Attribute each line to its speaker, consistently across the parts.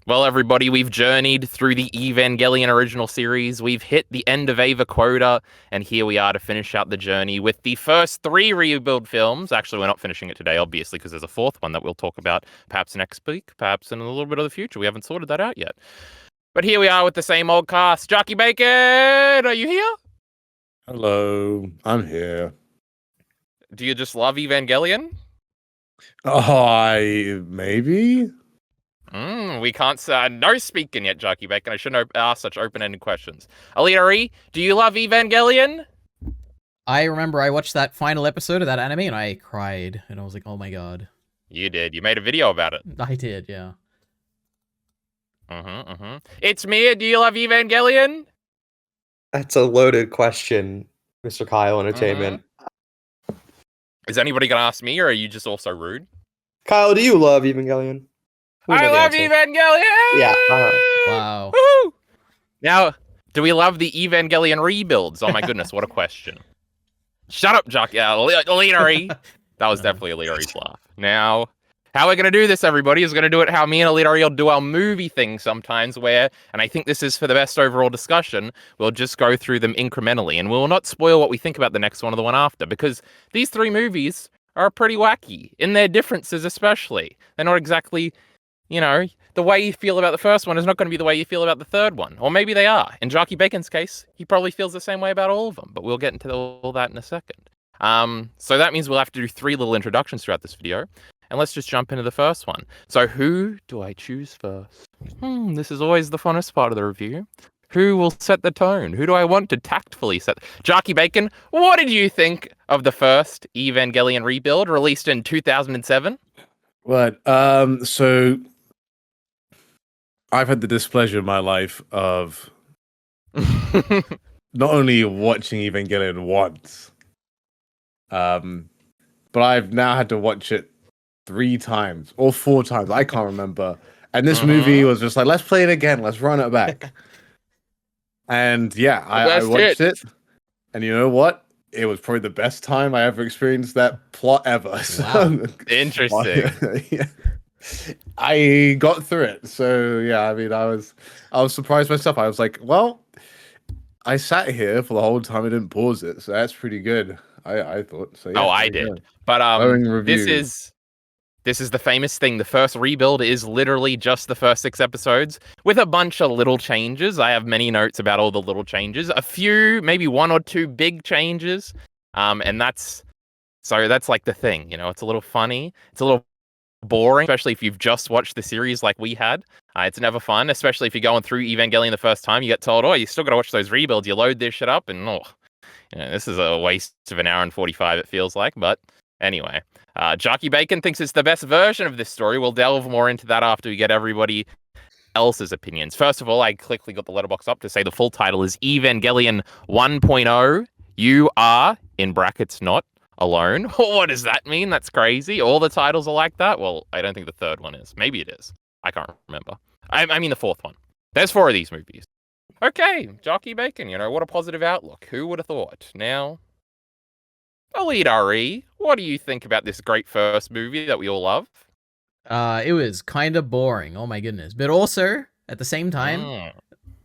Speaker 1: Well, everybody, we've journeyed through the Evangelion original series. We've hit the end of Eva quota, and here we are to finish out the journey with the first 3 rebuild films. Actually, we're not finishing it today, obviously, because there's a 4th one that we'll talk about perhaps next week, perhaps in a little bit of the future. We haven't sorted that out yet. But here we are with the same old cast. Jockey Bacon, are you here?
Speaker 2: Hello, I'm here.
Speaker 1: Do you just love Evangelion?
Speaker 2: Maybe?
Speaker 1: We can't no speaking yet, Jockey Bacon. I shouldn't ask such open-ended questions. EliteAri, do you love Evangelion?
Speaker 3: I remember I watched that final episode of that anime and I cried. And I was like, oh my god.
Speaker 1: You did. You made a video about it.
Speaker 3: I did, yeah.
Speaker 1: It's me. Do you love Evangelion?
Speaker 4: That's a loaded question, Mr. Kyle Entertainment.
Speaker 1: Is anybody going to ask me, or are you just also rude?
Speaker 4: Kyle, do you love Evangelion?
Speaker 1: I love Evangelion!
Speaker 4: Yeah.
Speaker 3: Wow.
Speaker 1: Woo! Now, do we love the Evangelion rebuilds? Oh my goodness, what a question. Shut up, Jock. EliteAri. That was definitely EliteAri's laugh. Now, how we're going to do this, everybody, is going to do it how me and EliteAri will do our movie thing sometimes where, and I think this is for the best overall discussion, we'll just go through them incrementally, and we will not spoil what we think about the next one or the one after, because these 3 movies are pretty wacky, in their differences especially. They're not exactly, you know, the way you feel about the first one is not going to be the way you feel about the third one. Or maybe they are. In Jockey Bacon's case, he probably feels the same way about all of them, but we'll get into all that in a second. So that means we'll have to do 3 little introductions throughout this video. And let's just jump into the first one. So who do I choose first? This is always the funnest part of the review. Who will set the tone? Who do I want to tactfully set? Jockey Bacon, what did you think of the first Evangelion rebuild released in 2007?
Speaker 2: What? So I've had the displeasure in my life of not only watching Evangelion once, but I've now had to watch it 3 times or 4 times. I can't remember. And this movie was just like, let's play it again. Let's run it back. And yeah, I watched it. And you know what? It was probably the best time I ever experienced that plot ever. So,
Speaker 1: wow. Interesting.
Speaker 2: Yeah. I got through it. So yeah, I mean, I was surprised myself. I was like, well, I sat here for the whole time. I didn't pause it. So that's pretty good. I thought so. Yeah,
Speaker 1: I did.
Speaker 2: Good.
Speaker 1: But this is the famous thing. The first rebuild is literally just the first 6 episodes with a bunch of little changes. I have many notes about all the little changes. A few, maybe 1 or 2 big changes. And that's like the thing, you know, it's a little funny. It's a little boring, especially if you've just watched the series like we had. It's never fun, especially if you're going through Evangelion the first time. You get told, oh, you still got to watch those rebuilds. You load this shit up and, this is a waste of an hour and 45, it feels like. But anyway, Jockey Bacon thinks it's the best version of this story. We'll delve more into that after we get everybody else's opinions. First of all, I quickly got the letterbox up to say the full title is Evangelion 1.0. You are, in brackets, not alone. What does that mean? That's crazy. All the titles are like that? Well, I don't think the 3rd one is. Maybe it is. I can't remember. I mean the 4th one. There's 4 of these movies. Okay, Jockey Bacon, you know, what a positive outlook. Who would have thought? Now, EliteAri, what do you think about this great first movie that we all love?
Speaker 3: It was kind of boring. Oh my goodness. But also, at the same time,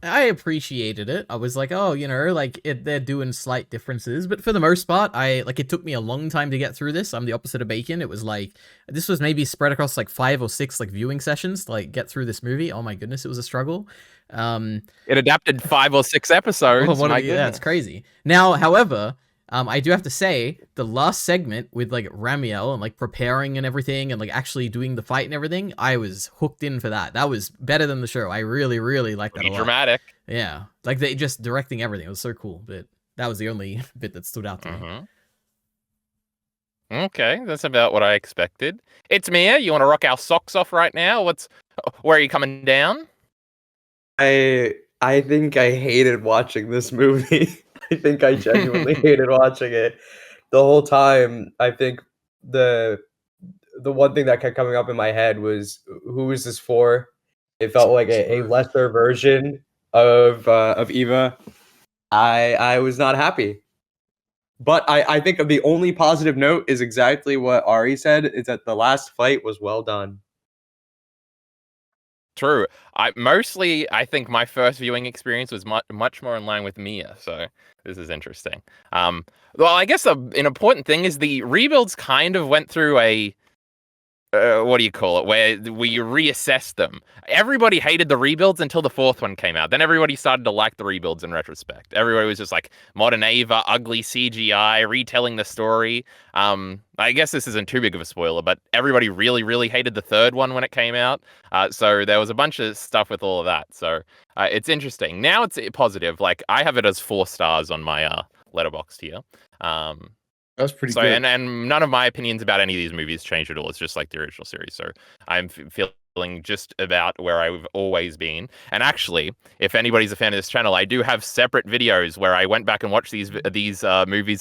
Speaker 3: I appreciated it. I was like, oh, you know, like they're doing slight differences, but for the most part, it took me a long time to get through this. I'm the opposite of Bacon. It was like, this was maybe spread across like 5 or 6 like viewing sessions to like get through this movie. Oh my goodness, it was a struggle.
Speaker 1: It adapted 5 or 6 episodes.
Speaker 3: Yeah, it's crazy. Now, however, I do have to say the last segment with like Ramiel and like preparing and everything and like actually doing the fight and everything, I was hooked in for that. That was better than the show. I really, really liked that a lot.
Speaker 1: Dramatic.
Speaker 3: Yeah, like they just directing everything. It was so cool. But that was the only bit that stood out to me.
Speaker 1: Okay, that's about what I expected. It's Mia. You want to rock our socks off right now? Where are you coming down?
Speaker 4: I think I hated watching this movie. I think I genuinely hated watching it the whole time. I think the one thing that kept coming up in my head was, who is this for? It felt like a lesser version of Eva. I was not happy. But I think the only positive note is exactly what Ari said, is that the last fight was well done.
Speaker 1: True. I think my first viewing experience was much more in line with Mia, so this is interesting. Well, I guess an important thing is the rebuilds kind of went through a what do you call it? Where we reassessed them. Everybody hated the rebuilds until the fourth one came out. Then everybody started to like the rebuilds in retrospect. Everybody was just like modern Ava, ugly CGI, retelling the story. I guess this isn't too big of a spoiler, but everybody really, really hated the third one when it came out. So there was a bunch of stuff with all of that. So it's interesting. Now it's positive. Like I have it as 4 stars on my letterboxd here.
Speaker 2: That's pretty good.
Speaker 1: And none of my opinions about any of these movies changed at all. It's just like the original series. So I'm feeling just about where I've always been. And actually, if anybody's a fan of this channel, I do have separate videos where I went back and watched these movies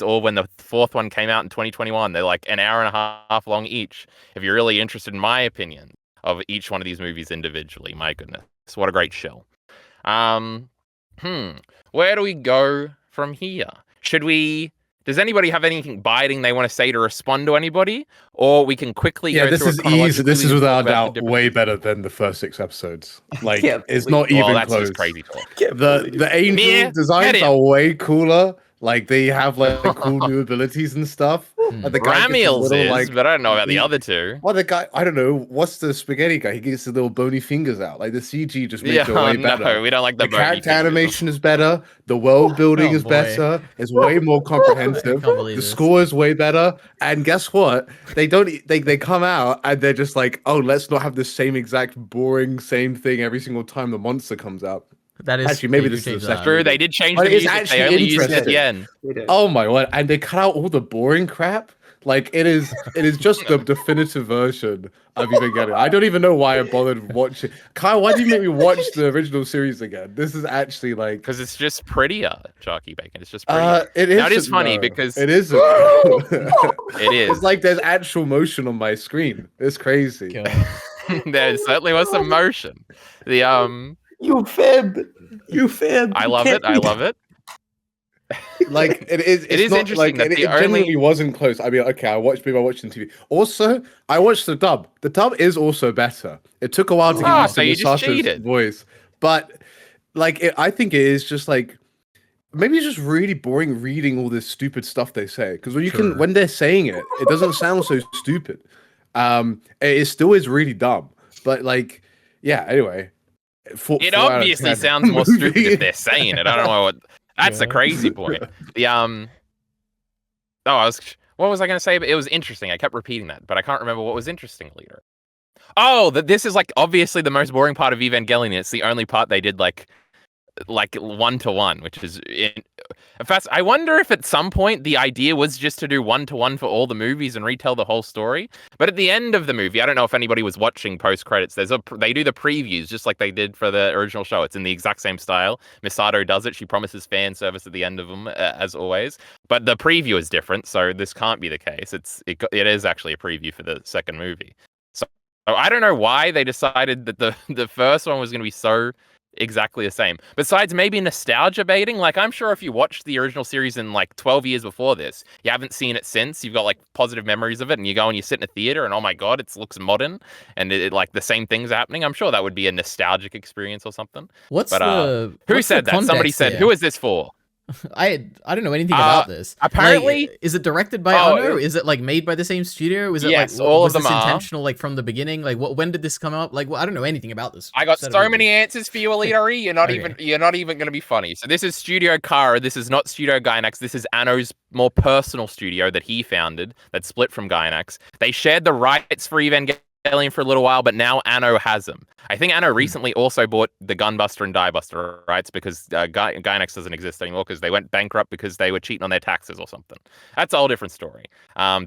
Speaker 1: all when the fourth one came out in 2021. They're like an hour and a half long each. If you're really interested in my opinion of each one of these movies individually, my goodness, what a great show. Where do we go from here? Does anybody have anything biting they want to say to respond to anybody? Or we can quickly go
Speaker 2: this
Speaker 1: through
Speaker 2: is easy. This is without doubt way
Speaker 1: different...
Speaker 2: better than the first 6 episodes. Like, it's not even
Speaker 1: that's
Speaker 2: close.
Speaker 1: Just crazy talk.
Speaker 2: The angel designs are way cooler. Like, they have, like, cool new abilities and stuff. Like, the guy
Speaker 1: Ramiel's but I don't know about the other two.
Speaker 2: Well, the guy, I don't know. What's the spaghetti guy? He gets the little bony fingers out. Like, the CG just makes it way better.
Speaker 1: No, we don't like the bony
Speaker 2: character
Speaker 1: fingers.
Speaker 2: Animation is better. The world building is better. It's way more comprehensive. The score is way better. And guess what? They come out and they're just like, oh, let's not have the same exact boring same thing every single time the monster comes out.
Speaker 3: That is
Speaker 2: actually maybe this is
Speaker 1: true. They did change the music. They only used it at the end.
Speaker 2: Oh my word! And they cut out all the boring crap. Like it is just the definitive version of Evangelion. I don't even know why I bothered watching. Kyle, why did you make me watch the original series again? This is actually like
Speaker 1: because it's just prettier, Chalky Bacon. It's just prettier.
Speaker 2: It is.
Speaker 1: Now, it is funny because
Speaker 2: it is.
Speaker 1: It is.
Speaker 2: It's like there's actual motion on my screen. It's crazy.
Speaker 1: There certainly was some motion.
Speaker 4: You fib.
Speaker 1: I love it.
Speaker 2: Like it is
Speaker 1: interesting
Speaker 2: like
Speaker 1: that
Speaker 2: it genuinely wasn't close. I mean, okay, I watched on TV. Also, I watched the dub. The dub is also better. It took a while to get used to Masato's voice, but like I think it is just like maybe it's just really boring reading all this stupid stuff they say because when they're saying it, it doesn't sound so stupid. It still is really dumb, but like yeah. Anyway.
Speaker 1: It obviously sounds more stupid if they're saying it. I don't know what. That's a crazy point. What was I going to say? It was interesting. I kept repeating that, but I can't remember what was interesting later. Oh, that this is like obviously the most boring part of Evangelion. It's the only part they did like 1-to-1, which is in fact, I wonder if at some point the idea was just to do 1-to-1 for all the movies and retell the whole story. But at the end of the movie, I don't know if anybody was watching post credits. They do the previews just like they did for the original show. It's in the exact same style. Misato does it. She promises fan service at the end of them, as always. But the preview is different, so this can't be the case. It is actually a preview for the second movie. So I don't know why they decided that the first one was going to be so exactly the same. Besides maybe nostalgia baiting, like I'm sure if you watched the original series in like 12 years before this, you haven't seen it since, you've got like positive memories of it, and you go and you sit in a theater and oh my god, it looks modern and it like the same things happening. I'm sure that would be a nostalgic experience or something. Who said that? Somebody said, who is this for?
Speaker 3: I don't know anything about this.
Speaker 1: Apparently,
Speaker 3: like, is it directed by Ono? Is it like made by the same studio? Is it
Speaker 1: yes,
Speaker 3: like
Speaker 1: all
Speaker 3: was
Speaker 1: of them
Speaker 3: this
Speaker 1: are
Speaker 3: intentional like from the beginning? Like when did this come up? Like I don't know anything about this.
Speaker 1: I got so many answers for you, EliteAri. You're not even going to be funny. So this is Studio Kara. This is not Studio Gainax. This is Anno's more personal studio that he founded that split from Gainax. They shared the rights for Evangelion for a little while, but now Anno has them. I think Anno recently also bought the Gunbuster and Diebuster rights because Gainax doesn't exist anymore because they went bankrupt because they were cheating on their taxes or something. That's a whole different story.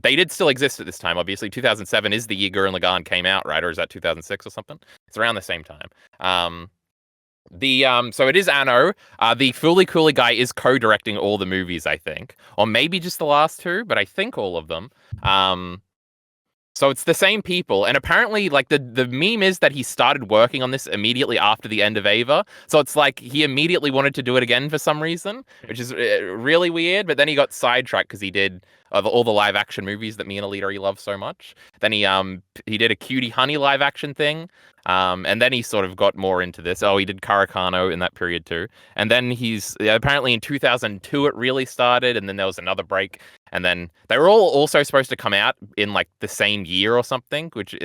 Speaker 1: They did still exist at this time, obviously. 2007 is the year Gurren Lagann came out, right? Or is that 2006 or something? It's around the same time. So it is Anno. The Fooly Cooly guy is co-directing all the movies, I think. Or maybe just the last two, but I think all of them. So it's the same people, and apparently, like, the meme is that he started working on this immediately after the end of Ava, so it's like he immediately wanted to do it again for some reason, which is really weird, but then he got sidetracked because he did of all the live action movies that me and EliteAri love so much. Then he did a Cutie Honey live action thing. And then he sort of got more into this. Oh, he did Karakano in that period too. And then apparently in 2002 it really started, and then there was another break. And then they were all also supposed to come out in like the same year or something, which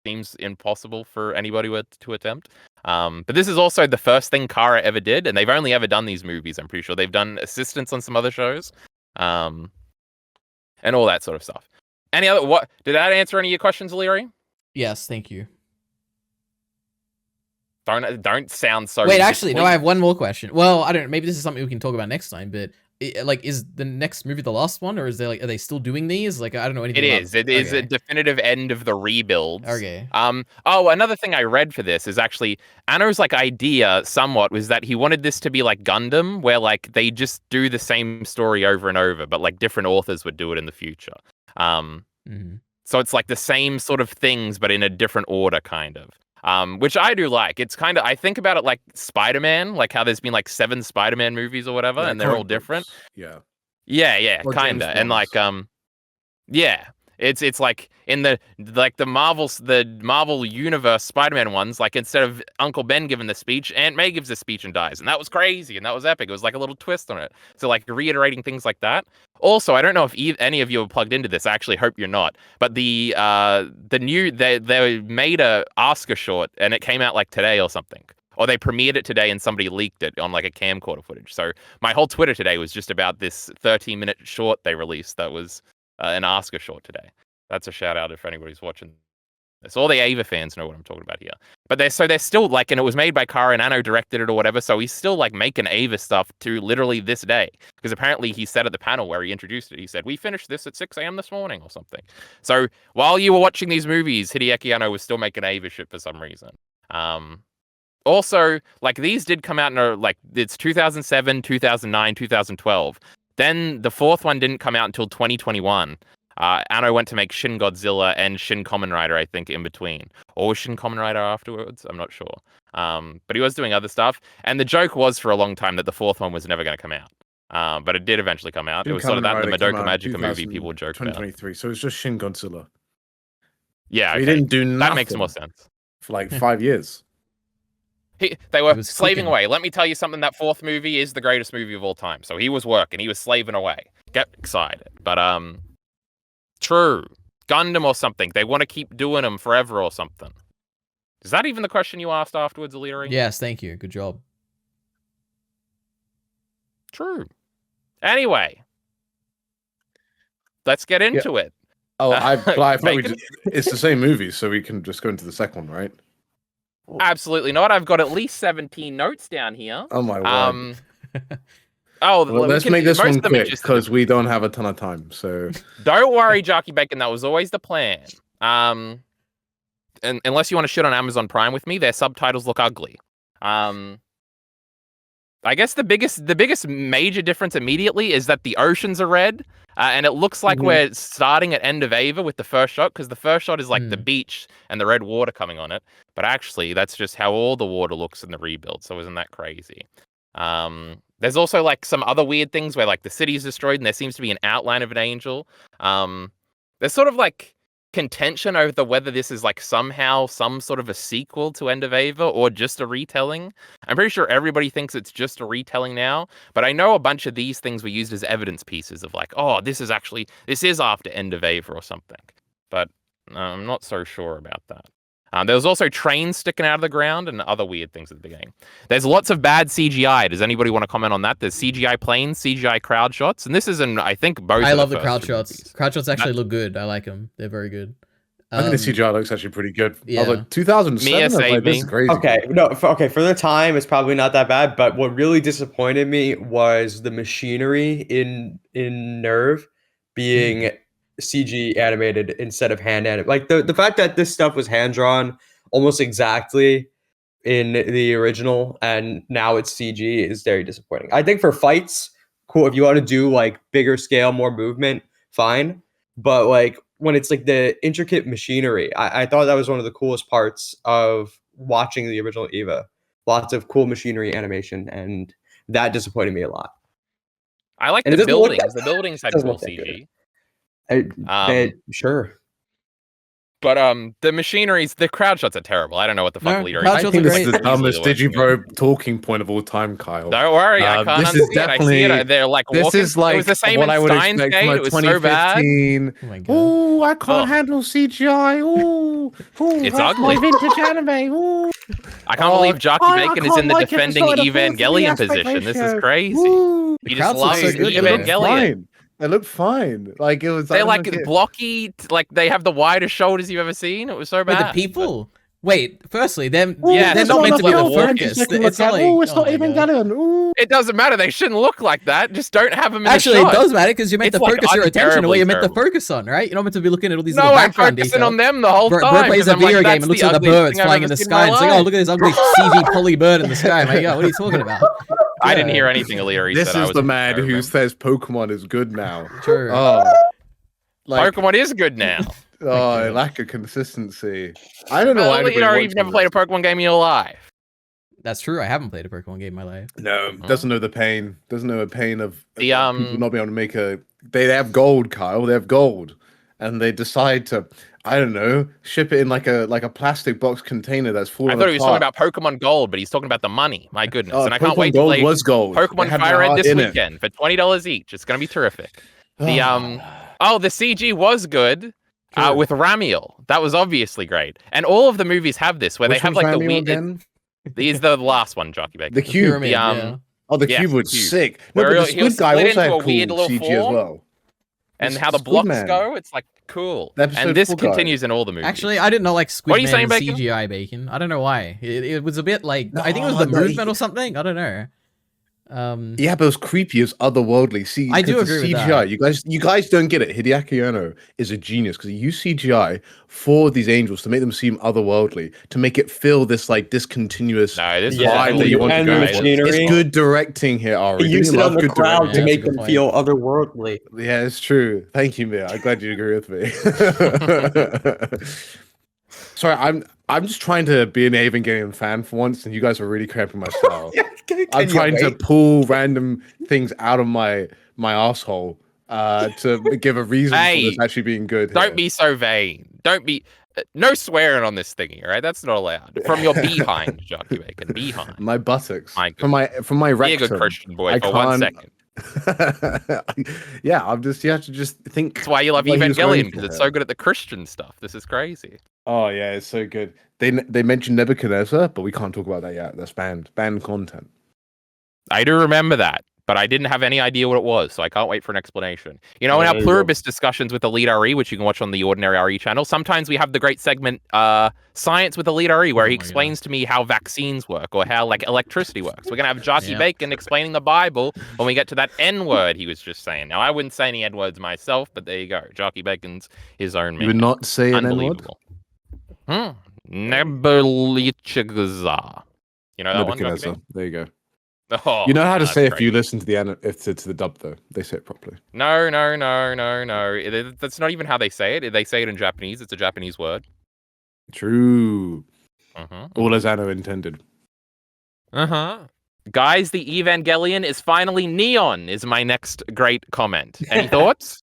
Speaker 1: seems impossible for anybody to attempt. But this is also the first thing Kara ever did, and they've only ever done these movies. I'm pretty sure they've done assistants on some other shows, and all that sort of stuff. Did that answer any of your questions, EliteAri?
Speaker 3: Yes, thank you.
Speaker 1: Don't sound so.
Speaker 3: Wait, actually, no. I have one more question. Well, I don't know. Maybe this is something we can talk about next time. But is the next movie the last one, or is are they still doing these? Like, I don't know anything.
Speaker 1: It is a definitive end of the rebuilds.
Speaker 3: Okay.
Speaker 1: Oh, another thing I read for this is actually Anno's like idea somewhat was that he wanted this to be like Gundam, where like they just do the same story over and over, but like different authors would do it in the future. So it's like the same sort of things, but in a different order, kind of. Which I do like. It's kind of, I think about it like Spider-Man, like how there's been like 7 Spider-Man movies or whatever, and they're all different. Yeah, kind of. And like, yeah, it's like in the Marvel Universe Spider-Man ones, like instead of Uncle Ben giving the speech, Aunt May gives a speech and dies, and that was crazy and that was epic. It was like a little twist on it. So like reiterating things like that. Also, I don't know if any of you are plugged into this. I actually hope you're not. But they made a Oscar short, and it came out like today or something. Or they premiered it today and somebody leaked it on like a camcorder footage. So my whole Twitter today was just about this 13-minute short they released that was an Oscar short today. That's a shout out if anybody's watching this. All the Ava fans know what I'm talking about here. But they're still like, and it was made by Kara and Anno directed it or whatever. So he's still like making Ava stuff to literally this day. Because apparently he said at the panel where he introduced it, he said, we finished this at 6 a.m. this morning or something. So while you were watching these movies, Hideaki Anno was still making Ava shit for some reason. Also, like these did come out in like it's 2007, 2009, 2012. Then the fourth one didn't come out until 2021. Anno went to make Shin Godzilla and Shin Kamen Rider, I think, in between. Or was Shin Kamen Rider afterwards? I'm not sure. But he was doing other stuff. And the joke was for a long time that the fourth one was never going to come out. But it did eventually come out. It was sort of that in the Madoka Magica movie people joke about.
Speaker 2: 2023, so it's just Shin Godzilla.
Speaker 1: Yeah,
Speaker 2: so he didn't do nothing.
Speaker 1: That makes more sense.
Speaker 2: For like 5 years.
Speaker 1: They were slaving away. Let me tell you something, that fourth movie is the greatest movie of all time. So he was working. He was slaving away. Get excited. But, true. Gundam or something. They want to keep doing them forever or something. Is that even the question you asked afterwards, EliteAri?
Speaker 3: Yes, thank you. Good job.
Speaker 1: True. Anyway. Let's get into it.
Speaker 2: Oh, it's the same movie, so we can just go into the second one, right?
Speaker 1: Absolutely not. I've got at least 17 notes down here.
Speaker 2: Oh my word.
Speaker 1: Well,
Speaker 2: let's make this one quick because we don't have a ton of time. So
Speaker 1: don't worry, Jockey Bacon. That was always the plan. And unless you want to shit on Amazon Prime with me, their subtitles look ugly. I guess the biggest major difference immediately is that the oceans are red, and it looks like we're starting at End of Ava with the first shot, because the first shot is like the beach and the red water coming on it. But actually, that's just how all the water looks in the rebuild. So isn't that crazy? There's also like some other weird things where like the city's destroyed and there seems to be an outline of an angel. There's sort of like contention over whether this is like somehow some sort of a sequel to End of Ava or just a retelling. I'm pretty sure everybody thinks it's just a retelling now, but I know a bunch of these things were used as evidence pieces of like, oh, this is after End of Ava or something. But I'm not so sure about that. There was also trains sticking out of the ground and other weird things at the beginning. There's lots of bad CGI. Does anybody want to comment on that? There's CGI planes, CGI crowd shots, and this is in, I think, both. I
Speaker 3: love the crowd shots. Movies. Crowd shots actually look good. I like them. They're very good.
Speaker 2: I think the CGI looks actually pretty good. Yeah. I was like, 2007, this is crazy.
Speaker 4: Okay, for the time, it's probably not that bad, but what really disappointed me was the machinery in Nerve being CG animated instead of hand animated. Like the fact that this stuff was hand drawn almost exactly in the original and now it's CG is very disappointing. I think for fights, cool. If you want to do like bigger scale, more movement, fine. But like when it's like the intricate machinery, I thought that was one of the coolest parts of watching the original Eva. Lots of cool machinery animation, and that disappointed me a lot.
Speaker 1: I like the buildings. The buildings had cool CG.
Speaker 4: Sure.
Speaker 1: But the machineries, the crowd shots are terrible. I don't know what the fuck
Speaker 3: No,
Speaker 1: EliteAri
Speaker 3: crowd
Speaker 2: I
Speaker 3: shots
Speaker 2: think
Speaker 3: are
Speaker 2: this is
Speaker 3: great.
Speaker 2: the dumbest
Speaker 1: Easily the worst
Speaker 2: Digibro talking point of all time, Kyle.
Speaker 1: Don't worry, I can't
Speaker 2: This is
Speaker 1: unsee it. I see
Speaker 2: definitely.
Speaker 1: it. They're like
Speaker 2: This
Speaker 1: walking.
Speaker 2: is like
Speaker 1: it was the same
Speaker 2: what
Speaker 1: in
Speaker 2: I would
Speaker 1: Steins
Speaker 2: expect
Speaker 1: Gate.
Speaker 2: from a
Speaker 1: It was so bad.
Speaker 2: 2015.
Speaker 3: Oh my god.
Speaker 2: Oh, I can't
Speaker 1: Oh.
Speaker 2: handle CGI. Oh,
Speaker 1: It's
Speaker 2: that's
Speaker 1: ugly.
Speaker 2: my vintage anime. Ooh.
Speaker 1: I can't believe Jockey
Speaker 2: I
Speaker 1: Bacon is
Speaker 2: can't
Speaker 1: in the
Speaker 2: like it, it's
Speaker 1: defending
Speaker 2: not a 4:3
Speaker 1: Evangelion
Speaker 2: aspect
Speaker 1: position. This is
Speaker 2: ratio.
Speaker 1: crazy.
Speaker 2: Ooh.
Speaker 1: He
Speaker 3: crowds
Speaker 1: just
Speaker 3: look
Speaker 1: loves
Speaker 3: so good,
Speaker 2: It looked
Speaker 3: though.
Speaker 1: Evangelion.
Speaker 2: fine. It looked fine. Like it was. I
Speaker 1: They're
Speaker 2: don't
Speaker 1: like
Speaker 2: know,
Speaker 1: blocky, like they have the widest shoulders you've ever seen. It was so
Speaker 3: Wait,
Speaker 1: bad.
Speaker 3: the people. Wait, firstly, they're
Speaker 1: Yeah,
Speaker 3: they're
Speaker 1: there's
Speaker 3: not
Speaker 1: not
Speaker 3: meant to be
Speaker 1: enough
Speaker 3: the
Speaker 1: people
Speaker 3: focus.
Speaker 2: They can
Speaker 3: It's
Speaker 2: look
Speaker 3: not
Speaker 2: at,
Speaker 3: like.
Speaker 2: oh, it's not
Speaker 3: my God.
Speaker 2: Evangelion. Ooh.
Speaker 1: It doesn't matter. They shouldn't look like that. Just don't have them in
Speaker 3: Actually,
Speaker 1: the
Speaker 3: it
Speaker 1: shot.
Speaker 3: does matter because you're meant
Speaker 1: It's
Speaker 3: to
Speaker 1: like
Speaker 3: focus your attention on what
Speaker 1: unbearably
Speaker 3: you're meant to
Speaker 1: terrible.
Speaker 3: focus on, right? You're not meant to be looking at all these
Speaker 1: No,
Speaker 3: little
Speaker 1: I'm
Speaker 3: background
Speaker 1: focusing
Speaker 3: details.
Speaker 1: on them the whole
Speaker 3: Bro
Speaker 1: time.
Speaker 3: plays
Speaker 1: 'cause
Speaker 3: a
Speaker 1: I'm like,
Speaker 3: video game
Speaker 1: that's
Speaker 3: and looks at the
Speaker 1: ugliest
Speaker 3: birds
Speaker 1: thing I've
Speaker 3: flying
Speaker 1: ever
Speaker 3: in the
Speaker 1: seen
Speaker 3: sky. And
Speaker 1: my
Speaker 3: it's like, oh,
Speaker 1: life.
Speaker 3: look at this ugly CG poly bird in the sky. I'm like, yeah, what are you talking about?
Speaker 1: I didn't
Speaker 3: Yeah.
Speaker 1: hear anything EliteAri
Speaker 2: This
Speaker 1: said. I
Speaker 2: is
Speaker 1: was
Speaker 2: the man who
Speaker 1: terrible.
Speaker 2: says Pokemon is good now.
Speaker 3: Sure.
Speaker 2: Oh, like
Speaker 1: Pokemon is good now.
Speaker 2: oh, lack of consistency. I don't know why
Speaker 1: Well,
Speaker 2: anybody
Speaker 1: EliteAri,
Speaker 2: watches
Speaker 1: you've never played a
Speaker 2: this.
Speaker 1: Pokemon game in your life.
Speaker 3: That's true. I haven't played a Pokemon game in my life.
Speaker 2: No, doesn't know the pain. Doesn't know the pain of
Speaker 1: The,
Speaker 2: people not being able to make a. They have gold, Kyle. They have gold, and they decide to. I don't know. Ship it in like a plastic box container that's
Speaker 1: I
Speaker 2: falling
Speaker 1: thought he was talking
Speaker 2: apart.
Speaker 1: about Pokemon Gold, but he's talking about the money. My goodness.
Speaker 2: Oh,
Speaker 1: And I can't
Speaker 2: Pokemon
Speaker 1: wait to
Speaker 2: Gold
Speaker 1: play
Speaker 2: was gold. They
Speaker 1: Pokemon
Speaker 2: had
Speaker 1: Fire
Speaker 2: my
Speaker 1: Red
Speaker 2: heart
Speaker 1: this
Speaker 2: in it.
Speaker 1: weekend for $20 each. It's going to be terrific. The Oh, the CG was good.
Speaker 2: Sure.
Speaker 1: With Ramiel. That was obviously great. And all of the movies have this where
Speaker 2: Which
Speaker 1: they have
Speaker 2: one's
Speaker 1: like the
Speaker 2: Ramiel
Speaker 1: weird
Speaker 2: again?
Speaker 1: He's the last one, Jockey Bacon.
Speaker 2: The
Speaker 3: The
Speaker 2: cube.
Speaker 3: pyramid,
Speaker 1: The,
Speaker 3: yeah.
Speaker 2: Oh, the
Speaker 1: yes,
Speaker 2: cube
Speaker 1: the
Speaker 2: was
Speaker 1: cube.
Speaker 2: sick. No,
Speaker 1: Where
Speaker 2: but the
Speaker 1: he was
Speaker 2: squid guy
Speaker 1: split
Speaker 2: also
Speaker 1: into
Speaker 2: had
Speaker 1: a weird
Speaker 2: cool
Speaker 1: little
Speaker 2: CG as
Speaker 1: form.
Speaker 2: well.
Speaker 1: And
Speaker 2: The
Speaker 1: how the
Speaker 2: Squid
Speaker 1: blocks
Speaker 2: Man.
Speaker 1: go, it's like cool.
Speaker 2: The episode
Speaker 1: And this
Speaker 2: 4 guy.
Speaker 1: continues in all the movies.
Speaker 3: Actually, I didn't know like
Speaker 1: What are you
Speaker 3: Squid Man
Speaker 1: saying, Bacon?
Speaker 3: CGI Bacon. I don't know why. It was a bit like I think it was
Speaker 2: No,
Speaker 3: the
Speaker 2: no,
Speaker 3: movement or something. I don't know.
Speaker 2: Yeah, but it was creepy as otherworldly. See,
Speaker 3: I do
Speaker 2: 'cause the
Speaker 3: agree with
Speaker 2: CGI.
Speaker 3: that.
Speaker 2: You guys don't get it. Hideaki Anno is a genius because he used CGI for these angels to make them seem otherworldly, to make it feel this like discontinuous
Speaker 1: No, this
Speaker 4: Yeah,
Speaker 2: vibe that you want to
Speaker 4: and
Speaker 2: go
Speaker 4: the
Speaker 2: for.
Speaker 4: machinery.
Speaker 2: It's good directing here, Ari.
Speaker 4: He
Speaker 2: Don't
Speaker 4: used
Speaker 2: you
Speaker 4: it
Speaker 2: love
Speaker 4: on the
Speaker 2: good
Speaker 4: crowd
Speaker 2: directing?
Speaker 4: to make
Speaker 3: That's a
Speaker 4: them
Speaker 3: good
Speaker 4: feel otherworldly.
Speaker 2: Yeah, it's true. Thank you, Mia. I'm glad you agree with me. Sorry, I'm just trying to be an Evangelion fan for once, and you guys are really cramping my style. I'm trying to pull random things out of my asshole to give a reason for this actually being good.
Speaker 1: Don't be so vain. Don't be. No swearing on this thingy, all right? That's not allowed. From your behind, Jockey Bacon. Behind.
Speaker 2: My buttocks.
Speaker 1: My
Speaker 2: from my
Speaker 1: Be
Speaker 2: rectum.
Speaker 1: a good Christian boy
Speaker 2: I
Speaker 1: for 1
Speaker 2: can't-
Speaker 1: second.
Speaker 2: Yeah, you have to just think.
Speaker 1: That's why you love
Speaker 2: what he was going
Speaker 1: Evangelion, because
Speaker 2: for
Speaker 1: it's
Speaker 2: here.
Speaker 1: so good at the Christian stuff. This is crazy.
Speaker 2: Oh yeah, it's so good. They mentioned Nebuchadnezzar, but we can't talk about that yet. That's banned content.
Speaker 1: I do remember that, but I didn't have any idea what it was, so I can't wait for an explanation. You know, in our
Speaker 4: there you go.
Speaker 1: pluribus discussions with EliteAri, which you can watch on the OrdinaryAri channel, sometimes we have the great segment Science with EliteAri, where he explains to me how vaccines work or how like electricity works. We're gonna have Jockey Bacon explaining the Bible when we get to that N word he was just saying. Now I wouldn't say any N words myself, but there you go. Jockey Bacon's his own man.
Speaker 2: You would not say an N-word?
Speaker 1: Unbelievable. Nebuchadnezzar. You know that one, Jockey
Speaker 2: Nebuchadnezzar.
Speaker 1: Bacon?
Speaker 2: There you go.
Speaker 1: Oh,
Speaker 2: You know how to
Speaker 1: that's
Speaker 2: say if
Speaker 1: great.
Speaker 2: you listen to the dub though. They say it properly.
Speaker 1: No. That's not even how they say it. They say it in Japanese. It's a Japanese word.
Speaker 2: True.
Speaker 1: Uh-huh.
Speaker 2: All as Anno intended.
Speaker 1: Guys, the Evangelion is finally neon, is my next great comment. Any thoughts?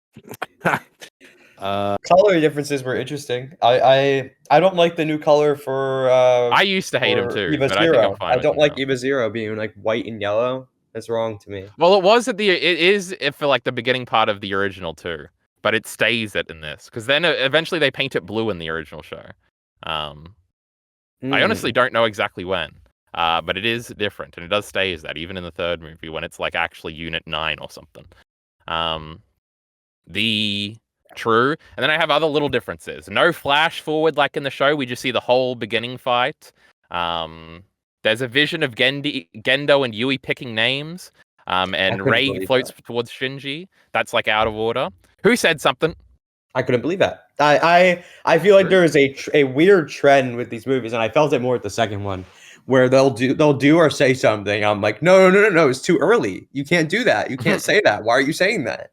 Speaker 4: Color differences were interesting. I don't like the new color for.
Speaker 1: I used to hate him too,
Speaker 4: Eva
Speaker 1: but I think
Speaker 4: Zero.
Speaker 1: I'm fine
Speaker 4: I
Speaker 1: with
Speaker 4: don't
Speaker 1: him
Speaker 4: like
Speaker 1: now.
Speaker 4: Eva Zero being like white and yellow. That's wrong to me.
Speaker 1: Well, it is for like the beginning part of the original too, but it stays it in this because then eventually they paint it blue in the original show. I honestly don't know exactly when, but it is different and it does stay as that even in the third movie when it's like actually Unit 9 or something. True. And then I have other little differences. No flash forward like in the show. We just see the whole beginning fight. There's a vision of Gendo and Yui picking names. And Rei floats towards Shinji. That's like out of order. Who said something?
Speaker 4: I couldn't believe that. I feel like there is a weird trend with these movies, and I felt it more with the second one, where they'll do or say something. I'm like, no, it's too early. You can't do that. You can't say that. Why are you saying that?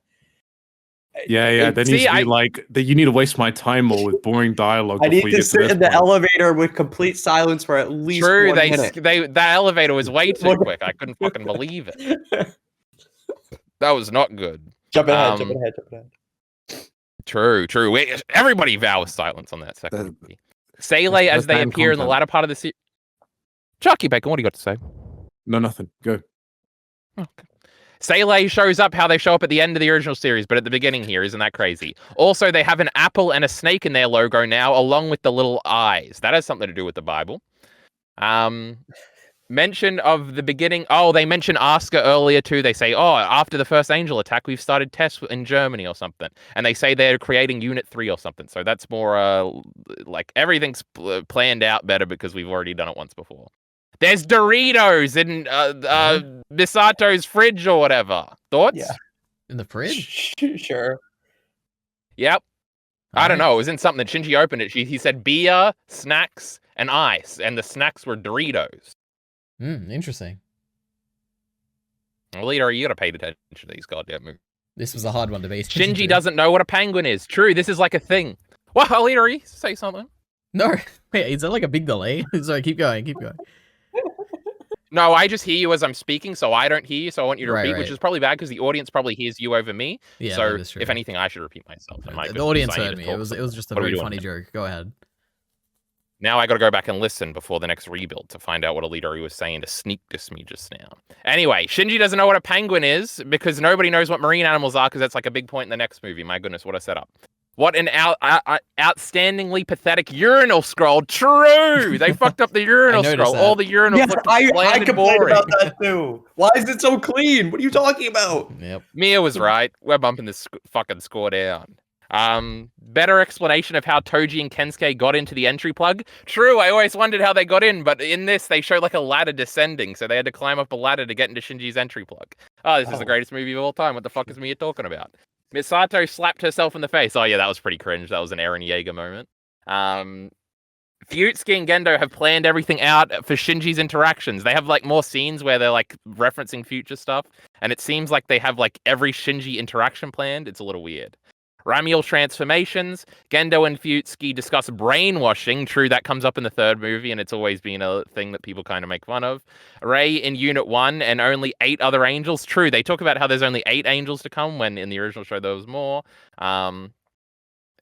Speaker 2: Yeah. There needs to be like that. You need to waste my time more with boring dialogue.
Speaker 4: I need to sit in the elevator with complete silence for at least 1 minute.
Speaker 1: That elevator was way too quick. I couldn't fucking believe it. That was not good.
Speaker 4: Jump ahead.
Speaker 1: True. Everybody vows silence on that second movie. Seele, as they appear in the latter part of the series. Chucky Bacon, what do you got to say?
Speaker 2: No, nothing. Go.
Speaker 1: Okay. Seele shows up how they show up at the end of the original series, but at the beginning here, isn't that crazy? Also, they have an apple and a snake in their logo now, along with the little eyes. That has something to do with the Bible. Mention of the beginning. Oh, they mention Asker earlier too. They say, oh, after the first angel attack, we've started tests in Germany or something. And they say they're creating Unit 3 or something. So that's more like everything's planned out better because we've already done it once before. There's Doritos in Misato's fridge or whatever. Thoughts?
Speaker 4: Yeah.
Speaker 3: In the fridge?
Speaker 4: Sure.
Speaker 1: Yep. I don't know. It was in something that Shinji opened it. He said beer, snacks, and ice. And the snacks were Doritos.
Speaker 3: Interesting.
Speaker 1: Well, Leader, you gotta pay attention to these goddamn movies.
Speaker 3: This was a hard one to base.
Speaker 1: Shinji doesn't know what a penguin is. True, this is like a thing. Well, Leader, say something.
Speaker 3: No, wait, is that like a big delay? Sorry, keep going.
Speaker 1: No, I just hear you as I'm speaking, so I don't hear you, so I want you to repeat,
Speaker 3: right.
Speaker 1: which is probably bad because the audience probably hears you over me.
Speaker 3: Yeah,
Speaker 1: so
Speaker 3: that is true.
Speaker 1: If anything, I should repeat myself.
Speaker 3: The audience heard me. It was just a very funny joke. Go ahead.
Speaker 1: Now I got to go back and listen before the next rebuild to find out what EliteAri was saying to sneak diss me just now. Anyway, Shinji doesn't know what a penguin is because nobody knows what marine animals are because that's like a big point in the next movie. My goodness, what a setup. What an outstandingly pathetic urinal scroll. True! They fucked up the urinal scroll. All the urinals look bland and boring.
Speaker 4: About that too. Why is it so clean? What are you talking about?
Speaker 3: Yep.
Speaker 1: Mia was right. We're bumping this fucking score down. Better explanation of how Toji and Kensuke got into the entry plug. True, I always wondered how they got in, but in this, they show like a ladder descending, so they had to climb up a ladder to get into Shinji's entry plug. Oh, this is the greatest movie of all time. What the fuck is Mia talking about? Misato slapped herself in the face. Oh yeah, that was pretty cringe. That was an Eren Yeager moment. Fuyutsuki and Gendo have planned everything out for Shinji's interactions. They have like more scenes where they're like referencing future stuff, and it seems like they have like every Shinji interaction planned. It's a little weird. Ramiel transformations. Gendo and Fuyutsuki discuss brainwashing. True, that comes up in the third movie, and it's always been a thing that people kind of make fun of. Rei in Unit 1 and only 8 other angels. True, they talk about how there's only 8 angels to come when in the original show there was more. Oh,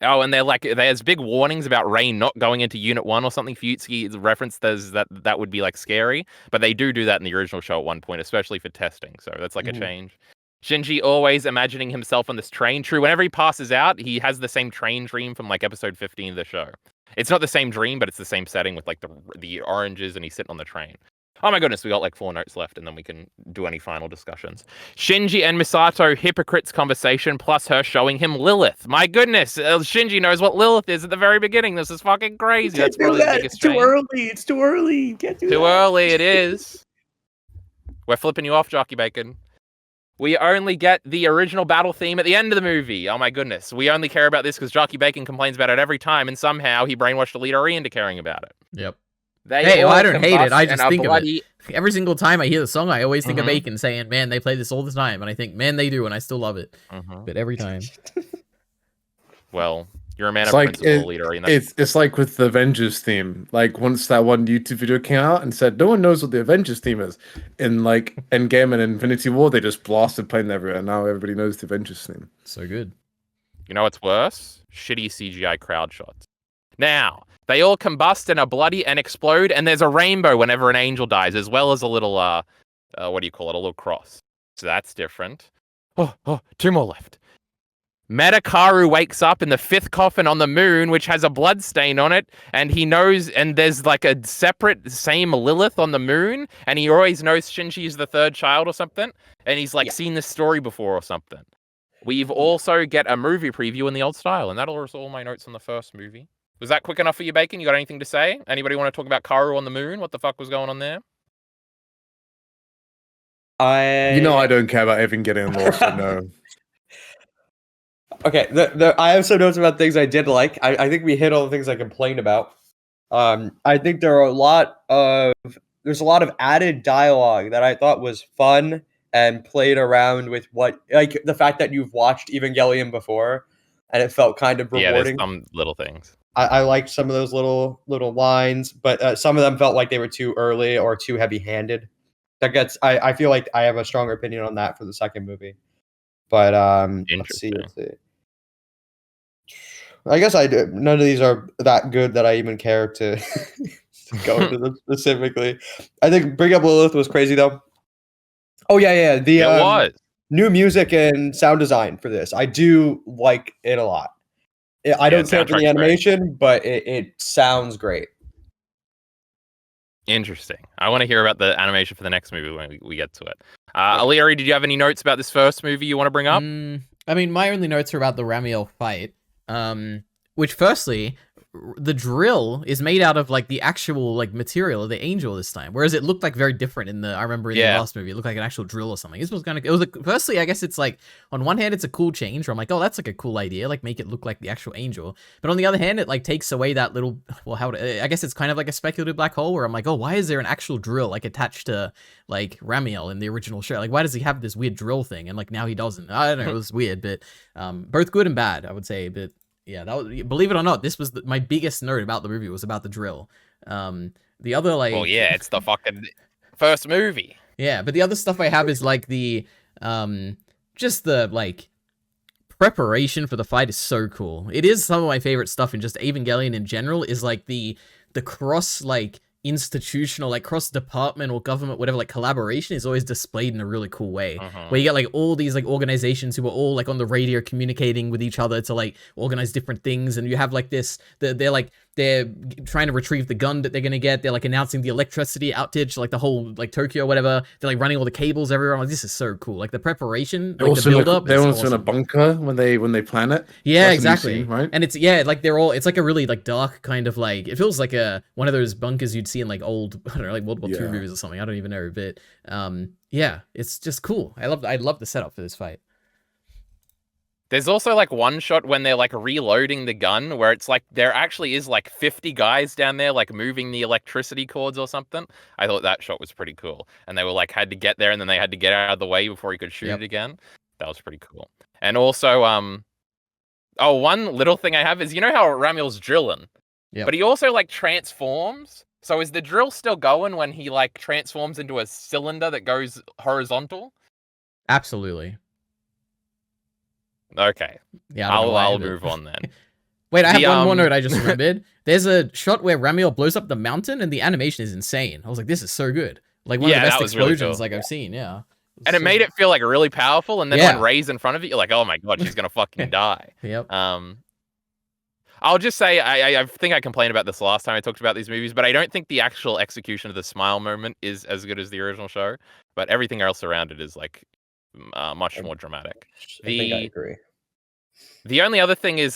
Speaker 1: and they're like, there's big warnings about Rei not going into Unit 1 or something. Fuyutsuki referenced that would be like scary, but they do that in the original show at one point, especially for testing. So that's like a change. Shinji always imagining himself on this train. True, whenever he passes out, he has the same train dream from like episode 15 of the show. It's not the same dream, but it's the same setting with like the oranges and he's sitting on the train. Oh my goodness, we got like 4 notes left and then we can do any final discussions. Shinji and Misato hypocrites conversation plus her showing him Lilith. My goodness, Shinji knows what Lilith is at the very beginning. This is fucking crazy. That's probably the biggest change.
Speaker 4: Too early. It's too early. You can't do that.
Speaker 1: Too early, it is. We're flipping you off, Jockey Bacon. We only get the original battle theme at the end of the movie. Oh my goodness. We only care about this because Jockey Bacon complains about it every time, and somehow he brainwashed EliteAri into caring about it.
Speaker 3: Yep.
Speaker 1: Hey,
Speaker 3: I don't hate it. I just think of it. Every single time I hear the song, I always think of Bacon saying, man, they play this all the time. And I think, man, they do, and I still love it. But every time.
Speaker 1: Well, you're a man of principle, EliteAri.
Speaker 2: It's like with the Avengers theme. Like, once that one YouTube video came out and said, no one knows what the Avengers theme is. In, like, Endgame and Infinity War, they just blasted playing everywhere. And now everybody knows the Avengers theme.
Speaker 3: So good.
Speaker 1: You know what's worse? Shitty CGI crowd shots. Now, they all combust and are bloody and explode, and there's a rainbow whenever an angel dies, as well as a little, what do you call it? A little cross. So that's different. Oh, 2 more left. Metakaru wakes up in the 5th coffin on the moon, which has a blood stain on it, and he knows, and there's like a separate same Lilith on the moon, and he always knows Shinji is the 3rd child or something, and he's like seen this story before or something. We've also get a movie preview in the old style, and that was all my notes on the first movie. Was that quick enough for you, Bacon? You got anything to say? Anybody want to talk about Karu on the moon? What the fuck was going on there?
Speaker 2: You know I don't care about Evangelion lore, so no.
Speaker 4: Okay, I have some notes about things I did like. I think we hit all the things I complained about. I think there's a lot of added dialogue that I thought was fun and played around with what, like the fact that you've watched Evangelion before, and it felt kind of rewarding.
Speaker 1: Yeah, there's some little things.
Speaker 4: I liked some of those little lines, but some of them felt like they were too early or too heavy-handed. I feel like I have a stronger opinion on that for the second movie. But let's see. I guess none of these are that good that I even care to go into them specifically. I think Bring Up Lilith was crazy though. Oh yeah. The
Speaker 1: It was.
Speaker 4: new music and sound design for this, I do like it a lot. I don't care for the animation, but it sounds great.
Speaker 1: Interesting. I want to hear about the animation for the next movie when we get to it. EliteAri, did you have any notes about this first movie you want to bring up?
Speaker 3: I mean, my only notes are about the Ramiel fight. Which, firstly, the drill is made out of like the actual like material of the angel this time, whereas it looked like very different in the. I remember in the last movie, it looked like an actual drill or something. This was kind of. It was like, firstly, I guess it's like on one hand, it's a cool change. Where I'm like, oh, that's like a cool idea, like make it look like the actual angel. But on the other hand, it like takes away that little. Well, I guess it's kind of like a speculative black hole where I'm like, oh, why is there an actual drill like attached to like Ramiel in the original show? Like, why does he have this weird drill thing and like now he doesn't? I don't know. It was weird, but both good and bad, I would say, but. Yeah, that was, believe it or not, this was my biggest note about the movie was about the drill. The other like,
Speaker 1: well, yeah, it's the fucking first movie.
Speaker 3: Yeah, but the other stuff I have is like the, just the like preparation for the fight is so cool. It is some of my favorite stuff in just Evangelion in general. Is like the cross like institutional, like cross department or government, whatever, like collaboration is always displayed in a really cool way, where you get like all these like organizations who are all like on the radio communicating with each other to like organize different things, and you have like this, they're trying to retrieve the gun that they're gonna get. They're like announcing the electricity outage, like the whole like Tokyo or whatever. They're like running all the cables everywhere. I'm like, this is so cool. Like the preparation, like the build up.
Speaker 2: They're also in a bunker when they plan it.
Speaker 3: Yeah, exactly.
Speaker 2: Scene, right?
Speaker 3: And it's like they're all. It's like a really like dark kind of like. It feels like one of those bunkers you'd see in like old, I don't know, like World War II movies or something. I don't even know, but yeah, it's just cool. I love the setup for this fight.
Speaker 1: There's also like one shot when they're like reloading the gun where it's like there actually is like 50 guys down there like moving the electricity cords or something. I thought that shot was pretty cool. And they were like had to get there and then they had to get out of the way before he could shoot it again. That was pretty cool. And also one little thing I have is, you know how Ramiel's drilling? Yeah. But he also like transforms. So is the drill still going when he like transforms into a cylinder that goes horizontal?
Speaker 3: Absolutely.
Speaker 1: Okay.
Speaker 3: Yeah,
Speaker 1: I'll move on then.
Speaker 3: Wait, I have one more note I just remembered. There's a shot where Ramiel blows up the mountain and the animation is insane. I was like, this is so good. Like one of the best explosions really cool. Like I've seen, yeah.
Speaker 1: And it made it feel like really powerful, and then when Ray's in front of it, you're like, oh my god, she's gonna fucking die.
Speaker 3: Yep.
Speaker 1: I'll just say I think I complained about this last time I talked about these movies, but I don't think the actual execution of the smile moment is as good as the original show. But everything else around it is like much more dramatic.
Speaker 4: I think I agree.
Speaker 1: The only other thing is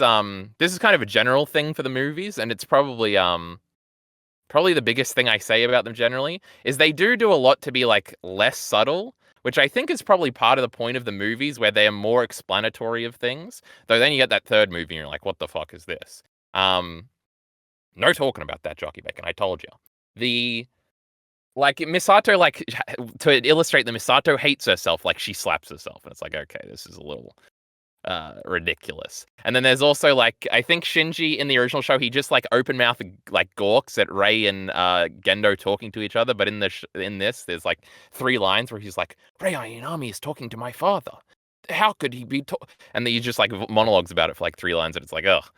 Speaker 1: this is kind of a general thing for the movies, and it's probably the biggest thing I say about them generally is they do a lot to be like less subtle, which I think is probably part of the point of the movies where they are more explanatory of things. Though then you get that third movie and you're like, what the fuck is this? No talking about that, Jockey Bacon. I told you. Like Misato, like to illustrate the Misato hates herself, like she slaps herself, and it's like, okay, this is a little ridiculous. And then there's also like I think Shinji in the original show he just like open mouth like gawks at Rei and Gendo talking to each other, but in this there's like 3 lines where he's like, Rei Ayanami is talking to my father. How could he be and then he just like monologues about it for like 3 lines, and it's like, ugh.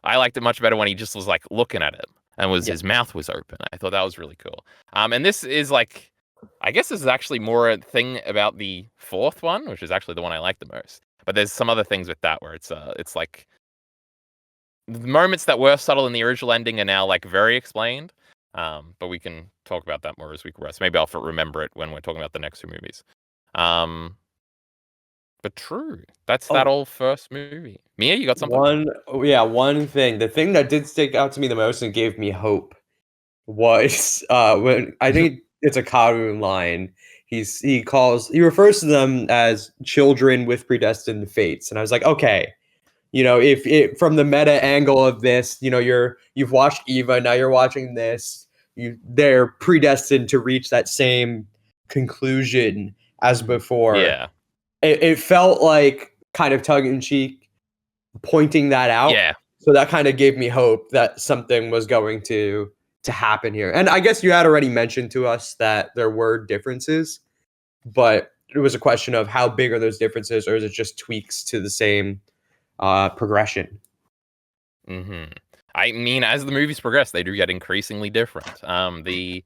Speaker 1: I liked it much better when he just was like looking at it and his mouth was open. I thought that was really cool. And this is like, I guess this is actually more a thing about the 4th one, which is actually the one I like the most. But there's some other things with that where it's like the moments that were subtle in the original ending are now like very explained. But we can talk about that more as we progress. Maybe I'll remember it when we're talking about the next 2 movies. But true, that's that old first movie. Mia, you got something?
Speaker 4: One thing. The thing that did stick out to me the most and gave me hope was when I think it's a Karu line. He refers to them as children with predestined fates, and I was like, okay, if it from the meta angle of this, you've watched Eva, now you're watching this, they're predestined to reach that same conclusion as before.
Speaker 1: Yeah,
Speaker 4: it felt like kind of tongue in cheek, pointing that out.
Speaker 1: Yeah,
Speaker 4: so that kind of gave me hope that something was going to happen here. And I guess you had already mentioned to us that there were differences, but it was a question of how big are those differences, or is it just tweaks to the same progression?
Speaker 1: I mean, as the movies progress, they do get increasingly different. Something.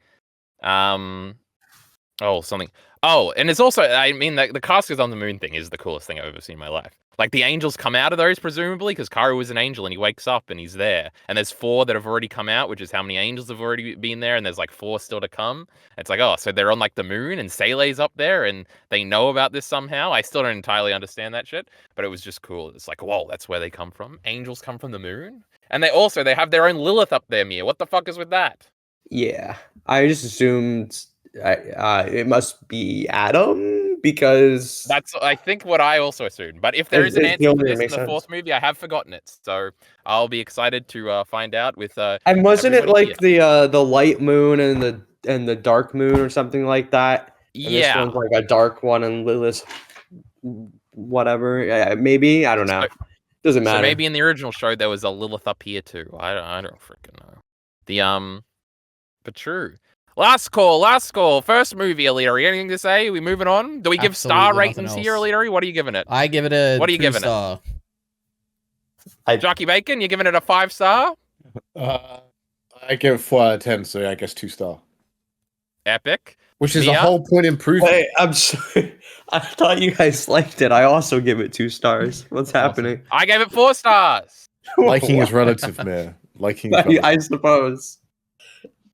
Speaker 1: Oh, and it's also, I mean, the Casters on the Moon thing is the coolest thing I've ever seen in my life. Like, the angels come out of those, presumably, because Karu is an angel and he wakes up and he's there. And there's 4 that have already come out, which is how many angels have already been there, and there's like 4 still to come. It's like, oh, so they're on like the moon and Sele's up there and they know about this somehow. I still don't entirely understand that shit, but it was just cool. It's like, whoa, that's where they come from. Angels come from the moon? And they have their own Lilith up there, Mia. What the fuck is with that?
Speaker 4: Yeah, I just assumed it must be Adam because
Speaker 1: That's, I think, what I also assumed. But if there is an
Speaker 4: it's the
Speaker 1: answer for
Speaker 4: only
Speaker 1: this
Speaker 4: that
Speaker 1: in
Speaker 4: makes
Speaker 1: the 4th
Speaker 4: sense.
Speaker 1: movie, I have forgotten it. So I'll be excited to find out with.
Speaker 4: And wasn't it
Speaker 1: everybody
Speaker 4: like
Speaker 1: here.
Speaker 4: the light moon and the dark moon or something like that? And this
Speaker 1: Yeah.
Speaker 4: one's like a dark one and Lilith, whatever. Yeah, maybe I don't know.
Speaker 1: So,
Speaker 4: Doesn't
Speaker 1: so
Speaker 4: matter.
Speaker 1: maybe in the original show there was a Lilith up here too. I don't freaking know. But true. Last call. First movie, EliteAri. Anything to say? We moving on? Do we give star
Speaker 3: Absolutely nothing
Speaker 1: ratings here,
Speaker 3: else.
Speaker 1: EliteAri? What are you giving it?
Speaker 3: I give it a
Speaker 1: What are you
Speaker 3: 2
Speaker 1: giving
Speaker 3: star.
Speaker 1: Jockey Bacon, you're giving it a 5-star?
Speaker 2: I give it 4 out of 10, so yeah, I guess 2-star.
Speaker 1: Epic.
Speaker 2: Which is
Speaker 1: Mia?
Speaker 2: the whole point improvement.
Speaker 4: Wait, I'm sorry. I thought you guys liked it. I also give it 2 stars. What's happening?
Speaker 1: I gave it 4 stars.
Speaker 2: Liking is
Speaker 4: What?
Speaker 2: relative, Mayor. Liking is relative.
Speaker 4: I suppose.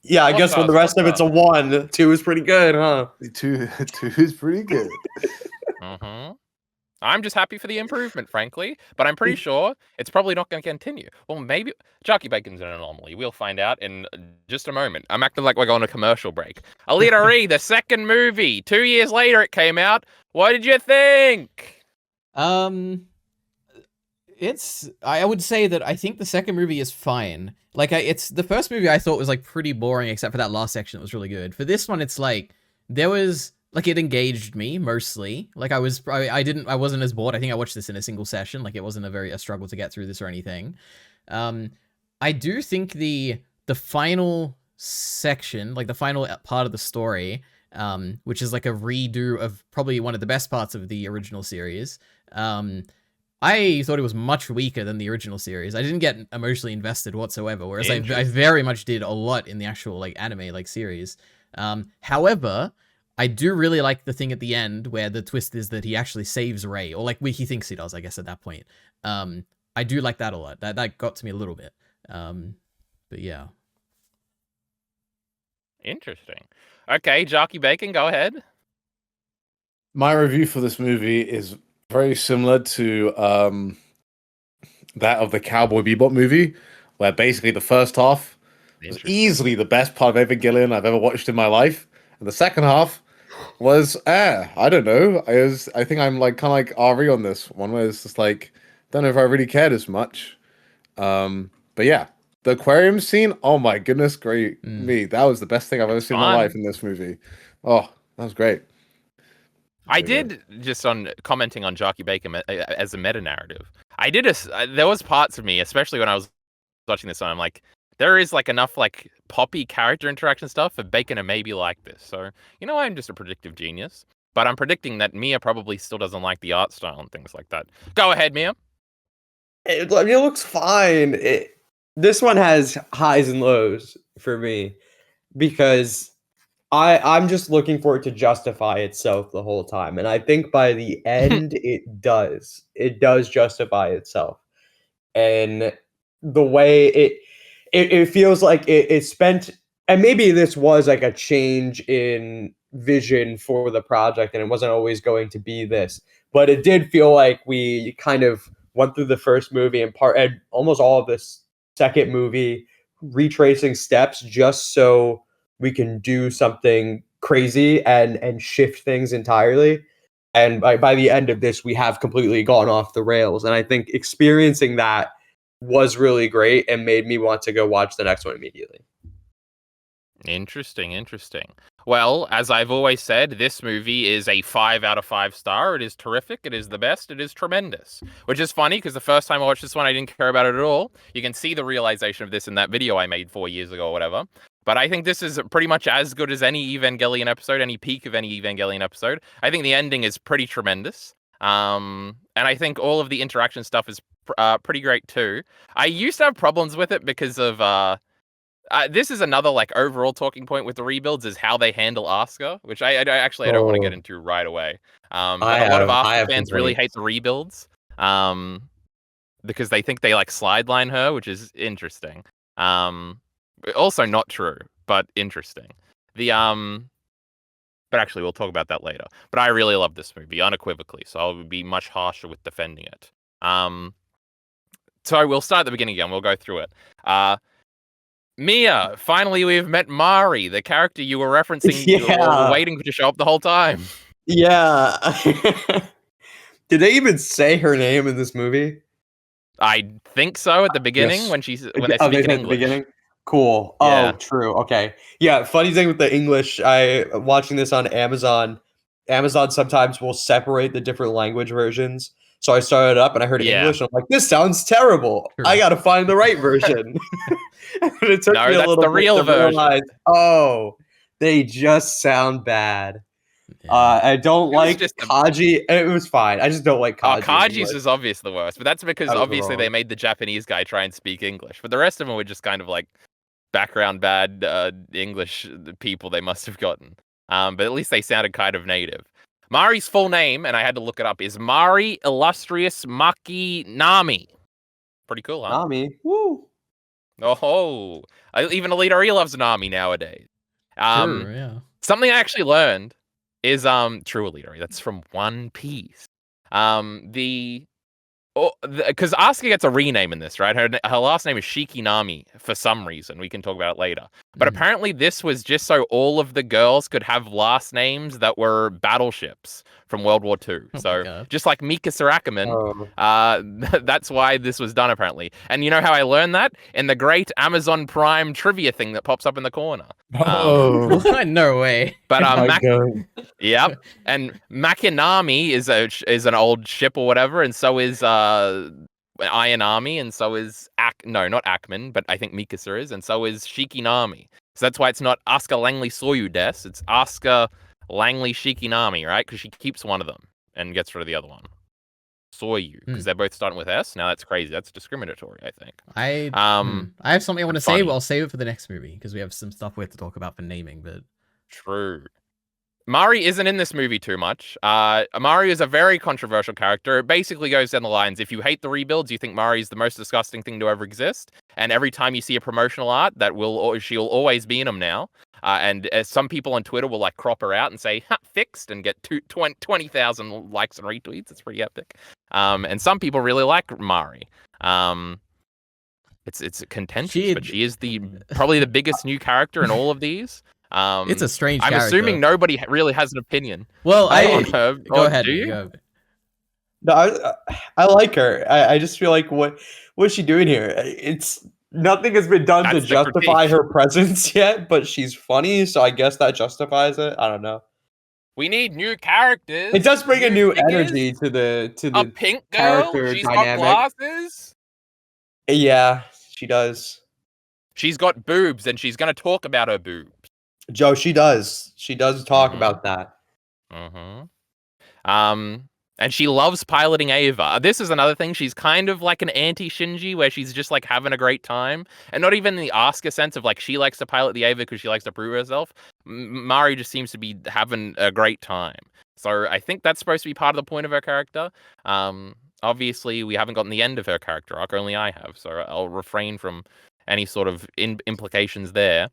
Speaker 4: Yeah, I
Speaker 1: 4
Speaker 4: guess when the
Speaker 1: stars,
Speaker 4: rest
Speaker 1: 4
Speaker 4: of it's a 1, 2 is pretty good, huh?
Speaker 2: 2 is pretty good.
Speaker 1: I'm just happy for the improvement, frankly, but I'm pretty sure it's probably not going to continue. Well, maybe Jockey Bacon's an anomaly. We'll find out in just a moment. I'm acting like we're going to commercial break. EliteAri, the second movie. 2 years later, it came out. What did you think?
Speaker 3: I would say that I think the second movie is fine. Like, it's the first movie I thought was like pretty boring, except for that last section that was really good. For this one, it's like it engaged me mostly. Like I wasn't as bored. I think I watched this in a single session. Like it wasn't a struggle to get through this or anything. I do think the final section, like the final part of the story, which is like a redo of probably one of the best parts of the original series. I thought it was much weaker than the original series. I didn't get emotionally invested whatsoever, whereas I very much did a lot in the actual like anime like series. However, I do really like the thing at the end where the twist is that he actually saves Rey, or like he thinks he does, I guess, at that point. I do like that a lot. That got to me a little bit. But yeah.
Speaker 1: Interesting. Okay, Jockey Bacon, go ahead.
Speaker 2: My review for this movie is very similar to that of the Cowboy Bebop movie, where basically the first half was easily the best part of Evangelion I've ever watched in my life, and the second half was I don't know. I think I'm like kind of like Ari on this one, where it's just like don't know if I really cared as much. But yeah, the aquarium scene, oh my goodness, great me. That was the best thing I've ever seen in my life in this movie. Oh, that was great.
Speaker 1: I did, just on commenting on Jockey Bacon as a meta narrative. There was parts of me, especially when I was watching this, and I'm like, there is like enough like poppy character interaction stuff for Bacon to maybe like this. So, you know, I'm just a predictive genius, but I'm predicting that Mia probably still doesn't like the art style and things like that. Go ahead, Mia.
Speaker 4: It looks fine. This one has highs and lows for me because I'm just looking for it to justify itself the whole time, and I think by the end it does. It does justify itself, and the way it feels like it spent, and maybe this was like a change in vision for the project, and it wasn't always going to be this, but it did feel like we kind of went through the first movie and almost all of this second movie retracing steps just so we can do something crazy and shift things entirely. And by the end of this, we have completely gone off the rails. And I think experiencing that was really great and made me want to go watch the next one immediately.
Speaker 1: Interesting. Well, as I've always said, this movie is a 5 out of 5 star. It is terrific. It is the best. It is tremendous. Which is funny because the first time I watched this one, I didn't care about it at all. You can see the realization of this in that video I made 4 years ago or whatever. But I think this is pretty much as good as any Evangelion episode, any peak of any Evangelion episode. I think the ending is pretty tremendous. And I think all of the interaction stuff is pretty great too. I used to have problems with it because of this is another like overall talking point with the rebuilds is how they handle Asuka, which I don't want to get into right away. But a lot of Asuka fans really hate the rebuilds because they think they like sideline her, which is interesting. Also not true, but interesting. But actually we'll talk about that later. But I really love this movie unequivocally, so I'll be much harsher with defending it. So we'll start at the beginning again. We'll go through it. Mia, finally we've met Mari, the character you were referencing. You were waiting to show up the whole time.
Speaker 4: Yeah. Did they even say her name in this movie?
Speaker 1: I think so at the beginning
Speaker 2: Yes.
Speaker 1: when they speak in English.
Speaker 4: At the beginning? Cool.
Speaker 1: Yeah.
Speaker 4: Oh, true. Okay. Yeah, funny thing with the English, watching this on Amazon sometimes will separate the different language versions. So I started up and I heard English and I'm like, this sounds terrible.
Speaker 3: True.
Speaker 4: I gotta find the right version. And it took me a little bit
Speaker 1: real
Speaker 4: to realize, oh, they just sound bad.
Speaker 3: Yeah.
Speaker 4: I don't like Kaji. It was fine. I just don't like Kaji.
Speaker 1: Kaji's is obvious the worst, but that's because obviously they
Speaker 4: wrong.
Speaker 1: made the Japanese guy try and speak English. But the rest of them were just kind of like background bad English people they must have gotten. But at least they sounded kind of native. Mari's full name, and I had to look it up, is Mari Illustrious Maki Nami. Pretty cool, huh?
Speaker 4: Nami. Woo.
Speaker 1: Oh, even EliteAri loves Nami nowadays.
Speaker 3: True, yeah.
Speaker 1: Something I actually learned is true EliteAri. That's from One Piece. Because Asuka gets a rename in this, right? Her last name is Shikinami for some reason. We can talk about it later. But apparently this was just so all of the girls could have last names that were battleships from World War II. So just like Mikasa Ackerman, that's why this was done apparently. And you know how I learned that? In the great Amazon Prime trivia thing that pops up in the corner.
Speaker 3: No way.
Speaker 1: But yep. And Makinami is an old ship or whatever, and so is Ayanami, and so is not Ackman, but I think Mikasa is, and so is Shikinami. So that's why it's not Asuka Langley Soyu Des, it's Asuka Langley Shikinami, right? Because she keeps one of them and gets rid of the other one. Soyu, because they're both starting with S. Now that's crazy. That's discriminatory, I think.
Speaker 3: I have something I want to say, but I'll save it for the next movie because we have some stuff we have to talk about for naming. But
Speaker 1: true. Mari isn't in this movie too much. Mari is a very controversial character. It basically goes down the lines. If you hate the rebuilds, you think Mari is the most disgusting thing to ever exist. And every time you see a promotional art, she'll always be in them now. And some people on Twitter will like crop her out and say, fixed, and get 20,000 likes and retweets. It's pretty epic. And some people really like Mari. It's contentious, but she is probably the biggest new character in all of these.
Speaker 3: It's a strange
Speaker 1: I'm
Speaker 3: character.
Speaker 1: assuming nobody really has an opinion.
Speaker 3: Well,
Speaker 1: go ahead. Do you?
Speaker 3: Go.
Speaker 4: No, I like her. I just feel like what's she doing here? It's nothing has been done to justify her presence yet, but she's funny, so I guess that justifies it. I don't know.
Speaker 1: We need new characters.
Speaker 4: It does bring a new energy to the
Speaker 1: a pink girl. She's got glasses.
Speaker 4: Yeah, she does.
Speaker 1: She's got boobs, and she's gonna talk about her boobs.
Speaker 4: Joe, she does. She does talk about that.
Speaker 1: And she loves piloting Ava. This is another thing. She's kind of like an anti-Shinji, where she's just like having a great time, and not even the Asuka sense of like she likes to pilot the Ava because she likes to prove herself. Mari just seems to be having a great time. So I think that's supposed to be part of the point of her character. Obviously, we haven't gotten the end of her character arc. Only I have, so I'll refrain from any sort of implications there.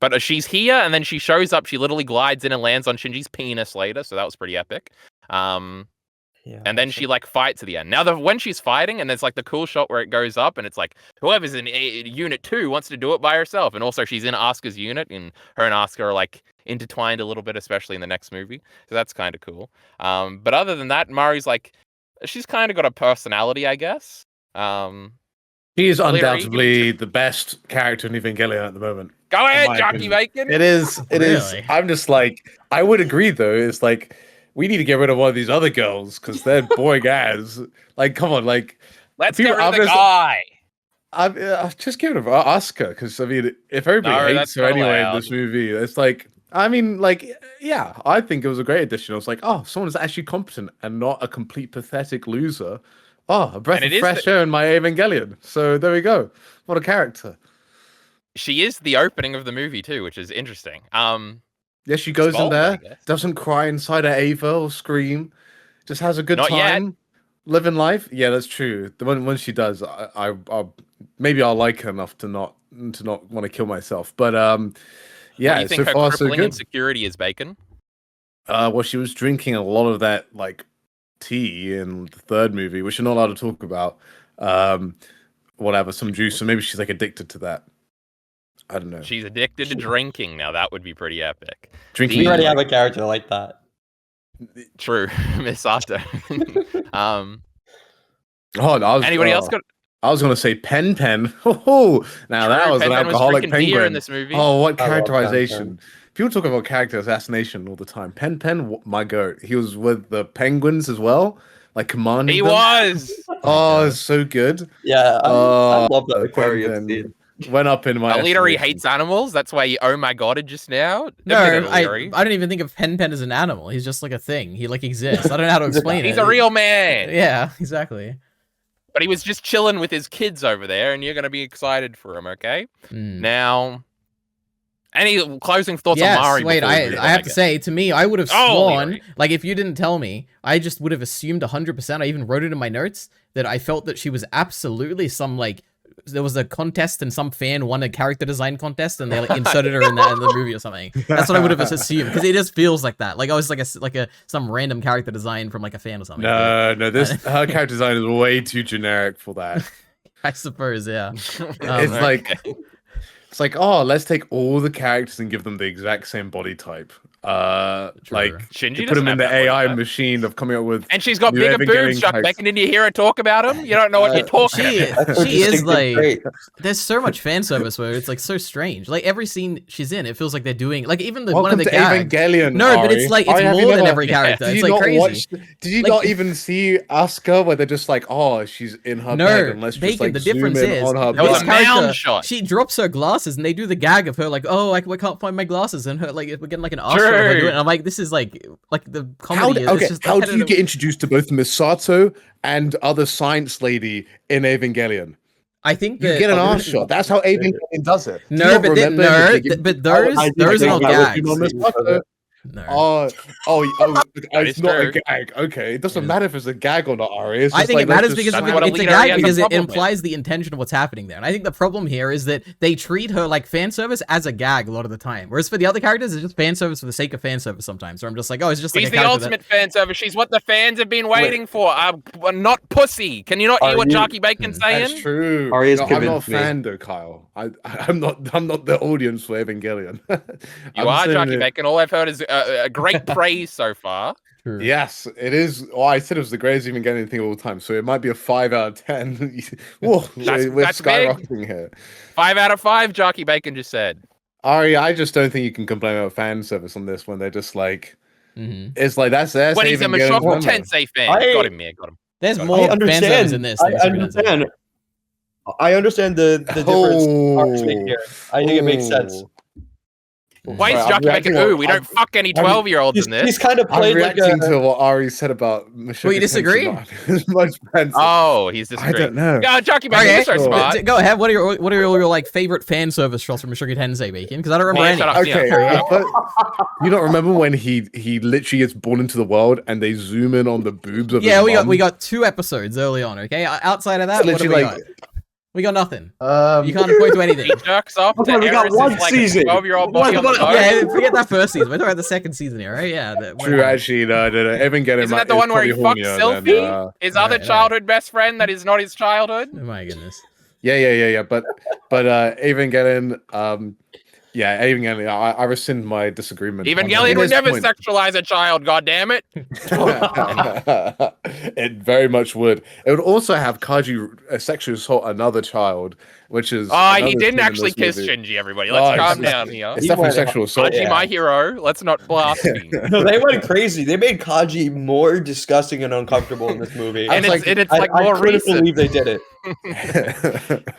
Speaker 1: But she's here, and then she shows up. She literally glides in and lands on Shinji's penis later, so that was pretty epic. And then she like fights at the end. Now, when she's fighting, and there's like the cool shot where it goes up, and it's like whoever's in Unit 2 wants to do it by herself, and also she's in Asuka's unit, and her and Asuka are like intertwined a little bit, especially in the next movie. So that's kind of cool. But other than that, Mari's like she's kind of got a personality, I guess.
Speaker 2: He is undoubtedly the best character in Evangelion at the moment.
Speaker 1: Go ahead, Jockey Bacon.
Speaker 2: It is. It is. I'm just like, I would agree though. It's like we need to get rid of one of these other girls because they're boring ass. Like, come on, like
Speaker 1: let's get rid of the guy.
Speaker 2: I'm just give it to Asuka because I mean, if everybody hates her anyway in this movie, it's like, I mean, like, yeah, I think it was a great addition. I was like, oh, someone is actually competent and not a complete pathetic loser. Oh, a breath of fresh air in my Evangelion. So there we go. What a character.
Speaker 1: She is the opening of the movie too, which is interesting.
Speaker 2: Yeah, she goes
Speaker 1: bold,
Speaker 2: in
Speaker 1: I
Speaker 2: there,
Speaker 1: guess.
Speaker 2: doesn't cry inside of Ava or scream, just has a good
Speaker 1: Not
Speaker 2: time,
Speaker 1: yet.
Speaker 2: living life. Yeah, that's true. When she does, I'll maybe I'll like her enough to not want to kill myself. But yeah,
Speaker 1: What do you think
Speaker 2: so
Speaker 1: her
Speaker 2: far so
Speaker 1: crippling
Speaker 2: good.
Speaker 1: insecurity is, Bacon?
Speaker 2: Well, she was drinking a lot of that like tea in the third movie, which you're not allowed to talk about. Whatever, some juice, so maybe she's like addicted to that. I don't know.
Speaker 1: She's addicted to drinking now. That would be pretty epic.
Speaker 2: Drinking.
Speaker 4: We already have a character like that.
Speaker 1: True, Misato.
Speaker 2: Oh, no,
Speaker 1: Anybody else got?
Speaker 2: I was going to say Pen. Oh, now
Speaker 1: True,
Speaker 2: that was an
Speaker 1: Pen was
Speaker 2: alcoholic
Speaker 1: drinking beer
Speaker 2: penguin
Speaker 1: in this movie.
Speaker 2: Oh, what
Speaker 4: I love
Speaker 2: characterization!
Speaker 4: Pen.
Speaker 2: People talk about character assassination all the time. Pen, my goat. He was with the penguins as well, like commanding.
Speaker 1: He
Speaker 2: them.
Speaker 1: was.
Speaker 2: Oh, it's so good.
Speaker 4: Yeah, I love that Aquarius
Speaker 2: Pen
Speaker 4: scene.
Speaker 2: went up in my.
Speaker 1: EliteAri
Speaker 2: estimation.
Speaker 1: hates animals. That's why you oh my god it just now.
Speaker 3: No, I
Speaker 1: EliteAri.
Speaker 3: don't even think of Pen as an animal. He's just like a thing. He like exists. I don't know how to explain it.
Speaker 1: He's a real man.
Speaker 3: Yeah, exactly.
Speaker 1: But he was just chilling with his kids over there, and you're going to be excited for him, okay? Now, any closing thoughts
Speaker 3: Yes,
Speaker 1: on Mari?
Speaker 3: wait,
Speaker 1: before we move on,
Speaker 3: I have to
Speaker 1: guess?
Speaker 3: say, to me, I would have
Speaker 1: Oh,
Speaker 3: sworn,
Speaker 1: Leary.
Speaker 3: like, if you didn't tell me, I just would have assumed 100%, I even wrote it in my notes, that I felt that she was absolutely some, like, there was a contest and some fan won a character design contest and they like inserted her in the movie or something. That's what I would have assumed because it just feels like that. Like I was like a some random character design from like a fan or something.
Speaker 2: No, her character design is way too generic for that.
Speaker 3: I suppose, yeah.
Speaker 2: It's like, oh, let's take all the characters and give them the exact same body type. Like
Speaker 1: Shinji
Speaker 2: you put them
Speaker 1: doesn't
Speaker 2: in the
Speaker 1: have that body
Speaker 2: AI
Speaker 1: type.
Speaker 2: machine of coming up with,
Speaker 1: And she's got
Speaker 2: new
Speaker 1: bigger
Speaker 2: Evangelion
Speaker 1: boobs, Chuck
Speaker 2: types.
Speaker 1: Beck. Didn't you hear her talk about them? You don't know what you're talking about.
Speaker 3: She is like,
Speaker 4: great.
Speaker 3: there's so much fan service where it's like so strange. Like every scene she's in, it feels like they're doing like even the one
Speaker 2: Welcome
Speaker 3: of the
Speaker 2: to
Speaker 3: gags.
Speaker 2: Evangelion.
Speaker 3: No, but
Speaker 2: Ari.
Speaker 3: it's like
Speaker 2: Ari,
Speaker 3: it's
Speaker 2: have you
Speaker 3: more than
Speaker 2: never-
Speaker 3: every character.
Speaker 2: Did
Speaker 3: It's
Speaker 2: you
Speaker 3: like
Speaker 2: not
Speaker 3: crazy.
Speaker 2: Did you
Speaker 3: Like-
Speaker 2: not even see Asuka where they're just like, oh, she's in her
Speaker 3: No,
Speaker 2: bed and let's just
Speaker 3: Bacon,
Speaker 2: like
Speaker 3: the
Speaker 2: zoom
Speaker 3: difference
Speaker 2: in
Speaker 3: is
Speaker 2: on her
Speaker 1: That was
Speaker 3: this
Speaker 1: a
Speaker 2: butt.
Speaker 1: mound
Speaker 3: character,
Speaker 1: shot.
Speaker 3: she drops her glasses and they do the gag of her like, oh, I can't find my glasses, and her like we're getting like an arse shot of her
Speaker 1: True.
Speaker 3: doing it. And I'm like, this is like the
Speaker 2: How,
Speaker 3: comedy.
Speaker 2: okay,
Speaker 3: It's just
Speaker 2: how do you
Speaker 3: repetitive.
Speaker 2: get introduced to both Misato and other science lady in Evangelion?
Speaker 3: I think
Speaker 2: You
Speaker 3: that
Speaker 2: get an arse shot. That's how Evangelion does it. Do you
Speaker 3: no,
Speaker 2: not
Speaker 3: but
Speaker 2: remember
Speaker 3: no,
Speaker 2: they give-
Speaker 3: but those
Speaker 4: I
Speaker 3: those
Speaker 4: think
Speaker 3: are not
Speaker 4: that was
Speaker 3: gags.
Speaker 2: Misato.
Speaker 3: No.
Speaker 1: That
Speaker 2: It's
Speaker 1: is
Speaker 2: not a
Speaker 1: true.
Speaker 2: gag. Okay, it doesn't
Speaker 3: Yeah.
Speaker 2: matter if it's a a gag or not, Ari. It's
Speaker 3: I
Speaker 2: just
Speaker 3: think
Speaker 2: like,
Speaker 3: it matters
Speaker 2: let's
Speaker 3: because
Speaker 2: just
Speaker 1: That's what
Speaker 3: it's a
Speaker 1: EliteAri
Speaker 3: gag
Speaker 1: has a
Speaker 3: because it
Speaker 1: problem with.
Speaker 3: implies the intention of what's happening there. And I think the problem here is that they treat her like fan service as a gag a lot of the time. Whereas for the other characters, it's just fan service for the sake of fan service sometimes. Where I'm just like, oh, it's just like
Speaker 1: She's
Speaker 3: a
Speaker 1: the
Speaker 3: character
Speaker 1: ultimate fan service. She's what the fans have been waiting for. Not pussy. Can you not hear
Speaker 4: Are
Speaker 1: what
Speaker 4: you-
Speaker 1: Jockey Bacon's saying?
Speaker 2: That's true.
Speaker 4: Ari has
Speaker 2: No, I'm not a
Speaker 4: convinced me.
Speaker 2: fan though, Kyle. I'm not the audience for Evangelion.
Speaker 1: You are Jockey Bacon. All I've heard is a great praise so far.
Speaker 3: True.
Speaker 2: Yes, it is. Well, I said it was the greatest Evangelion thing of all time, so it might be a 5 out of 10. Whoa, we're
Speaker 1: that's big.
Speaker 2: skyrocketing here.
Speaker 1: 5 out of 5, Jockey Bacon just said.
Speaker 2: Ari, I just don't think you can complain about fan service on this when they're just like,
Speaker 3: Mhm.
Speaker 2: it's like that's
Speaker 1: When he's a
Speaker 2: Evangelion's
Speaker 1: Mushoku
Speaker 2: memory.
Speaker 1: Tensei fan.
Speaker 4: I-
Speaker 1: Got him, man. Got him.
Speaker 3: There's
Speaker 2: I
Speaker 3: more fan service
Speaker 4: understand.
Speaker 3: in this.
Speaker 4: I
Speaker 3: than Super Tensei.
Speaker 4: understand. I understand the difference Mark's making here. I think it makes sense.
Speaker 1: Why is
Speaker 2: Sorry, I'm
Speaker 1: Jockey Bacon?
Speaker 2: reacting
Speaker 1: Ooh, we don't fuck any
Speaker 2: I'm-
Speaker 1: 12-year-olds in this.
Speaker 4: He's kind of
Speaker 2: I'm
Speaker 4: played like
Speaker 2: reacting
Speaker 4: a.
Speaker 2: to what Ari said about Mushoku
Speaker 3: Well, you disagree?
Speaker 2: Tensei not as much fan service.
Speaker 1: Oh, he's
Speaker 2: I
Speaker 1: disagreeing.
Speaker 2: don't know.
Speaker 1: Yeah, Jockey Bacon,
Speaker 3: Okay,
Speaker 1: you're so
Speaker 2: sure.
Speaker 1: smart.
Speaker 3: Go ahead. What are your like favorite fan service shots from Mushoku Tensei, Bacon? Because I don't remember
Speaker 1: Yeah,
Speaker 3: any.
Speaker 1: shut up.
Speaker 2: Okay,
Speaker 1: Yeah.
Speaker 2: but you don't remember when he literally gets born into the world and they zoom in on the boobs of
Speaker 3: Yeah,
Speaker 2: his
Speaker 3: we
Speaker 2: mum?
Speaker 3: got 2 episodes early on. Okay, outside of that,
Speaker 2: It's
Speaker 3: what do
Speaker 2: literally
Speaker 3: we got? We got nothing.
Speaker 2: Um,
Speaker 3: You can't point to anything.
Speaker 1: He jerks off to
Speaker 4: Okay, we got
Speaker 1: Eris'
Speaker 4: one
Speaker 1: like
Speaker 4: season.
Speaker 1: 12-year-old body on the boat.
Speaker 3: Yeah, forget that first season. We're talking about the second season here, right? Yeah.
Speaker 2: True, actually, no. Evangelion
Speaker 1: Isn't that
Speaker 2: is
Speaker 1: the one where he
Speaker 2: probably
Speaker 1: fucks
Speaker 2: hornier
Speaker 1: Sylphie?
Speaker 2: than,
Speaker 1: His
Speaker 3: Right,
Speaker 1: other
Speaker 3: right.
Speaker 1: childhood best friend that is not his childhood?
Speaker 3: Oh my goodness.
Speaker 2: yeah. But Evangelion, Evangelion. I rescind my disagreement. on
Speaker 1: Evangelion would
Speaker 2: this
Speaker 1: never
Speaker 2: point.
Speaker 1: sexualize a child, goddammit.
Speaker 2: It very much would. It would also have Kaji sexually assault another child, which is.
Speaker 1: Oh, he
Speaker 2: another
Speaker 1: didn't
Speaker 2: thing in
Speaker 1: actually
Speaker 2: this
Speaker 1: kiss
Speaker 2: movie.
Speaker 1: Shinji, everybody.
Speaker 2: Oh,
Speaker 1: Let's
Speaker 2: it's
Speaker 1: calm
Speaker 2: just-
Speaker 1: down here.
Speaker 2: It's definitely sexual assault.
Speaker 1: Kaji, my hero. Let's not blaspheme.
Speaker 4: No, they went crazy. They made Kaji more disgusting and uncomfortable in this movie.
Speaker 1: And
Speaker 2: was
Speaker 1: it's,
Speaker 2: like-
Speaker 1: and it's
Speaker 4: I,
Speaker 1: like
Speaker 4: I
Speaker 1: more
Speaker 4: couldn't
Speaker 1: recent.
Speaker 4: believe they did it.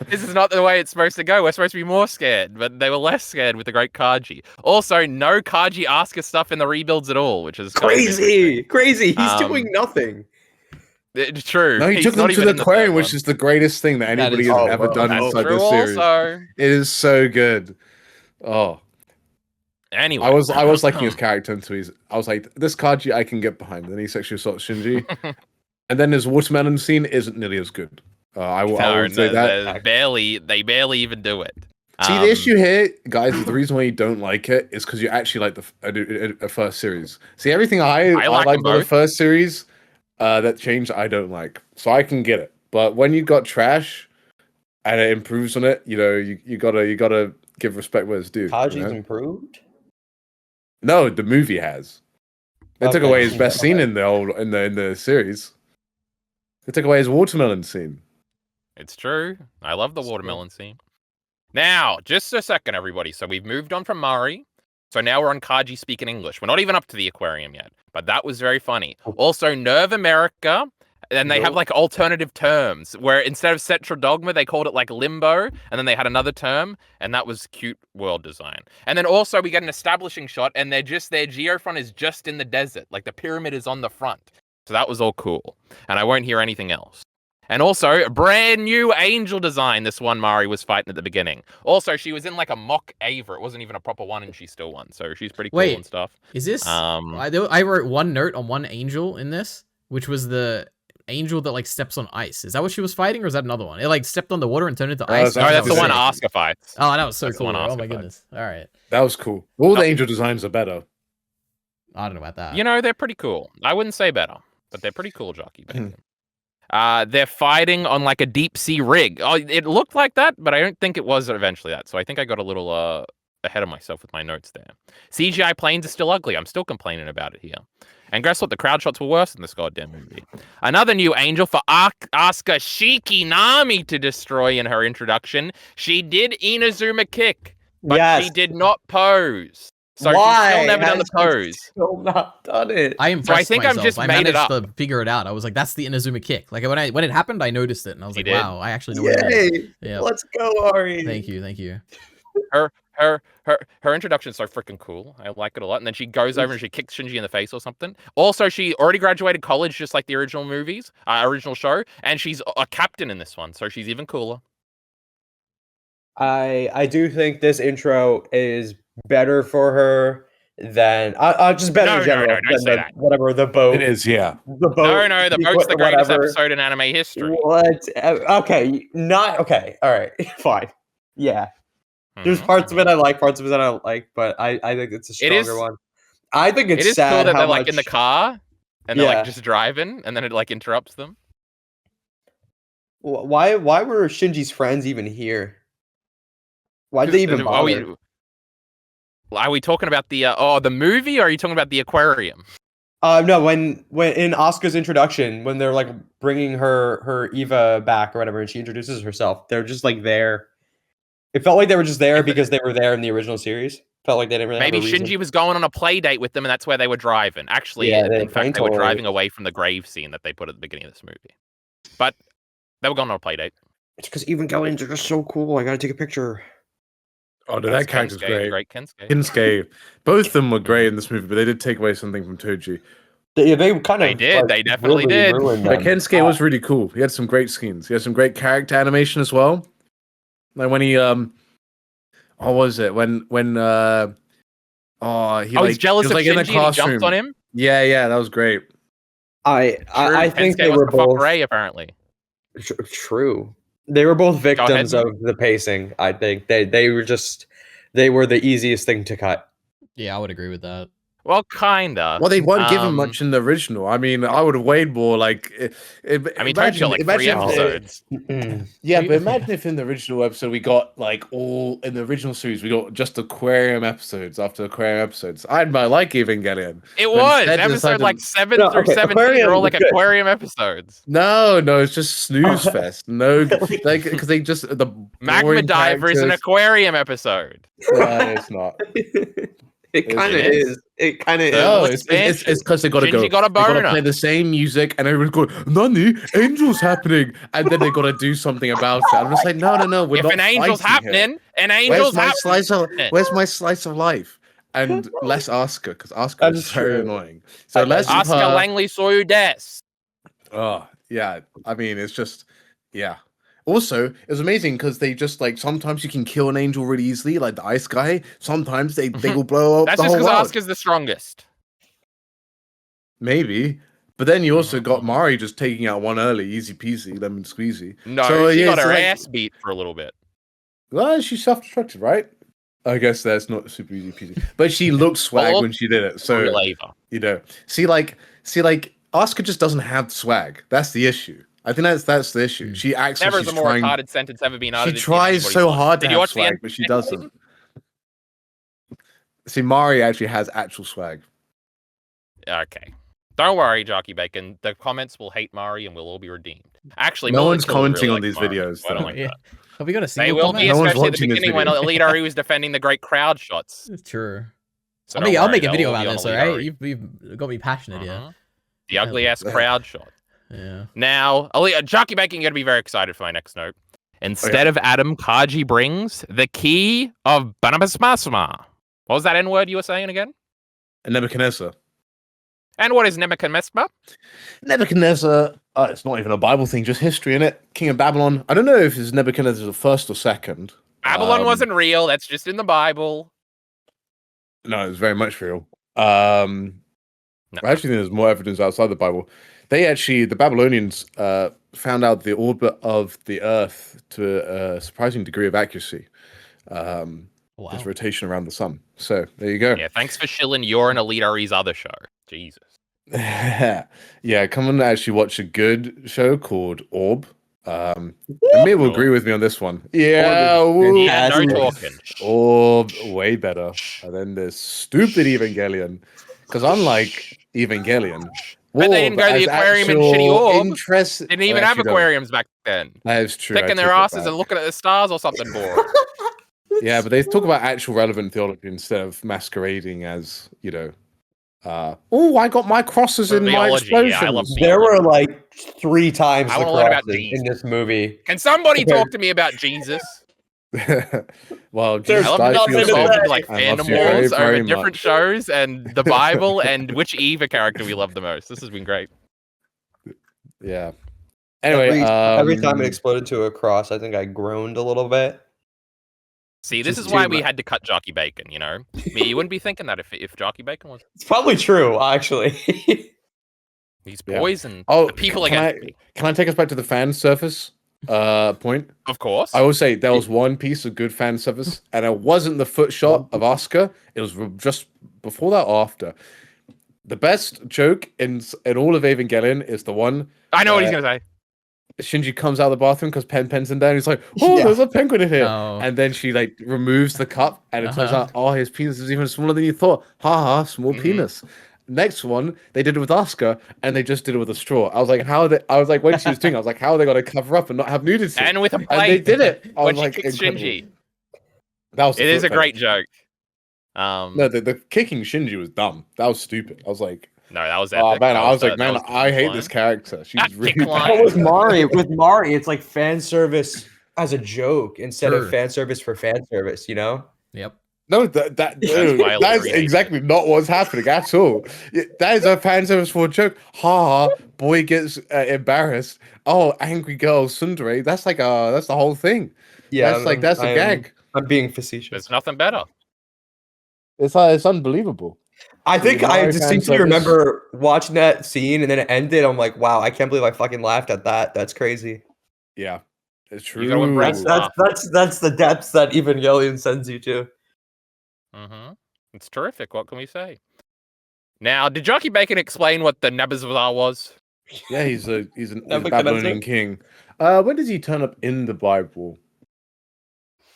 Speaker 1: This is not the way it's supposed to go. We're supposed to be more scared, but they were less scared with the great Kaji. Also, no Kaji Asuka stuff in the rebuilds at all, which is kind of interesting.
Speaker 4: Crazy. He's
Speaker 1: Um,
Speaker 4: doing nothing.
Speaker 1: It's true.
Speaker 2: No, he
Speaker 1: He's
Speaker 2: took them
Speaker 1: not
Speaker 2: to
Speaker 1: even
Speaker 2: the
Speaker 1: in the
Speaker 2: aquarium,
Speaker 1: third
Speaker 2: which
Speaker 1: one.
Speaker 2: is the greatest thing that anybody
Speaker 3: is
Speaker 2: has
Speaker 3: true.
Speaker 2: ever done
Speaker 1: That's
Speaker 2: inside
Speaker 1: true
Speaker 2: this series.
Speaker 1: also.
Speaker 2: It is so good. Oh,
Speaker 1: Anyway.
Speaker 2: I was liking his character until I was like, this Kaji I can get behind. Then he sexually assaults Shinji, and then his watermelon scene isn't nearly as good. I will say that.
Speaker 1: They barely even do it.
Speaker 2: See, the issue here, guys, the reason why you don't like it is because you actually like the first series. See, everything I
Speaker 1: like
Speaker 2: liked about the
Speaker 1: both.
Speaker 2: first series that changed, I don't like. So I can get it. But when you got trash and it improves on it, you gotta give respect where it's due.
Speaker 4: Kaji's improved?
Speaker 2: No, the movie has. They took away his best scene in the series. They took away his watermelon scene.
Speaker 1: It's true. I love the watermelon scene. Now, just a second, everybody. So we've moved on from Mari. So now we're on Kaji speaking English. We're not even up to the aquarium yet, but that was very funny. Also, Nerve America, and they have like alternative terms where instead of Central Dogma, they called it like Limbo, and then they had another term, and that was cute world design. And then also we get an establishing shot, and their geofront is just in the desert, like the pyramid is on the front. So that was all cool, and I won't hear anything else. And also, a brand new angel design this one Mari was fighting at the beginning. Also, she was in like a mock Ava. It wasn't even a proper one, and she still won. So she's pretty cool and stuff.
Speaker 3: Is this... I wrote one note on one angel in this, which was the angel that like steps on ice. Is that what she was fighting, or is that another one? It like stepped on the water and turned into ice?
Speaker 1: No, that's the one Asuka fights.
Speaker 3: Oh, that was so cool. Oh my goodness. All right.
Speaker 2: That was cool. All the angel designs are better.
Speaker 3: I don't know about that.
Speaker 1: They're pretty cool. I wouldn't say better, but they're pretty cool, Jockey Bacon. They're fighting on like a deep sea rig. Oh, it looked like that, but I don't think it was eventually that. So I think I got a little ahead of myself with my notes there. CGI planes are still ugly. I'm still complaining about it here. And guess what? The crowd shots were worse than this goddamn movie. Another new angel for Asuka Shikinami to destroy in her introduction. She did Inazuma kick, but she did not pose. So
Speaker 4: Why?
Speaker 1: She's still never done the pose.
Speaker 4: Still not done it.
Speaker 3: I impressed myself.
Speaker 1: I'm just
Speaker 3: I
Speaker 1: made it
Speaker 3: managed
Speaker 1: up.
Speaker 3: to figure it out. I was like, "That's the Inazuma kick." Like when it happened, I noticed it, and I was like,
Speaker 1: did?
Speaker 3: "Wow, I actually know what it is." Yeah.
Speaker 4: Let's go, Ari.
Speaker 3: Thank you.
Speaker 1: Her introduction is so freaking cool. I like it a lot. And then she goes over and she kicks Shinji in the face or something. Also, she already graduated college, just like the original original show, and she's a captain in this one, so she's even cooler.
Speaker 4: I do think this intro is better for her than just better in general.
Speaker 1: Don't say that.
Speaker 4: Whatever the boat.
Speaker 2: It is, yeah.
Speaker 4: The boat.
Speaker 1: No, the boat's the greatest episode in anime history.
Speaker 4: What? Okay, not okay. All right, fine. Yeah, there's parts of it I like, parts of it I don't like, but I think it's a stronger one. I think it's sad
Speaker 1: cool that
Speaker 4: how
Speaker 1: they're
Speaker 4: much...
Speaker 1: like in the car and they're like just driving, and then it like interrupts them.
Speaker 4: Why were Shinji's friends even here? Why did they even bother?
Speaker 1: Are we talking about the movie, or are you talking about the aquarium?
Speaker 4: No, when in Asuka's introduction, when they're like bringing her Eva back or whatever, and she introduces herself, they're just like there. It felt like they were just there because they were there in the original series. Felt like they didn't really
Speaker 1: maybe
Speaker 4: have a reason.
Speaker 1: Shinji was going on a play date with them, and that's where they were driving. Actually, in fact, they were driving away from the grave scene that they put at the beginning of this movie. But they were going on a play date.
Speaker 4: It's because Evangelions are just so cool. I gotta take a picture.
Speaker 2: Oh, no, that character's great.
Speaker 1: Great Kensuke.
Speaker 2: Kensuke. Both of them were great in this movie, but they did take away something from Toji.
Speaker 4: They kind of.
Speaker 1: They did. Like, they definitely did.
Speaker 2: But Kensuke was really cool. He had some great scenes. He had some great character animation as well. Like when he what was it? When he
Speaker 1: was jealous of Shinji and he jumped on him.
Speaker 2: Yeah, that was great.
Speaker 4: I think they were both
Speaker 1: Ray, apparently.
Speaker 4: True. They were both victims of the pacing. I think they were the easiest thing to cut.
Speaker 3: Yeah, I would agree with that.
Speaker 1: Well, kinda.
Speaker 2: Well, they weren't given much in the original. I mean, I would have weighed more. Like,
Speaker 1: Toji got like 3 episodes.
Speaker 2: Yeah, but imagine if in the original episode we got like in the original series we got just aquarium episodes after aquarium episodes. I might like Evangelion.
Speaker 1: It was episode like 7 through 17 are all like aquarium episodes.
Speaker 2: No, it's just snooze fest. No, like because they just the
Speaker 1: Magma Diver is an aquarium episode.
Speaker 2: No, it's not.
Speaker 4: It kind of is. It kind of
Speaker 2: is. No, it's because they got to go. They got to play the same music, and everyone's going, "Nani, angels happening!" And then they got to do something about it. I'm just like, no, we're
Speaker 1: if
Speaker 2: not.
Speaker 1: If an angel's happening,
Speaker 2: here.
Speaker 1: An angel's
Speaker 2: Where's my slice of life? And less Asuka, because Asuka is very annoying. So let's
Speaker 1: Asuka Langley Soyu Des.
Speaker 2: Oh Yeah, I mean, it's just, yeah. Also, it was amazing because they just like sometimes you can kill an angel really easily, like the ice guy. Sometimes they will blow up
Speaker 1: That's
Speaker 2: the
Speaker 1: just
Speaker 2: whole
Speaker 1: because
Speaker 2: world.
Speaker 1: Asuka's the strongest.
Speaker 2: Maybe, but then you also got Mari just taking out one early, easy peasy, lemon squeezy.
Speaker 1: No,
Speaker 2: So,
Speaker 1: she
Speaker 2: yeah,
Speaker 1: got
Speaker 2: it's
Speaker 1: her
Speaker 2: like-
Speaker 1: ass beat for a little bit.
Speaker 2: Well, she's self-destructed, right? I guess that's not super easy peasy, but she looked swag when she did it. So you know, see, Asuka just doesn't have swag. That's the issue. I think that's the issue. She acts
Speaker 1: Never
Speaker 2: like
Speaker 1: the
Speaker 2: she's
Speaker 1: more
Speaker 2: trying.
Speaker 1: retarded sentence ever been uttered.
Speaker 2: She tries so hard to
Speaker 1: Did you
Speaker 2: have
Speaker 1: watch the
Speaker 2: swag,
Speaker 1: end?
Speaker 2: but she doesn't. See, Mari actually has actual swag.
Speaker 1: Okay. Don't worry, Jockey Bacon. The comments will hate Mari and we'll all be redeemed. Actually,
Speaker 2: No one's
Speaker 1: Military
Speaker 2: commenting
Speaker 1: really
Speaker 2: on these
Speaker 1: Mari,
Speaker 2: videos,
Speaker 1: so I don't
Speaker 2: though.
Speaker 1: like
Speaker 3: Yeah.
Speaker 1: that.
Speaker 3: Have we got a
Speaker 1: They
Speaker 3: single
Speaker 1: will
Speaker 3: comment?
Speaker 1: be,
Speaker 2: No one's
Speaker 1: especially at the
Speaker 2: watching this
Speaker 1: beginning when
Speaker 2: video.
Speaker 1: EliteAri was defending the great crowd shots.
Speaker 3: True.
Speaker 1: So
Speaker 3: I'll make a video about this, alright? You've got me passionate here.
Speaker 1: The ugly ass crowd shot.
Speaker 3: Yeah.
Speaker 1: Now, Jockey Bacon, you're going to be very excited for my next note. Instead of Adam, Kaji brings the key of Banabasmasma. What was that N word you were saying again?
Speaker 2: Nebuchadnezzar.
Speaker 1: And what is Nebuchadnezzar?
Speaker 2: Nebuchadnezzar. It's not even a Bible thing, just history, innit? King of Babylon. I don't know if it's Nebuchadnezzar the first or second.
Speaker 1: Babylon wasn't real. That's just in the Bible.
Speaker 2: No, it's very much real. I actually think there's more evidence outside the Bible. The Babylonians found out the orbit of the Earth to a surprising degree of accuracy. Its rotation around the sun. So there you go.
Speaker 1: Yeah, thanks for shilling your and EliteAri's other show. Jesus.
Speaker 2: Yeah, come and actually watch a good show called Orb. And maybe will agree with me on this one. Yeah,
Speaker 1: no talking.
Speaker 2: Orb, way better. And then there's stupid Evangelion. Because unlike Evangelion,
Speaker 1: but they didn't go to the aquarium in shitty Orb. Didn't even have aquariums back then.
Speaker 2: That is true.
Speaker 1: Picking their asses and looking at the stars or something boring.
Speaker 2: Yeah, but they talk about actual relevant theology instead of masquerading as, you know, I got my crosses in my explosions.
Speaker 4: There were like 3 times
Speaker 1: I
Speaker 4: the
Speaker 1: want to learn about
Speaker 4: crosses
Speaker 1: Jesus
Speaker 4: in this movie.
Speaker 1: Can somebody talk to me about Jesus?
Speaker 2: Well,
Speaker 1: I love
Speaker 2: died for your
Speaker 1: to
Speaker 2: sins.
Speaker 1: like
Speaker 2: I love you
Speaker 1: animals
Speaker 2: very, very
Speaker 1: over different
Speaker 2: much.
Speaker 1: shows and the Bible and which Eva character we love the most. This has been great.
Speaker 2: Yeah. Anyway,
Speaker 4: every time it exploded to a cross, I think I groaned a little bit.
Speaker 1: See, this is why we had to cut Jockey Bacon, you know? You wouldn't be thinking that if Jockey Bacon was...
Speaker 4: It's probably true, actually.
Speaker 1: He's poisoned
Speaker 2: the
Speaker 1: people against me.
Speaker 2: Can I take us back to the fan service point?
Speaker 1: Of course.
Speaker 2: I will say there was one piece of good fan service, and it wasn't the foot shot of Asuka. It was just before that or after. The best joke in all of Evangelion is the one...
Speaker 1: I know what he's going to say.
Speaker 2: Shinji comes out of the bathroom because Pen's in there, and he's like, there's a penguin in here.
Speaker 3: Oh.
Speaker 2: And then she like removes the cup, and it turns out, his penis is even smaller than you thought. Ha, small penis. Next one, they did it with Asuka, and they just did it with a straw. I was like, when she was doing it, I was like, how are they going to cover up and not have nudity?
Speaker 1: And with a plate.
Speaker 2: And they did it. I was
Speaker 1: when
Speaker 2: like,
Speaker 1: she kicks Shinji.
Speaker 2: It
Speaker 1: is a great joke.
Speaker 2: No, the kicking Shinji was dumb. That was stupid. I was like,
Speaker 1: no, that was epic.
Speaker 2: Oh man, I was like,
Speaker 1: man,
Speaker 2: I hate this character. She's really bad.
Speaker 4: But with Mari, it's like fan service as a joke instead of fan service for fan service, you know?
Speaker 3: Yep.
Speaker 2: No, that's exactly not what's happening at all. That is a fan service for a joke. Boy gets embarrassed. Oh, angry girl, tsundere. That's like that's the whole thing.
Speaker 4: Yeah,
Speaker 2: that's a gag.
Speaker 4: I'm being facetious.
Speaker 1: There's nothing better.
Speaker 2: It's unbelievable.
Speaker 4: I think I distinctly remember watching that scene and then it ended. I'm like, wow, I can't believe I fucking laughed at that. That's crazy.
Speaker 2: Yeah, it's true.
Speaker 4: That's the depths that Evangelion sends you to.
Speaker 1: It's terrific. What can we say? Now, did Jockey Bacon explain what the Nebuzar was?
Speaker 2: Yeah, he's a Babylonian king. When does he turn up in the Bible?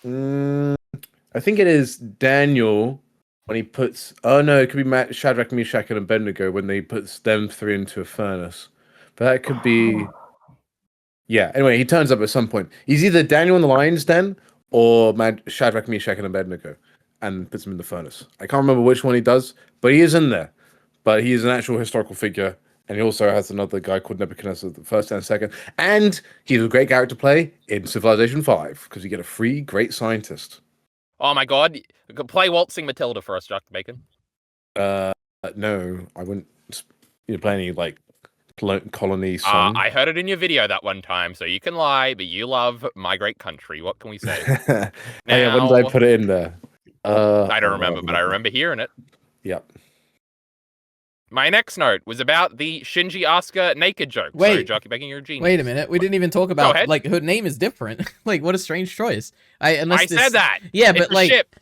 Speaker 2: I think it is Daniel. When he puts, it could be Shadrach, Meshach, and Abednego when he puts them 3 into a furnace. But that could be, yeah. Anyway, he turns up at some point. He's either Daniel in the lion's den or Shadrach, Meshach, and Abednego, and puts them in the furnace. I can't remember which one he does, but he is in there. But he is an actual historical figure, and he also has another guy called Nebuchadnezzar, the first and second. And he's a great character to play in Civilization 5 because you get a free great scientist.
Speaker 1: Oh my god. Play Waltzing Matilda for us, Jockey Bacon.
Speaker 2: No, I wouldn't play any, like, colony song.
Speaker 1: I heard it in your video that one time, so you can lie, but you love My Great Country. What can we say?
Speaker 2: Hey, when did I put it in there?
Speaker 1: I don't remember, but I remember hearing it.
Speaker 2: Yep.
Speaker 1: My next note was about the Shinji Asuka naked joke.
Speaker 3: Wait.
Speaker 1: So, Jockey Begging, you're a genius.
Speaker 3: Wait a minute. We didn't even talk about, like, her name is different. Like, what a strange choice.
Speaker 1: I said that.
Speaker 3: Yeah,
Speaker 1: it's
Speaker 3: but, like,
Speaker 1: ship.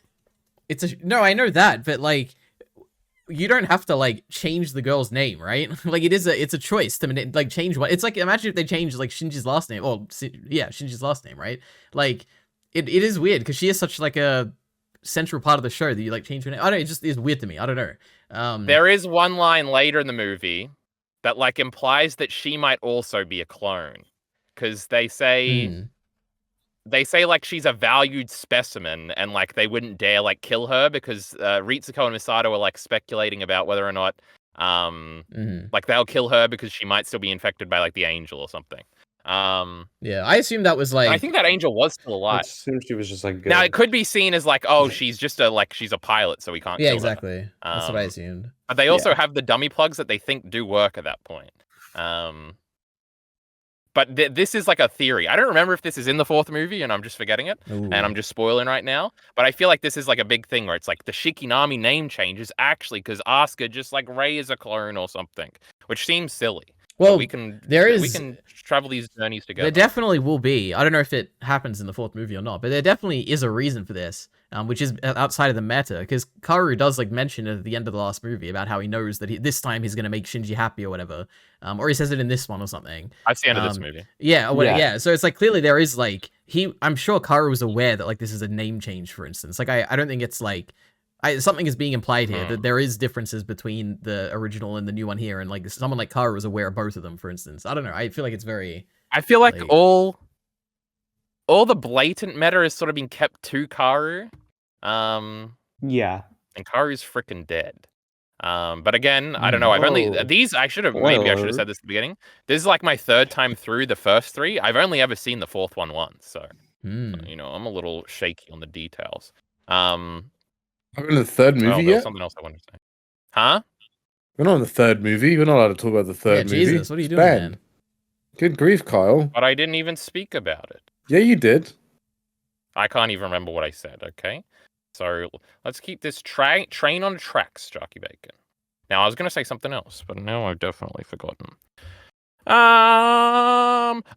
Speaker 3: No, I know that, but, like, you don't have to, like, change the girl's name, right? Like, it's a choice to, like, change what. It's like, imagine if they changed, like, Shinji's last name. Oh, yeah, Shinji's last name, right? Like, it is weird, because she is such, like, a central part of the show that you, like, change her name. I don't know, it just is weird to me. I don't know.
Speaker 1: There is one line later in the movie that, like, implies that she might also be a clone. Because they say... They say, like, she's a valued specimen, and, like, they wouldn't dare, like, kill her, because Ritsuko and Misato were, like, speculating about whether or not, like, they'll kill her because she might still be infected by, like, the angel or something.
Speaker 3: Yeah, I assume that was, like...
Speaker 1: I think that angel was still alive.
Speaker 4: I assume she was just, like, good.
Speaker 1: Now, it could be seen as, like, oh, she's just she's a pilot, so we can't kill her.
Speaker 3: exactly. That's what I assumed.
Speaker 1: But they also have the dummy plugs that they think do work at that point. But this is like a theory. I don't remember if this is in the fourth movie and I'm just forgetting it.
Speaker 3: Ooh.
Speaker 1: And I'm just spoiling right now. But I feel like this is like a big thing where it's like the Shikinami name change is actually because Asuka just like Rei is a clone or something, which seems silly.
Speaker 3: Well,
Speaker 1: we can travel these journeys together.
Speaker 3: There definitely will be. I don't know if it happens in the fourth movie or not, but there definitely is a reason for this, which is outside of the meta, because Kaoru does like mention at the end of the last movie about how he knows that this time he's going to make Shinji happy or whatever, or he says it in this one or something.
Speaker 1: That's the end of this movie.
Speaker 3: Yeah. So it's like clearly there is like I'm sure Kaoru was aware that like this is a name change, for instance. Like I don't think it's like. Something is being implied here that there is differences between the original and the new one here, and like someone like Kaoru was aware of both of them, for instance. I don't know. I feel like it's very.
Speaker 1: I feel like all the blatant meta is sort of being kept to Kaoru.
Speaker 4: Yeah.
Speaker 1: And Kaoru's freaking dead. But again, I don't know. I've only these. I should have maybe I should have said this at the beginning. This is like my third time through the first three. I've only ever seen the fourth one once, so you know I'm a little shaky on the details.
Speaker 2: We're in the third movie yet?
Speaker 1: Something else I wanted to say. Huh?
Speaker 2: We're not in the third movie. We're not allowed to talk about the third movie.
Speaker 3: Jesus, what are you doing, man?
Speaker 2: Good grief, Kyle.
Speaker 1: But I didn't even speak about it.
Speaker 2: Yeah, you did.
Speaker 1: I can't even remember what I said, okay? So let's keep this train on tracks, Jockey Bacon. Now, I was going to say something else, but now I've definitely forgotten.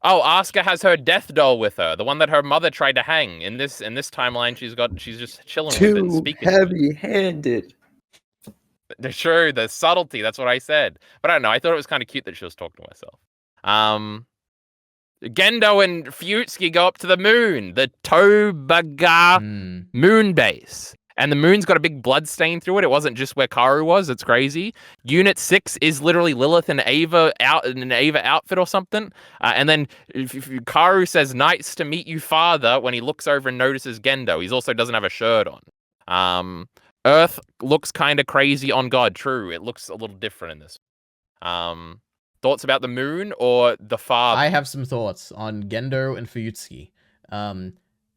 Speaker 1: Asuka has her death doll with her, the one that her mother tried to hang. In this timeline, she's just chilling with it and speaking.
Speaker 4: Too heavy-handed.
Speaker 1: True, the subtlety. That's what I said. But I don't know. I thought it was kind of cute that she was talking to herself. Gendo and Fuyutsuki go up to the moon, the Tobaga moon base. And the moon's got a big blood stain through it. It wasn't just where Kaoru was. It's crazy. Unit 6 is literally Lilith and Ava out in an Ava outfit or something. And then Kaoru says, "Nice to meet you, father," when he looks over and notices Gendo. He also doesn't have a shirt on. Earth looks kind of crazy on God. True. It looks a little different in this. Thoughts about the moon or the father?
Speaker 3: I have some thoughts on Gendo and Fuyutsuki.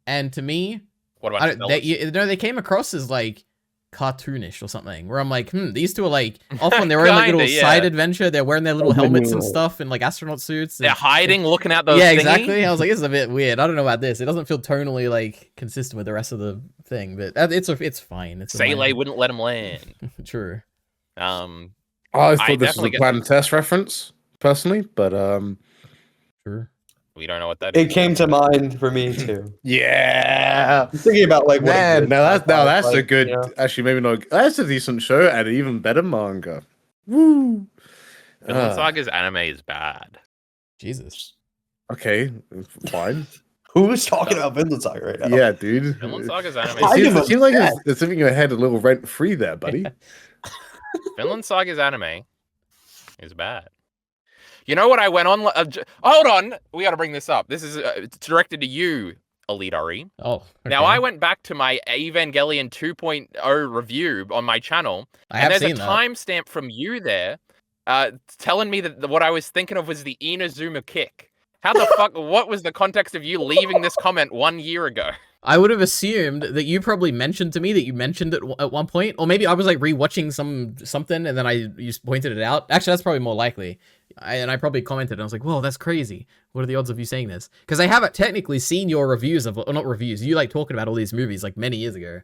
Speaker 3: And to me...
Speaker 1: What about
Speaker 3: they came across as like cartoonish or something. Where I'm like, these two are like off on their own like little side adventure. They're wearing their little helmets and stuff and like astronaut suits.
Speaker 1: They're hiding, looking at those.
Speaker 3: Yeah, exactly. I was like, this is a bit weird. I don't know about this. It doesn't feel tonally like consistent with the rest of the thing, but it's fine. It's
Speaker 1: Seilei wouldn't let him land.
Speaker 3: True.
Speaker 2: I thought this was a Planet Test reference personally, but
Speaker 3: Sure.
Speaker 1: We don't know what that is.
Speaker 4: It came to mind for me too.
Speaker 2: Yeah,
Speaker 4: I'm thinking about like
Speaker 2: man. That's a good. You know? Actually, maybe not. That's a decent show and an even better manga. Woo!
Speaker 1: Vinland Saga's anime is bad.
Speaker 3: Jesus.
Speaker 2: Okay, fine.
Speaker 4: Who's talking about Vinland Saga right now?
Speaker 2: Yeah, dude.
Speaker 1: Vinland Saga's anime.
Speaker 2: It seems like it's living in your head a little rent free there, buddy.
Speaker 1: Vinland Saga's anime is bad. You know what I went on? Hold on. We got to bring this up. This is directed to you, EliteAri.
Speaker 3: Oh. Okay.
Speaker 1: Now, I went back to my Evangelion 2.0 review on my channel. And there's a timestamp from you there telling me that what I was thinking of was the Inazuma kick. How the fuck? What was the context of you leaving this comment 1 year ago?
Speaker 3: I would have assumed that you probably mentioned to me that you mentioned it at one point. Or maybe I was like rewatching something and then you pointed it out. Actually, that's probably more likely. I probably commented, and I was like, whoa, that's crazy. What are the odds of you saying this? Because I haven't technically seen your reviews of, or not reviews, you like talking about all these movies like many years ago.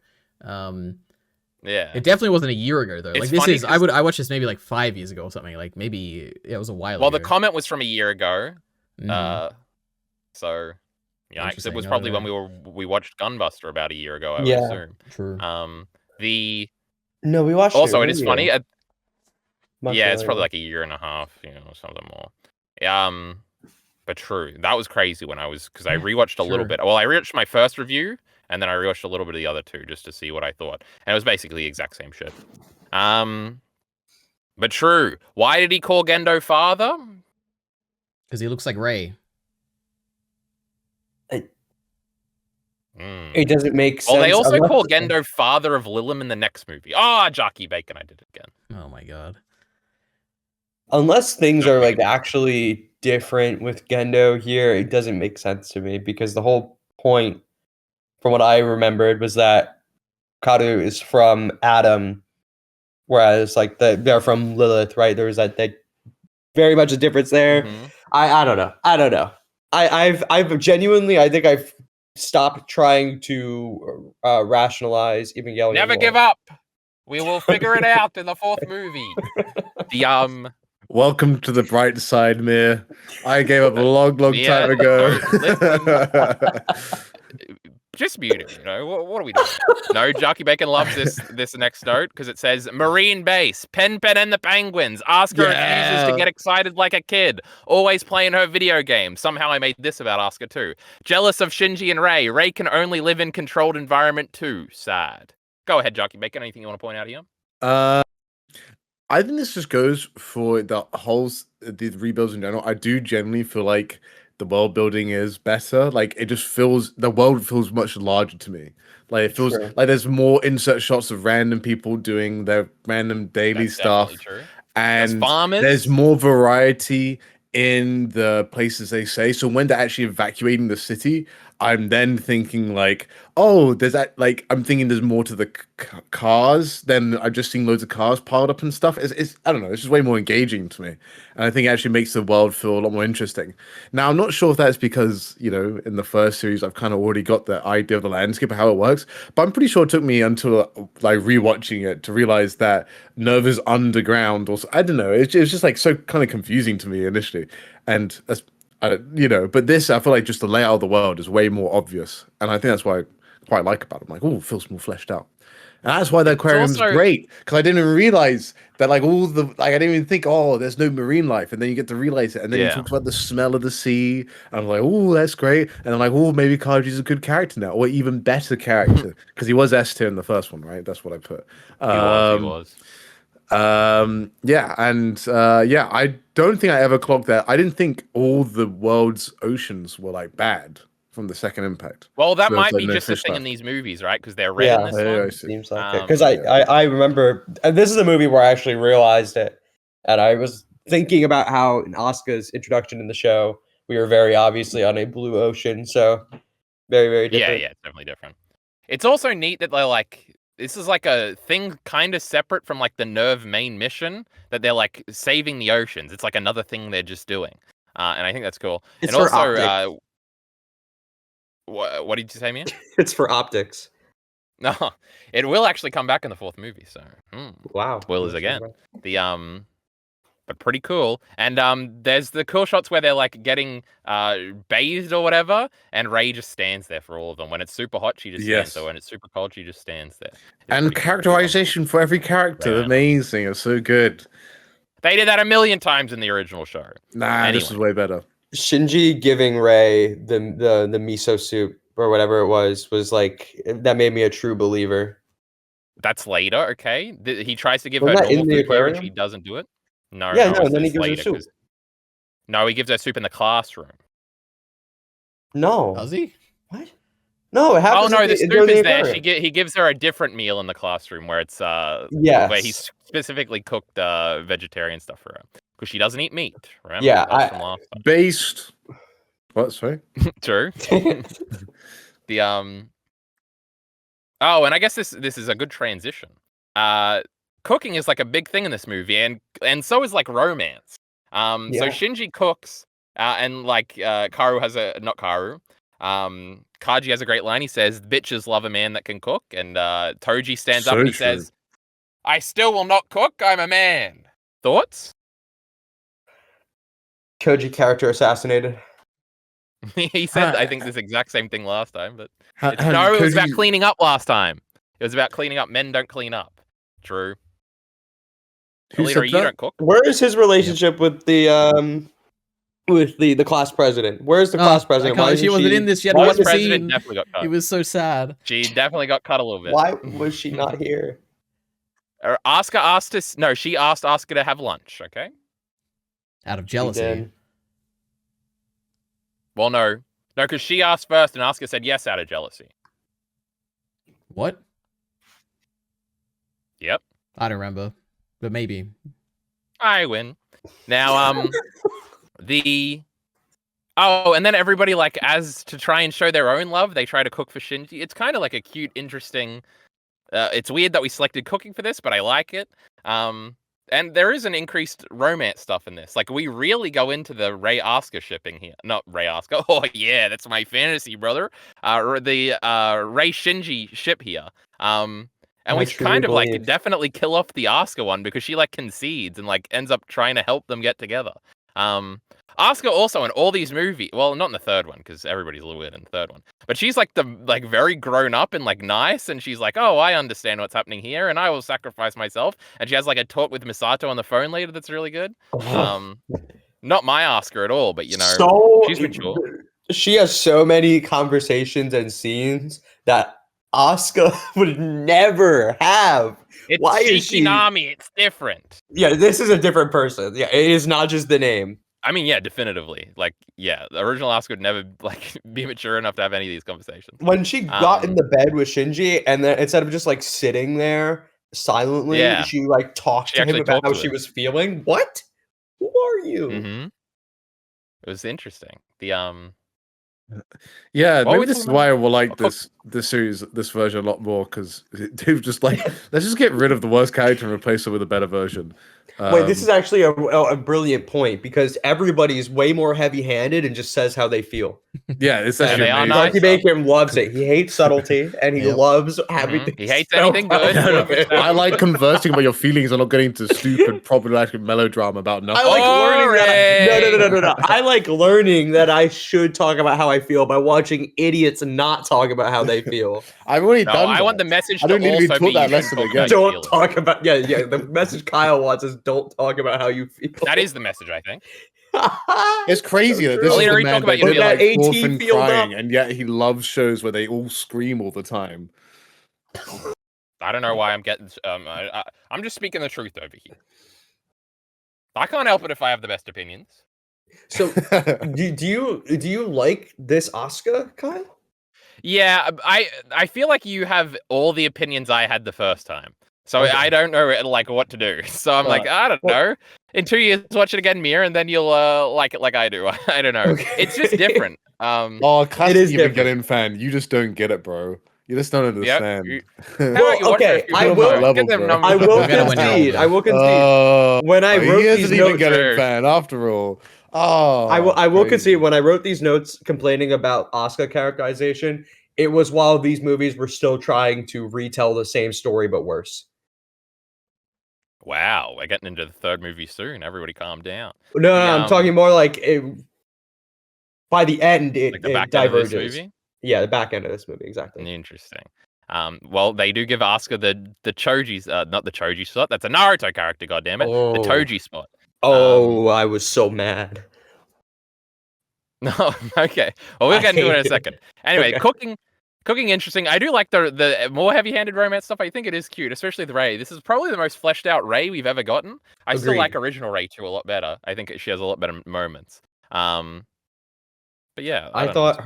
Speaker 1: Yeah.
Speaker 3: It definitely wasn't a year ago though.
Speaker 1: It's
Speaker 3: Like this
Speaker 1: funny
Speaker 3: is, I watched this maybe like 5 years ago or something. Like maybe it was a while
Speaker 1: Well,
Speaker 3: ago.
Speaker 1: the comment was from a year ago.
Speaker 3: Mhm.
Speaker 1: So yeah, it
Speaker 3: Interesting,
Speaker 1: was
Speaker 3: I
Speaker 1: probably
Speaker 3: don't
Speaker 1: when we watched Gunbuster about a year ago, I would
Speaker 4: Yeah.
Speaker 1: assume.
Speaker 3: True.
Speaker 1: The
Speaker 4: No, we watched
Speaker 1: also
Speaker 4: it
Speaker 1: it is funny.
Speaker 4: Much
Speaker 1: Yeah, it's probably
Speaker 4: earlier.
Speaker 1: like a year and a half, or something more. But true, that was crazy when because I rewatched a little
Speaker 3: Sure.
Speaker 1: bit. Well, I rewatched my first review, and then I rewatched a little bit of the other two just to see what I thought, and it was basically the exact same shit. But true. Why did he call Gendo father?
Speaker 3: Because he looks like Ray.
Speaker 4: It doesn't make sense.
Speaker 1: Well, they also
Speaker 4: unless-
Speaker 1: call Gendo father of Lilim in the next movie. Ah, Jockey Bacon, I did it again.
Speaker 3: Oh my god.
Speaker 4: Unless things are like actually different with Gendo here, it doesn't make sense to me because the whole point, from what I remembered, was that Karu is from Adam, whereas like they're from Lilith, right? There was that very much a difference there.
Speaker 1: Mhm.
Speaker 4: I don't know. I've genuinely, I think I've stopped trying to rationalize Evangelion.
Speaker 1: Never give up. We will figure it out in the fourth movie. The
Speaker 2: Welcome to the bright side, Mir. I gave up a long
Speaker 1: Yeah,
Speaker 2: time ago.
Speaker 1: listen. Just mute him, what are we doing? No, Jockey Bacon loves this next note because it says Marine Base, Pen and the Penguins. Asuka refuses to get excited like a kid, always playing her video game. Somehow I made this about Asuka too. Jealous of Shinji and Rei. Rei can only live in controlled environment too. Sad. Go ahead, Jockey Bacon. Anything you want to point out here?
Speaker 2: I think this just goes for the rebuilds in general. I do generally feel like the world building is better. Like it just feels the world feels much larger to me. Like it feels like there's more insert shots of random people doing their random daily stuff,
Speaker 1: true.
Speaker 2: and
Speaker 1: farmers.
Speaker 2: there's more variety in the places they say. So when they're actually evacuating the city, I'm then thinking like, oh, there's that. Like I'm thinking there's more to the cars than I've just seen loads of cars piled up and stuff. It's I don't know. It's just way more engaging to me, and I think it actually makes the world feel a lot more interesting. Now I'm not sure if that's because in the first series I've kind of already got the idea of the landscape and how it works, but I'm pretty sure it took me until like rewatching it to realize that Nerva's underground. Also, I don't know. It's just like so kind of confusing to me initially, and that's. But this, I feel like just the layout of the world is way more obvious, and I think that's why I quite like about it. I'm like, oh, it feels more fleshed out, and that's why the aquarium's great because I didn't even realize that I didn't even think, oh, there's no marine life, and then you get to realize it, and then you talk about the smell of the sea, and I'm like, oh, that's great, and I'm like, oh, maybe Kaji's a good character now, or even better character because he was S tier in the first one, right? That's what I put.
Speaker 1: He was.
Speaker 2: I don't think I ever clocked that. I didn't think all the world's oceans were like bad from the second impact.
Speaker 1: Well, that might be just a thing in these movies, right? Because they're red in this one.
Speaker 4: Seems like it. Because I remember, and this is a movie where I actually realized it, and I was thinking about how in Asuka's introduction in the show, we were very obviously on a blue ocean, so very, very different.
Speaker 1: Yeah, it's definitely different. It's also neat that they're like, this is like a thing kind of separate from like the Nerve main mission, that they're like saving the oceans. It's like another thing they're just doing. And I think that's cool.
Speaker 4: It's
Speaker 1: and
Speaker 4: for
Speaker 1: also,
Speaker 4: optics.
Speaker 1: What did you say, Mia?
Speaker 4: It's for optics.
Speaker 1: No, it will actually come back in the fourth movie. So,
Speaker 4: wow,
Speaker 1: spoilers again. But pretty cool. And there's the cool shots where they're like getting bathed or whatever, and Rei just stands there for all of them. When it's super hot, she just stands there. When it's super cold, she just stands there.
Speaker 2: And characterization for every character, amazing. It's so good.
Speaker 1: They did that a million times in the original show.
Speaker 2: This is way better.
Speaker 4: Shinji giving Rei the miso soup or whatever it was like, that made me a true believer.
Speaker 1: That's later, okay? He tries to give her normal food here and she doesn't do it. No,
Speaker 4: and then he gives her soup.
Speaker 1: No, he gives her soup in the classroom.
Speaker 4: No.
Speaker 3: Does he?
Speaker 4: What? No, it happens.
Speaker 1: Oh no, the soup is there. He gives her a different meal in the classroom where it's where he specifically cooked vegetarian stuff for her because she doesn't eat meat. Remember?
Speaker 2: Yeah, based. What? Sorry.
Speaker 1: True. Oh, and I guess this is a good transition. Cooking is like a big thing in this movie, and so is like romance. So Shinji cooks, and like Karu has not Karu. Kaji has a great line. He says, "Bitches love a man that can cook." And Toji stands up and he says, "I still will not cook. I'm a man." Thoughts?
Speaker 4: Koji character assassinated.
Speaker 1: He said, I think this exact same thing last time, but it
Speaker 2: Koji...
Speaker 1: was about cleaning up last time. It was about cleaning up. Men don't clean up. True. EliteAri, you don't cook.
Speaker 4: Where is his relationship with the class president? Where's the class president?
Speaker 3: Why she wasn't in this yet?
Speaker 1: Class president definitely got cut.
Speaker 3: It was so sad.
Speaker 1: She definitely got cut a little bit.
Speaker 4: Why was she not here?
Speaker 1: Asuka asked us. No, she asked Asuka to have lunch. Okay.
Speaker 3: Out of jealousy.
Speaker 1: Well, no, because she asked first, and Asuka said yes out of jealousy.
Speaker 3: What?
Speaker 1: Yep.
Speaker 3: I don't remember, but maybe.
Speaker 1: I win. Now, and then everybody, like, as to try and show their own love, they try to cook for Shinji. It's kind of like a cute, interesting. It's weird that we selected cooking for this, but I like it. And there is an increased romance stuff in this. Like, we really go into the Rei Asuka shipping here. Not Rei Asuka. Oh, yeah, that's my fantasy, brother. The Rei Shinji ship here. And we kind of, like, definitely kill off the Asuka one because she, like, concedes and, like, ends up trying to help them get together. Asuka also in all these movies, well, not in the third one because everybody's a little weird in the third one, but she's like very grown up and like nice, and she's like, oh, I understand what's happening here, and I will sacrifice myself. And she has like a talk with Misato on the phone later that's really good. Not my Asuka at all, but you know, she's mature.
Speaker 4: She has so many conversations and scenes that Asuka would never have.
Speaker 1: It's Why is she? Shikinami, it's different.
Speaker 4: Yeah, this is a different person. Yeah, it is not just the name.
Speaker 1: I mean, yeah, definitively. Like, yeah, the original Asuka would never like be mature enough to have any of these conversations.
Speaker 4: When she got in the bed with Shinji, and then instead of just like sitting there silently, she like talked to him about how she was feeling. What? Who are you?
Speaker 1: Mm-hmm. It was interesting. The
Speaker 2: Yeah, maybe this is why I will like this series, this version a lot more, because they've just like, let's just get rid of the worst character and replace it with a better version.
Speaker 4: Wait, this is actually a brilliant point, because everybody's way more heavy-handed and just says how they feel.
Speaker 2: Yeah, it's actually amazing.
Speaker 4: Lucky Bacon loves it. He hates subtlety, and he loves having things.
Speaker 1: He hates anything good.
Speaker 2: I like conversing about your feelings and not getting into stupid, problematic melodrama about nothing.
Speaker 4: I like learning that. No. I like learning that I should talk about how I feel by watching idiots not talk about how they feel.
Speaker 2: I've already done that.
Speaker 1: I want the message
Speaker 2: I don't
Speaker 1: to
Speaker 2: need to
Speaker 1: also
Speaker 2: be taught
Speaker 1: be
Speaker 2: that lesson again.
Speaker 4: Don't talk about the message Kyle wants is don't talk about how you feel.
Speaker 1: That is the message, I think.
Speaker 2: It's crazy that this is the man that
Speaker 1: get
Speaker 2: like orphan crying, and yet he loves shows where they all scream all the time.
Speaker 1: I don't know why I'm getting. I'm just speaking the truth over here. I can't help it if I have the best opinions.
Speaker 4: So, do you like this Asuka, Kyle?
Speaker 1: Yeah, I feel like you have all the opinions I had the first time. So I don't know like what to do. So I'm like, I don't know. In 2 years, watch it again, Mir, and then you'll like it like I do. I don't know. Okay. It's just different.
Speaker 2: Classic Evangelion fan, you just don't get it, bro. You just don't understand.
Speaker 1: Yep.
Speaker 4: I will concede. When I wrote these notes,
Speaker 2: Evangelion fan after all.
Speaker 4: I will concede. When I wrote these notes complaining about Asuka characterization, it was while these movies were still trying to retell the same story but worse.
Speaker 1: Wow, we're getting into the third movie soon. Everybody calm down.
Speaker 4: No, I'm talking more like by the end, it diverges.
Speaker 1: End of this movie?
Speaker 4: Yeah, the back end of this movie, exactly.
Speaker 1: Interesting. Well, they do give Asuka the Choji's, not the Choji spot. That's a Naruto character, goddammit. The Toji spot.
Speaker 4: I was so mad.
Speaker 1: No, okay. Well, we'll get into it in a second. Anyway, cooking interesting. I do like the more heavy-handed romance stuff. I think it is cute, especially the Rei. This is probably the most fleshed out Rei we've ever gotten. I still like original Rei too a lot better. I think she has a lot better moments. But yeah,
Speaker 4: I thought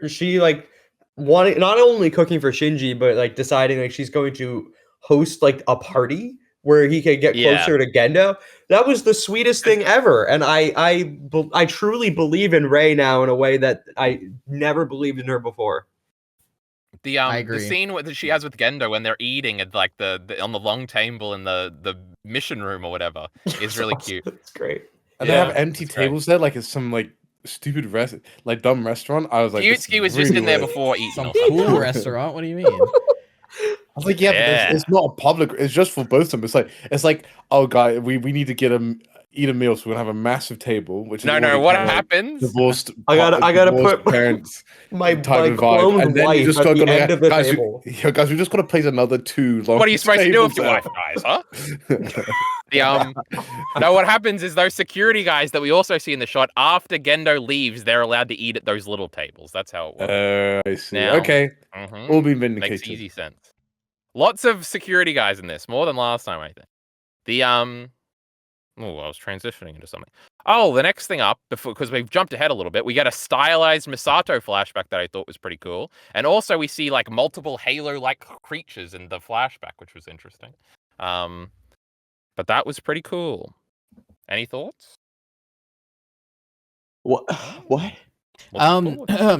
Speaker 4: she like wanted not only cooking for Shinji, but like deciding like she's going to host like a party where he could get closer to Gendo. That was the sweetest thing ever. And I truly believe in Rei now in a way that I never believed in her before.
Speaker 1: The scene that she has with Gendo when they're eating at like the on the long table in the mission room or whatever is really cute.
Speaker 4: It's great.
Speaker 2: and they have empty tables there, like it's some like stupid dumb restaurant. I was like,
Speaker 1: Yutsky was just in there before eating.
Speaker 3: Some cool restaurant. What do you mean?
Speaker 2: I was like, yeah, but it's not a public. It's just for both of them. It's like, oh, guy, we need to eat a meal, so we're gonna have a massive table. Which
Speaker 1: no. What happens?
Speaker 2: Divorced.
Speaker 4: I gotta put
Speaker 2: parents.
Speaker 4: my
Speaker 2: cloned
Speaker 4: wife and then you just at the end of the table.
Speaker 2: Guys, we just gotta place another 2 long.
Speaker 1: What are you supposed to do with your wife, guys? Huh? No, what happens is those security guys that we also see in the shot, after Gendo leaves, they're allowed to eat at those little tables. That's how it works.
Speaker 2: I see.
Speaker 1: Now,
Speaker 2: okay, all been vindicated.
Speaker 1: Makes easy sense. Lots of security guys in this, more than last time, I think. Oh, I was transitioning into something. Oh, the next thing up, because we've jumped ahead a little bit, we get a stylized Misato flashback that I thought was pretty cool. And also we see like multiple Halo-like creatures in the flashback, which was interesting. But that was pretty cool. Any thoughts?
Speaker 4: What?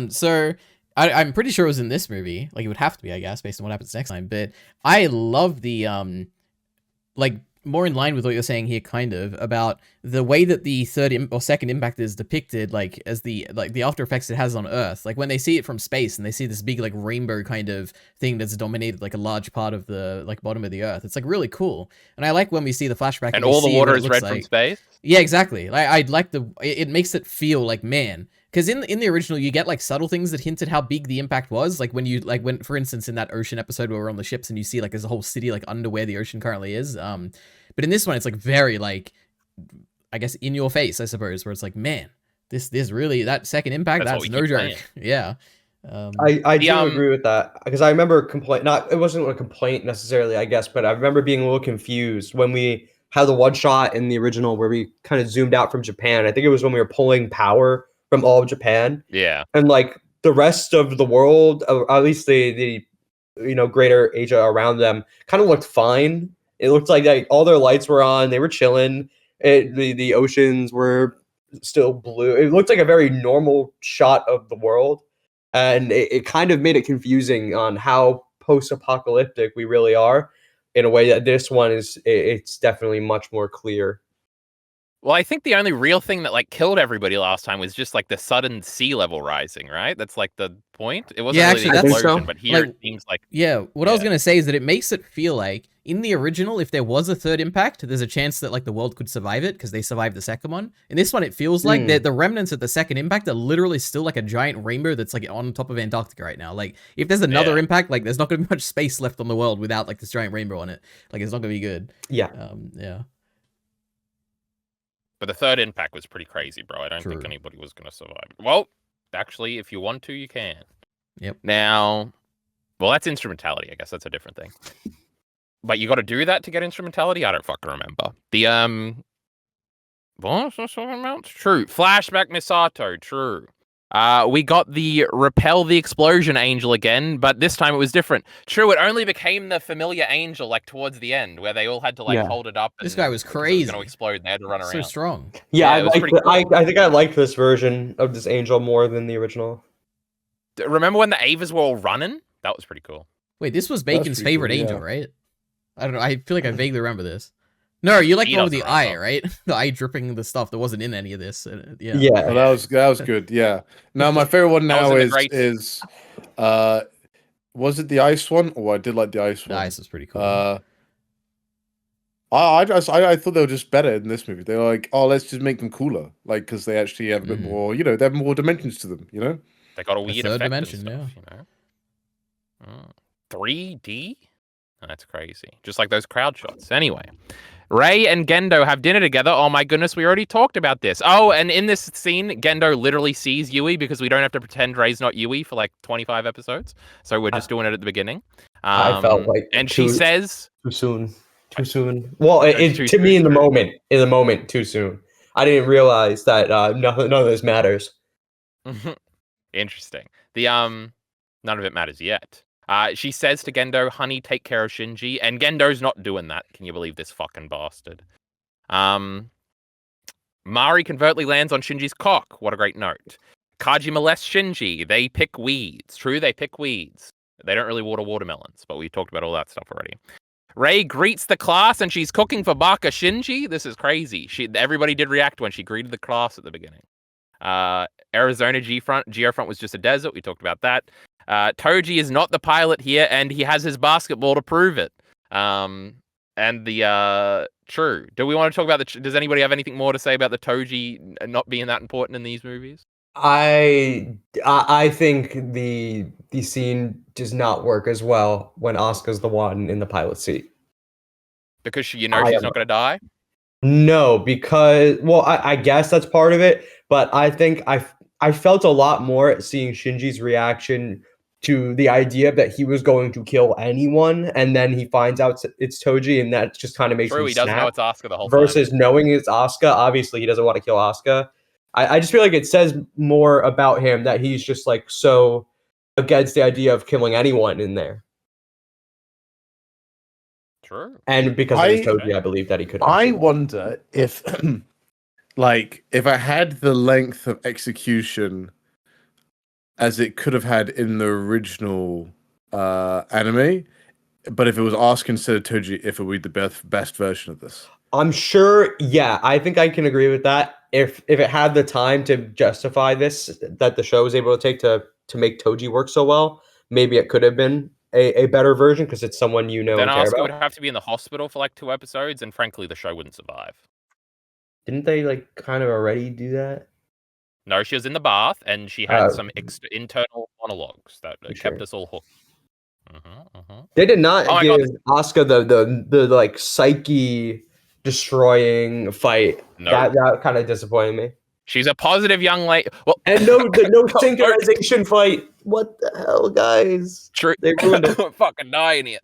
Speaker 3: So I'm pretty sure it was in this movie. Like, it would have to be, I guess, based on what happens next time. But I love the like, more in line with what you're saying here, kind of, about the way that the second impact is depicted, like, as the after effects it has on Earth. Like, when they see it from space and they see this big, like, rainbow kind of thing that's dominated, like, a large part of the, like, bottom of the Earth. It's, like, really cool. And I like when we see the flashback
Speaker 1: and all the water is red from space.
Speaker 3: Yeah, exactly. I'd like it makes it feel like, man. Because in the original, you get, like, subtle things that hint at how big the impact was. Like, when, for instance, in that ocean episode where we're on the ships and you see, like, there's a whole city, like, under where the ocean currently is. But in this one, it's, like, very, like, I guess, in your face, I suppose, where it's like, man, this really, that second impact, that's no joke. Yeah.
Speaker 4: I do agree with that, because I remember it wasn't a complaint necessarily, I guess, but I remember being a little confused when we had the one shot in the original where we kind of zoomed out from Japan. I think it was when we were pulling power from all of Japan.
Speaker 1: Yeah.
Speaker 4: And like the rest of the world, at least the greater Asia around them, kind of looked fine. It looked like all their lights were on. They were chilling. The oceans were still blue. It looked like a very normal shot of the world. And it kind of made it confusing on how post-apocalyptic we really are, in a way that this one it's definitely much more clear.
Speaker 1: Well, I think the only real thing that like killed everybody last time was just like the sudden sea level rising, right? That's like the point. It wasn't really the explosion, but here it seems like...
Speaker 3: Yeah, what I was going to say is that it makes it feel like, in the original, if there was a third impact, there's a chance that like the world could survive it, because they survived the second one. In this one, it feels like the remnants of the second impact are literally still like a giant rainbow that's like on top of Antarctica right now. Like, if there's another impact, like there's not going to be much space left on the world without like this giant rainbow on it. Like, it's not going to be good.
Speaker 4: Yeah.
Speaker 3: Yeah.
Speaker 1: But the third impact was pretty crazy, bro. I don't think anybody was going to survive. Well, actually, if you want to, you can.
Speaker 3: Yep.
Speaker 1: Now, well, that's instrumentality. I guess that's a different thing. But you got to do that to get instrumentality? I don't fucking remember. What? True. Flashback Misato. True. We got the repel the explosion angel again, but this time it was different. True, it only became the familiar angel like towards the end, where they all had to like hold it up.
Speaker 3: This guy was crazy.
Speaker 1: It was going to explode, and they had to run around.
Speaker 3: So strong.
Speaker 4: Yeah, I think I like this version of this angel more than the original.
Speaker 1: Remember when the Avas were all running? That was pretty cool.
Speaker 3: Wait, this was Bacon's favorite angel, right? I don't know. I feel like I vaguely remember this. No, you like the one with the eye, right? The eye dripping the stuff that wasn't in any of this. Yeah.
Speaker 2: Oh, that was good. Yeah. Now my favorite one now is was it the ice one? Oh, I did like the ice one.
Speaker 3: The ice is pretty cool.
Speaker 2: I thought they were just better in this movie. They were like, oh, let's just make them cooler, like because they actually have a bit more. They have more dimensions to them.
Speaker 1: They got a weird
Speaker 3: third
Speaker 1: effect
Speaker 3: dimension,
Speaker 1: and stuff, 3D. That's crazy. Just like those crowd shots. Anyway, Rei and Gendo have dinner together. Oh my goodness, we already talked about this. Oh, and in this scene, Gendo literally sees Yui because we don't have to pretend Rei's not Yui for like 25 episodes. So we're just doing it at the beginning.
Speaker 4: I felt like,
Speaker 1: and she says,
Speaker 4: too soon. Well, to me, in the moment, too soon. I didn't realize that none of this matters.
Speaker 1: Interesting. None of it matters yet. She says to Gendo, honey, take care of Shinji. And Gendo's not doing that. Can you believe this fucking bastard? Mari covertly lands on Shinji's cock. What a great note. Kaji molests Shinji. They pick weeds. True, they pick weeds. They don't really water watermelons, but we talked about all that stuff already. Rei greets the class and she's cooking for Baka Shinji. This is crazy. Everybody did react when she greeted the class at the beginning. Arizona Geofront was just a desert. We talked about that. Toji is not the pilot here, and he has his basketball to prove it. True. Do we want to talk about does anybody have anything more to say about the Toji not being that important in these movies?
Speaker 4: I think the scene does not work as well when Asuka's the one in the pilot seat.
Speaker 1: Because she's not going to die?
Speaker 4: No, because I guess that's part of it, but I think I felt a lot more at seeing Shinji's reaction to the idea that he was going to kill anyone, and then he finds out it's Toji, and that just kind of makes
Speaker 1: True,
Speaker 4: me
Speaker 1: he doesn't know
Speaker 4: snap.
Speaker 1: it's Asuka the whole
Speaker 4: Versus
Speaker 1: time.
Speaker 4: knowing it's Asuka, obviously he doesn't want to kill Asuka. I just feel like it says more about him that he's just like so against the idea of killing anyone in there.
Speaker 1: True.
Speaker 4: And because of his Toji, I believe that he could.
Speaker 2: I wonder if, if I had the length of execution as it could have had in the original anime, but if it was Asuka instead of Toji, if it would be the best version of this.
Speaker 4: I'm sure. Yeah, I think I can agree with that. If it had the time to justify this, that the show was able to take to make Toji work so well, maybe it could have been a better version because it's someone you know.
Speaker 1: Then
Speaker 4: and care
Speaker 1: Asuka
Speaker 4: about.
Speaker 1: would have to be in the hospital for like 2 episodes, and frankly, the show wouldn't survive.
Speaker 4: Didn't they like kind of already do that?
Speaker 1: No, she was in the bath, and she had some internal monologues that kept us all hooked.
Speaker 4: They did not give Asuka the like psyche destroying fight. No. That kind of disappointed me.
Speaker 1: She's a positive young lady. Well,
Speaker 4: and no synchronization fight. What the hell, guys?
Speaker 1: True.
Speaker 4: They ruined it.
Speaker 1: I'm fucking dying here.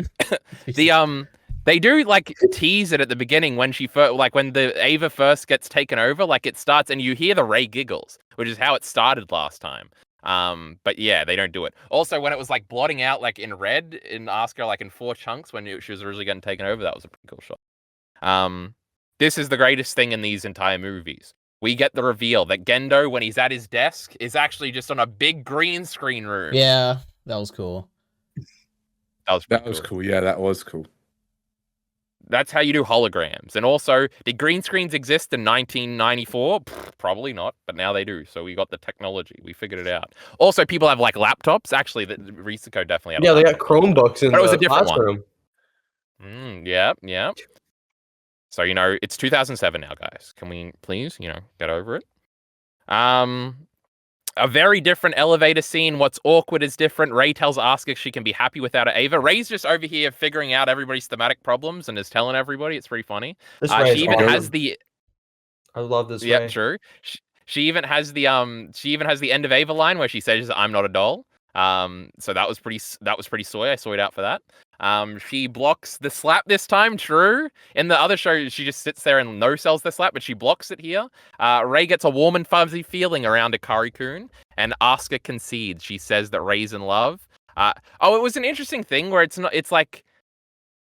Speaker 1: They do like tease it at the beginning when when the Ava first gets taken over. Like it starts, and you hear the Rei giggles, which is how it started last time. But yeah, they don't do it. Also, when it was like blotting out like in red in Asuka, like in 4 chunks when she was originally getting taken over, that was a pretty cool shot. This is the greatest thing in these entire movies. We get the reveal that Gendo, when he's at his desk, is actually just on a big green screen room.
Speaker 3: Yeah, that was cool.
Speaker 2: That was cool. Yeah, that was cool.
Speaker 1: That's how you do holograms. And also, did green screens exist in 1994? Probably not, but now they do. So we got the technology. We figured it out. Also, people have like laptops. Actually, Risiko definitely had.
Speaker 4: Yeah, they got Chromebooks in the classroom.
Speaker 1: Yeah. So it's 2007 now, guys. Can we please, get over it? A very different elevator scene. What's awkward is different. Rei tells Asuka she can be happy without her Ava. Rei's just over here figuring out everybody's thematic problems and is telling everybody. It's pretty funny. She even has the.
Speaker 4: I love this.
Speaker 1: Yeah, true. She even has the end of Ava line where she says, "I'm not a doll." So that was pretty soy. I soyed out for that. She blocks the slap this time, true. In the other show, she just sits there and no-sells the slap, but she blocks it here. Rei gets a warm and fuzzy feeling around Akari-kun, and Asuka concedes. She says that Rei's in love. It was an interesting thing where it's like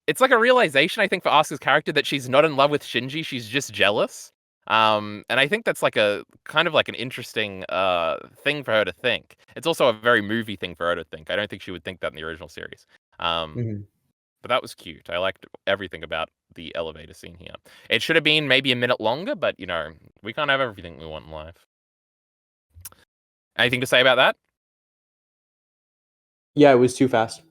Speaker 1: a realization, I think, for Asuka's character that she's not in love with Shinji, she's just jealous. And I think that's like a kind of like an interesting thing for her to think. It's also a very movie thing for her to think. I don't think she would think that in the original series. But that was cute. I liked everything about the elevator scene here. It should have been maybe a minute longer, but we can't have everything we want in life. Anything to say about that?
Speaker 4: Yeah, it was too fast.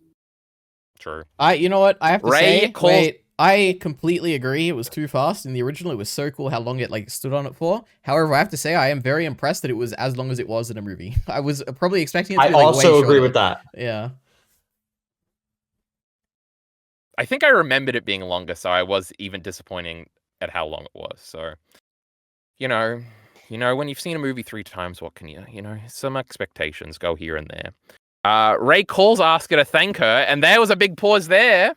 Speaker 1: True.
Speaker 3: You know what? I have to say, wait, I completely agree. It was too fast. In the original, it was so cool how long it stood on it for. However, I have to say, I am very impressed that it was as long as it was in a movie. I was probably expecting it to be
Speaker 4: I also agree with that.
Speaker 3: Yeah.
Speaker 1: I think I remembered it being longer, so I was even disappointing at how long it was. So, when you've seen a movie 3 times, what can some expectations go here and there. Rei calls Asuka to thank her, and there was a big pause there.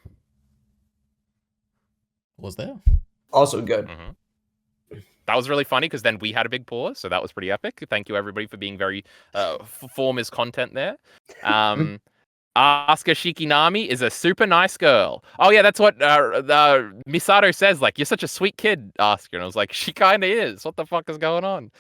Speaker 3: Was there?
Speaker 4: Also good.
Speaker 1: That was really funny because then we had a big pause, so that was pretty epic. Thank you everybody for being very form is content there. Asuka Shikinami is a super nice girl. Oh yeah, that's what Misato says. Like, you're such a sweet kid, Asuka. And I was like, she kind of is. What the fuck is going on?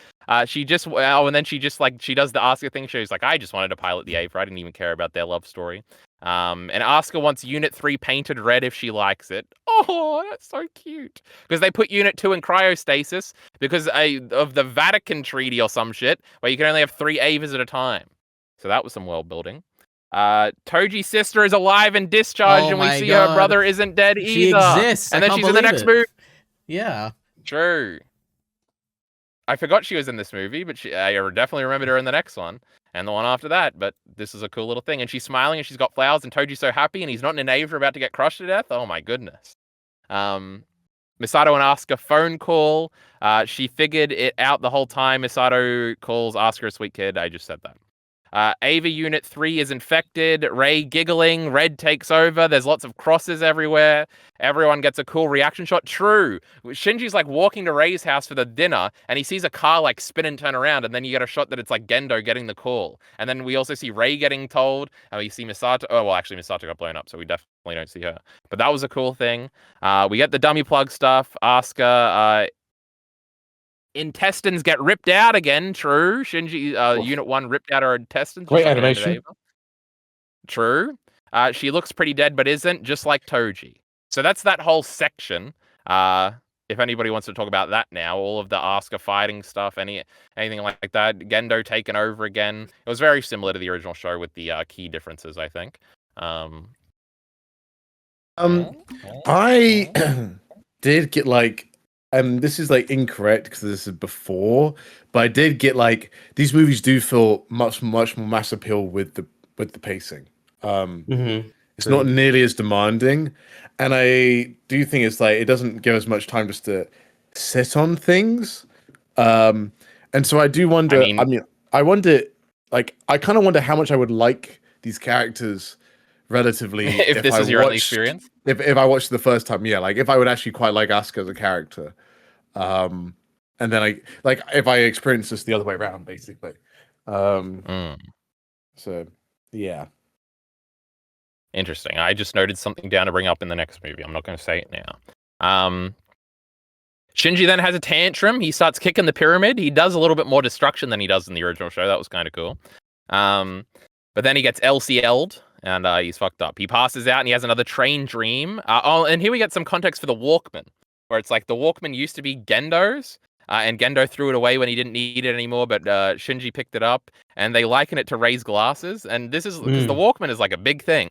Speaker 1: She does the Asuka thing. She's like, I just wanted to pilot the Ava. I didn't even care about their love story. And Asuka wants Unit 3 painted red if she likes it. Oh, that's so cute. Because they put Unit 2 in cryostasis because of the Vatican Treaty or some shit, where you can only have 3 Avas at a time. So that was some world building. Toji's sister is alive and discharged, and we see her brother isn't dead either.
Speaker 3: She exists.
Speaker 1: And then she's in the next movie.
Speaker 3: Yeah.
Speaker 1: True. I forgot she was in this movie, but I definitely remembered her in the next one and the one after that. But this is a cool little thing. And she's smiling and she's got flowers, and Toji's so happy, and he's not in an Ava about to get crushed to death. Oh my goodness. Misato and Asuka phone call. She figured it out the whole time. Misato calls Asuka a sweet kid. I just said that. Ava Unit 3 is infected. Rei giggling. Red takes over. There's lots of crosses everywhere. Everyone gets a cool reaction shot. True. Shinji's like walking to Rei's house for the dinner, and he sees a car like spin and turn around, and then you get a shot that it's like Gendo getting the call. And then we also see Rei getting told. You see Misato. Oh, well, actually, Misato got blown up, so we definitely don't see her. But that was a cool thing. We get the dummy plug stuff. Asuka. Intestines get ripped out again. True. Shinji, Unit 1 ripped out her intestines.
Speaker 2: Great animation.
Speaker 1: True. She looks pretty dead, but isn't, just like Toji. So that's that whole section. If anybody wants to talk about that now, all of the Asuka fighting stuff, anything like that. Gendo taken over again. It was very similar to the original show with the key differences, I think.
Speaker 2: I did get like, this is like incorrect because this is before, but I did get like, these movies do feel much more mass appeal with the pacing. It's not nearly as demanding, and I do think it's like it doesn't give us much time just to sit on things. And so I do wonder. I wonder, like, I kind of wonder how much I would like these characters relatively
Speaker 1: if this is your only experience.
Speaker 2: If I watched the first time, yeah, like if I would actually quite like Asuka as a character, and then if I experienced this the other way around, basically. So yeah,
Speaker 1: interesting. I just noted something down to bring up in the next movie. I'm not going to say it now. Shinji then has a tantrum. He starts kicking the pyramid. He does a little bit more destruction than he does in the original show. That was kind of cool. But then he gets LCL'd. And he's fucked up. He passes out and he has another train dream. And here we get some context for the Walkman, where it's like the Walkman used to be Gendo's, and Gendo threw it away when he didn't need it anymore, but Shinji picked it up, and they liken it to Rei's glasses. And this is because the Walkman is like a big thing.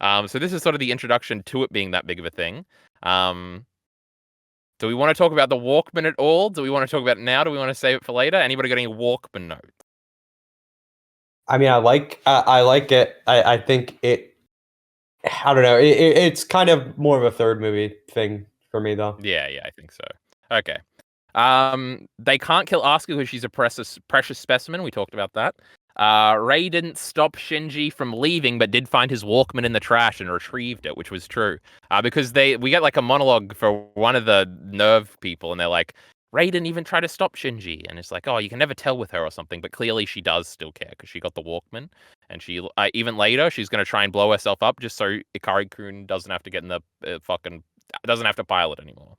Speaker 1: So this is sort of the introduction to it being that big of a thing. Do we want to talk about the Walkman at all? Do we want to talk about it now? Do we want to save it for later? Anybody got any Walkman notes?
Speaker 4: I mean, I like it. I think it. I don't know. It's kind of more of a third movie thing for me, though.
Speaker 1: Yeah, I think so. Okay. They can't kill Asuka because she's a precious specimen. We talked about that. Rei didn't stop Shinji from leaving, but did find his Walkman in the trash and retrieved it, which was true. Because we get like a monologue for one of the nerve people, and they're like, Rei didn't even try to stop Shinji, and it's like, oh, you can never tell with her or something, but clearly she does still care because she got the Walkman, and she even later she's going to try and blow herself up just so Ikari-kun doesn't have to get in the doesn't have to pilot anymore.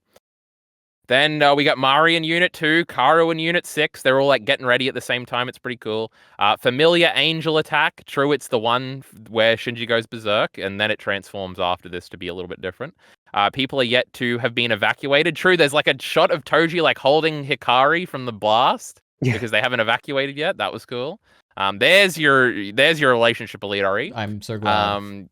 Speaker 1: Then we got Mari in Unit 2, Karu in Unit 6. They're all like getting ready at the same time. It's pretty cool. Familiar angel attack. True, it's the one where Shinji goes berserk, and then it transforms after this to be a little bit different. People are yet to have been evacuated. True, there's like a shot of Toji like holding Hikari from the blast because they haven't evacuated yet. That was cool. There's your relationship, EliteAri.
Speaker 3: I'm so glad.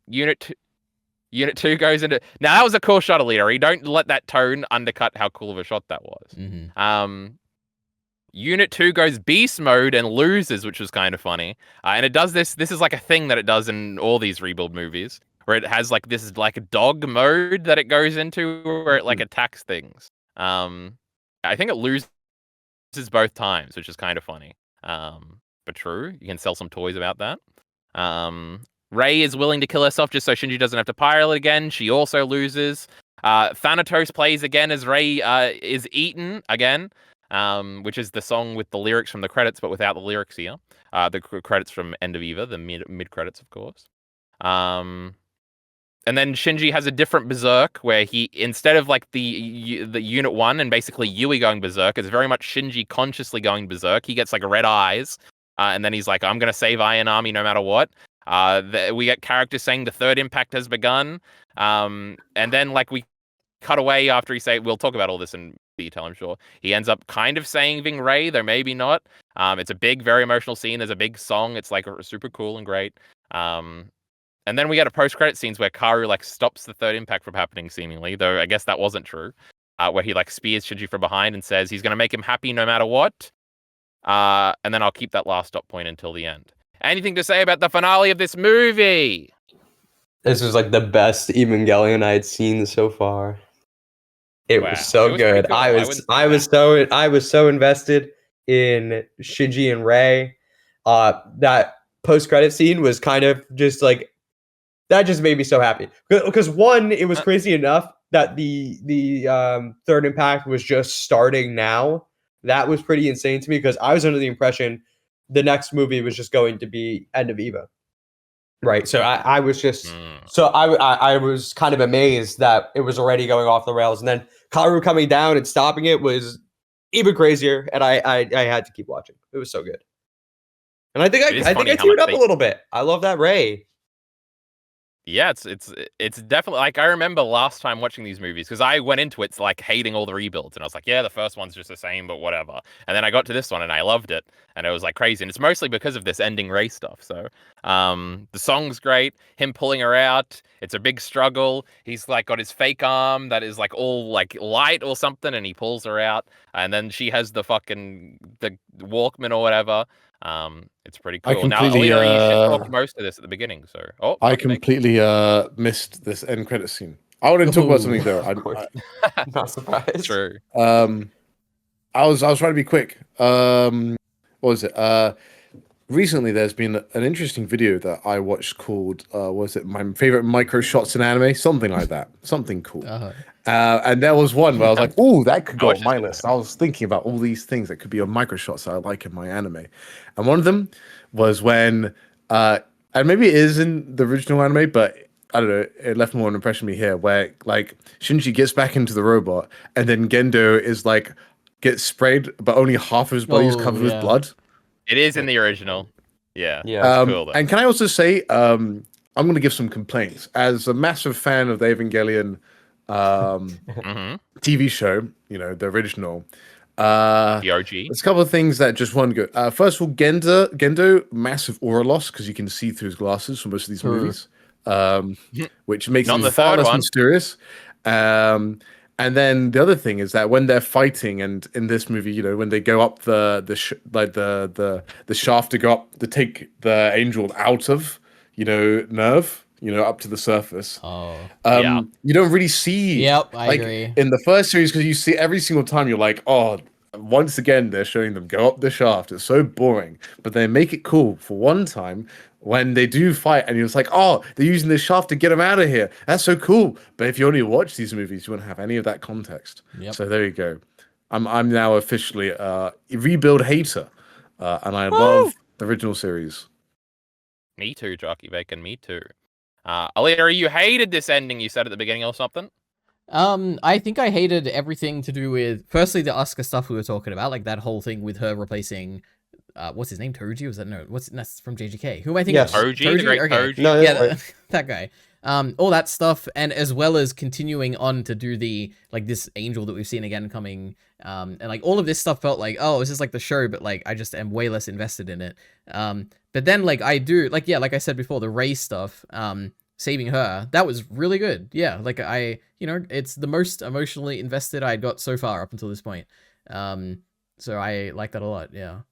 Speaker 1: Unit 2 goes into... Now, that was a cool shot, EliteAri. Don't let that tone undercut how cool of a shot that was.
Speaker 3: Mm-hmm.
Speaker 1: Unit 2 goes beast mode and loses, which was kind of funny. And it does this... This is like a thing that it does in all these rebuild movies, where it has like this like dog mode that it goes into where it like attacks things. I think it loses both times, which is kind of funny. But true. You can sell some toys about that. Rei is willing to kill herself just so Shinji doesn't have to pilot again. She also loses. Thanatos plays again as Rei is eaten again, which is the song with the lyrics from the credits, but without the lyrics here. The credits from End of Eva, the mid credits, of course. And then Shinji has a different berserk where he, instead of like the Unit 1 and basically Yui going berserk, it's very much Shinji consciously going berserk. He gets like red eyes. And then he's like, I'm going to save Iron Army no matter what. We get characters saying the third impact has begun. And then like we cut away after he say, we'll talk about all this in detail, I'm sure. He ends up kind of saving Ray, though maybe not. It's a big, very emotional scene. There's a big song. It's like super cool and great. And then we get a post-credit scenes where Karu like stops the third impact from happening, seemingly, though I guess that wasn't true. Where he like spears Shinji from behind and says he's going to make him happy no matter what. And then I'll keep that last stop point until the end. Anything to say about the finale of this movie?
Speaker 4: This was like the best Evangelion I had seen so far. It was so good.
Speaker 1: Cool.
Speaker 4: I was so invested in Shinji and Rei. That post-credit scene was kind of just like, that just made me so happy. Because one, it was crazy enough that the third impact was just starting now. That was pretty insane to me because I was under the impression the next movie was just going to be End of Eva. Right. So I was just I was kind of amazed that it was already going off the rails, and then Karu coming down and stopping it was even crazier, and I had to keep watching. It was so good. And I think I teared up a little bit. I love that Ray.
Speaker 1: Yeah, it's definitely like I remember last time watching these movies because I went into it like hating all the rebuilds and I was like, yeah, the first one's just the same, but whatever. And then I got to this one and I loved it and it was like crazy. And it's mostly because of this ending Ray stuff. So the song's great, him pulling her out. It's a big struggle. He's like got his fake arm that is like all like light or something, and he pulls her out. And then she has the Walkman or whatever. It's pretty cool. Now, you should talk most of this at the beginning. So,
Speaker 2: I completely missed this end credit scene. I want to talk about something though.
Speaker 4: I'm not surprised.
Speaker 1: True.
Speaker 2: I was trying to be quick. What was it? Recently, there's been an interesting video that I watched called my favorite micro shots in anime, something like that, something cool. And there was one where I was like, "Oh, that could go on my list." I was thinking about all these things that could be on micro shots that I like in my anime, and one of them was when, and maybe it is in the original anime, but I don't know, it left more of an impression on me here, where like Shinji gets back into the robot, and then Gendo is like gets sprayed, but only half of his body is covered with blood.
Speaker 1: It is in the original. Yeah.
Speaker 2: Cool, though. And can I also say, I'm going to give some complaints. As a massive fan of the Evangelion TV show, the original.
Speaker 1: The OG.
Speaker 2: There's a couple of things that just want to go. First of all, Gendo, massive aura loss because you can see through his glasses for most of these movies, which makes him far less mysterious. And then the other thing is that when they're fighting, and in this movie, when they go up the shaft to go up to take the angel out of, Nerve, up to the surface. You don't really see.
Speaker 3: Yep, I agree.
Speaker 2: In the first series, because you see every single time, you're like, oh, once again, they're showing them go up the shaft. It's so boring, but they make it cool for one time. When they do fight, and you're just like, oh, they're using this shaft to get them out of here. That's so cool. But if you only watch these movies, you won't have any of that context.
Speaker 3: Yep.
Speaker 2: So there you go. I'm now officially a rebuild hater, and I love the original series.
Speaker 1: Me too, Jockey Bacon. Me too. EliteAri, you hated this ending. You said at the beginning or something.
Speaker 3: I think I hated everything to do with firstly the Asuka stuff we were talking about, like that whole thing with her replacing. What's his name? Toji? Was that no? That's from JJK? Who am I thinking?
Speaker 4: Yes.
Speaker 1: Toji, the great Toji.
Speaker 4: No,
Speaker 3: yeah, that guy. All that stuff, and as well as continuing on to do the this angel that we've seen again coming, and like all of this stuff felt like, oh, this is like the show, but like I just am way less invested in it. But then like I do like I said before, the Rey stuff, saving her, that was really good. Yeah, like it's the most emotionally invested I got so far up until this point. So I like that a lot. Yeah.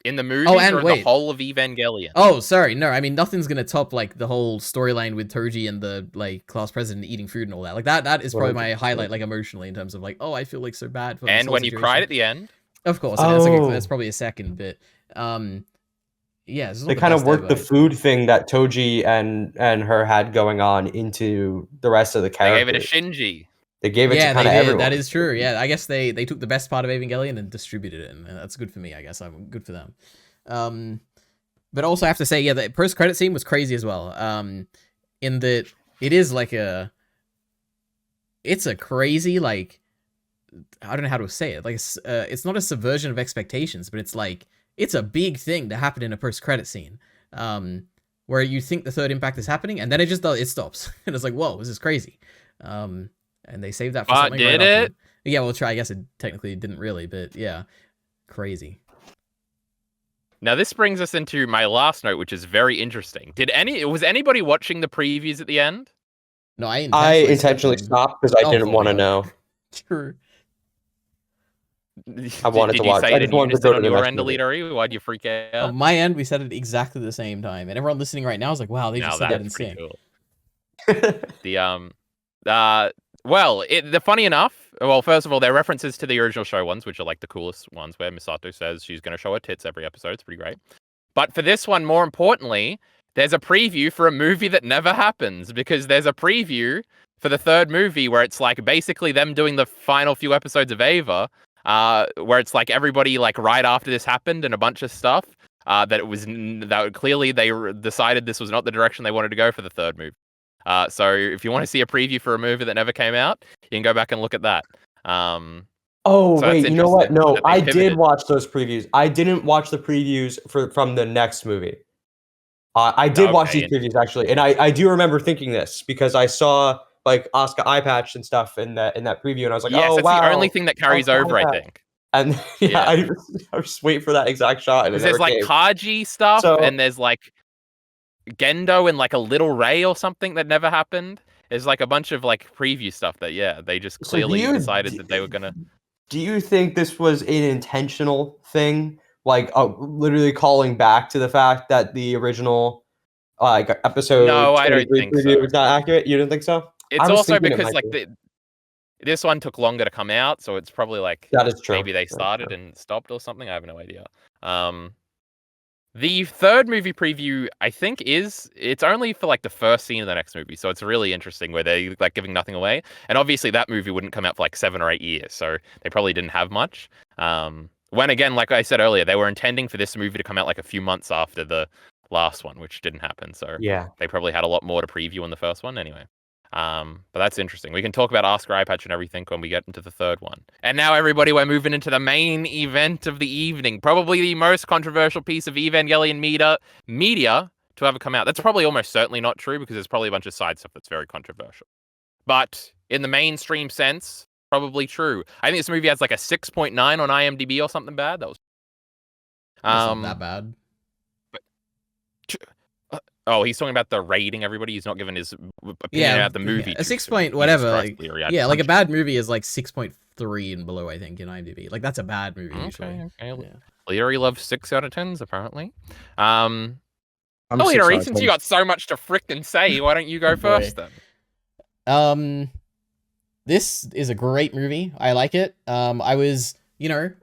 Speaker 1: In the movies or the whole of Evangelion?
Speaker 3: Oh, sorry. No, I mean, nothing's going to top, like, the whole storyline with Toji and the, like, class president eating food and all that. Like, that is probably my highlight, like, emotionally, in terms of, like, oh, I feel, like, so bad for this
Speaker 1: And
Speaker 3: whole
Speaker 1: when
Speaker 3: situation.
Speaker 1: you cried at the end?
Speaker 3: Of course. And that's probably a second bit. Yeah.
Speaker 4: They kind of worked the food thing that Toji and her had going on into the rest of the characters.
Speaker 1: They gave it a Shinji.
Speaker 4: They gave it to kind of everyone.
Speaker 3: That is true. Yeah, I guess they took the best part of Evangelion and distributed it, and that's good for me, I guess. I'm good for them. But also I have to say, the post-credit scene was crazy as well. In that it is like it's a crazy, like, I don't know how to say it. Like, it's not a subversion of expectations, but it's like, it's a big thing to happen in a post-credit scene. where you think the third impact is happening, and then it stops, and it's like, whoa, this is crazy. And they saved that for something.
Speaker 1: Did
Speaker 3: right
Speaker 1: it?
Speaker 3: after. Yeah, well, I guess it technically didn't really, but yeah, crazy.
Speaker 1: Now this brings us into my last note, which is very interesting. Was anybody watching the previews at the end?
Speaker 3: No, I
Speaker 4: intentionally stopped because I didn't want to know.
Speaker 3: True.
Speaker 4: I wanted to watch.
Speaker 1: Say
Speaker 4: I
Speaker 1: it
Speaker 4: just
Speaker 1: and you
Speaker 4: wanted to
Speaker 1: missed
Speaker 4: go
Speaker 1: it
Speaker 4: to
Speaker 1: on
Speaker 4: the
Speaker 1: your
Speaker 4: next
Speaker 1: end,
Speaker 4: movie.
Speaker 1: EliteAri? Why'd you freak out?
Speaker 3: On my end, we said it exactly the same time, and everyone listening right now is like, "Wow, they just said that in sync."
Speaker 1: Cool. The funny enough, well, first of all, there are references to the original show ones, which are like the coolest ones, where Misato says she's going to show her tits every episode. It's pretty great. But for this one, more importantly, there's a preview for a movie that never happens, because there's a preview for the third movie where it's like basically them doing the final few episodes of Ava, where it's like everybody like right after this happened and a bunch of stuff that clearly they decided this was not the direction they wanted to go for the third movie. So if you want to see a preview for a movie that never came out, you can go back and look at that.
Speaker 4: Wait, you know what? No, I did
Speaker 1: pivoted.
Speaker 4: watch those previews. I didn't watch the previews from the next movie. I did watch these previews actually, and I do remember thinking this because I saw like Asuka eye patch and stuff in that preview, and I was like,
Speaker 1: yes,
Speaker 4: oh
Speaker 1: that's
Speaker 4: wow,
Speaker 1: the only thing that carries over, I think.
Speaker 4: And I just wait for that exact shot.
Speaker 1: Because there's like Kaji stuff, and there's like Gendo and like a little Ray or something that never happened. There's like a bunch of like preview stuff that they just clearly decided that they were gonna.
Speaker 4: Do you think this was an intentional thing, like literally calling back to the fact that the original episode?
Speaker 1: No, I don't think so.
Speaker 4: Was not accurate. You didn't think so?
Speaker 1: It's also because like this one took longer to come out, so it's probably like
Speaker 4: that is true.
Speaker 1: Maybe they started and stopped or something. I have no idea. The third movie preview, I think, it's only for like the first scene of the next movie, so it's really interesting where they're like giving nothing away. And obviously that movie wouldn't come out for like 7 or 8 years, so they probably didn't have much. When again, like I said earlier, they were intending for this movie to come out like a few months after the last one, which didn't happen. So
Speaker 4: yeah,
Speaker 1: they probably had a lot more to preview in the first one anyway. But that's interesting. We can talk about Asuka eye patch and everything when we get into the third one. And now, everybody, we're moving into the main event of the evening. Probably the most controversial piece of Evangelion media to ever come out. That's probably almost certainly not true because there's probably a bunch of side stuff that's very controversial. But in the mainstream sense, probably true. I think this movie has like a 6.9 on IMDb or something bad. That was
Speaker 3: not that bad.
Speaker 1: Oh, he's talking about the rating, everybody. He's not giving his opinion about the movie.
Speaker 3: Yeah, a 6 point whatever. Like a bad movie is like 6.3 and below, I think, in IMDb. Like, that's a bad movie, usually.
Speaker 1: Okay. Larry loves 6 out of 10s, apparently. Larry, since you got so much to frickin' say, why don't you go first, then?
Speaker 3: This is a great movie. I like it. I was...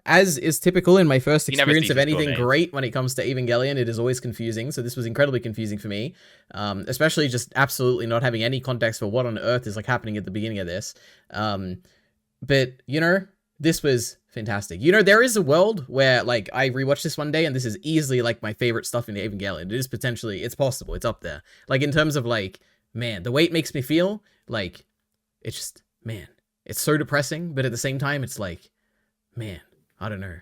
Speaker 3: as is typical in my first experience of anything great when it comes to Evangelion, it is always confusing. So this was incredibly confusing for me, especially just absolutely not having any context for what on earth is like happening at the beginning of this. But this was fantastic. There is a world where like I rewatched this one day and this is easily like my favorite stuff in the Evangelion. It is it's possible. It's up there. Like in terms of like, man, the way it makes me feel, like it's just, man, it's so depressing. But at the same time, it's like, man, I don't know.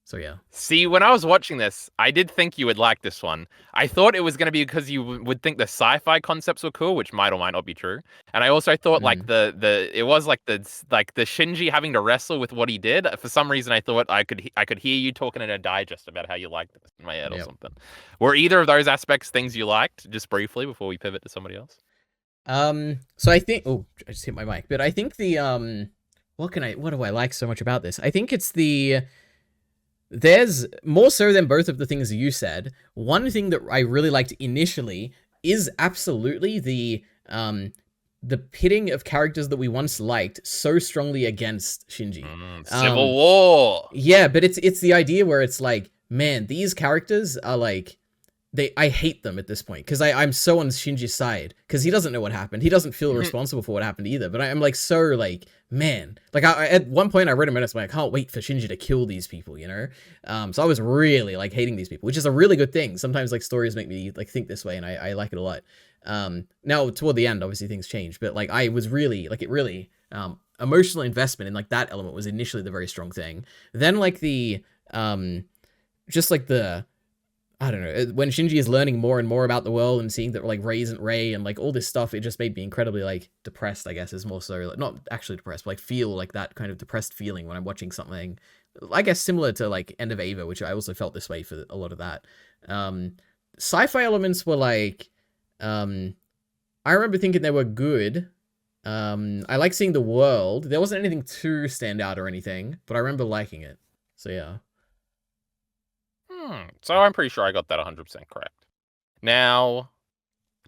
Speaker 3: So yeah.
Speaker 1: See, when I was watching this, I did think you would like this one. I thought it was going to be because you would think the sci-fi concepts were cool, which might or might not be true. And I also thought like it was like the Shinji having to wrestle with what he did. For some reason, I thought I could hear you talking in a digest about how you liked it in my head or something. Were either of those aspects things you liked? Just briefly before we pivot to somebody else.
Speaker 3: So I think. Oh, I just hit my mic. But I think the What do I like so much about this? I think it's there's more so than both of the things you said. One thing that I really liked initially is absolutely the pitting of characters that we once liked so strongly against Shinji.
Speaker 1: Civil War.
Speaker 3: Yeah, but it's the idea where it's like, man, these characters are like, I hate them at this point because I'm so on Shinji's side because he doesn't know what happened. He doesn't feel responsible for what happened either. But I'm like, so like, man, like at one point I read a minute, so I can't wait for Shinji to kill these people, So I was really like hating these people, which is a really good thing. Sometimes like stories make me like think this way, and I like it a lot. Now toward the end, obviously things change, but like I was really like it really emotional investment in like that element was initially the very strong thing. Then like the just like the I don't know, when Shinji is learning more and more about the world and seeing that like Rei isn't Rei and like all this stuff, it just made me incredibly like depressed, I guess, is more so like, not actually depressed, but like feel like that kind of depressed feeling when I'm watching something, I guess similar to like End of Ava, which I also felt this way for a lot of that. Sci-fi elements were like, I remember thinking they were good. I like seeing the world. There wasn't anything too stand out or anything, but I remember liking it. So yeah.
Speaker 1: So I'm pretty sure I got that 100% correct. Now,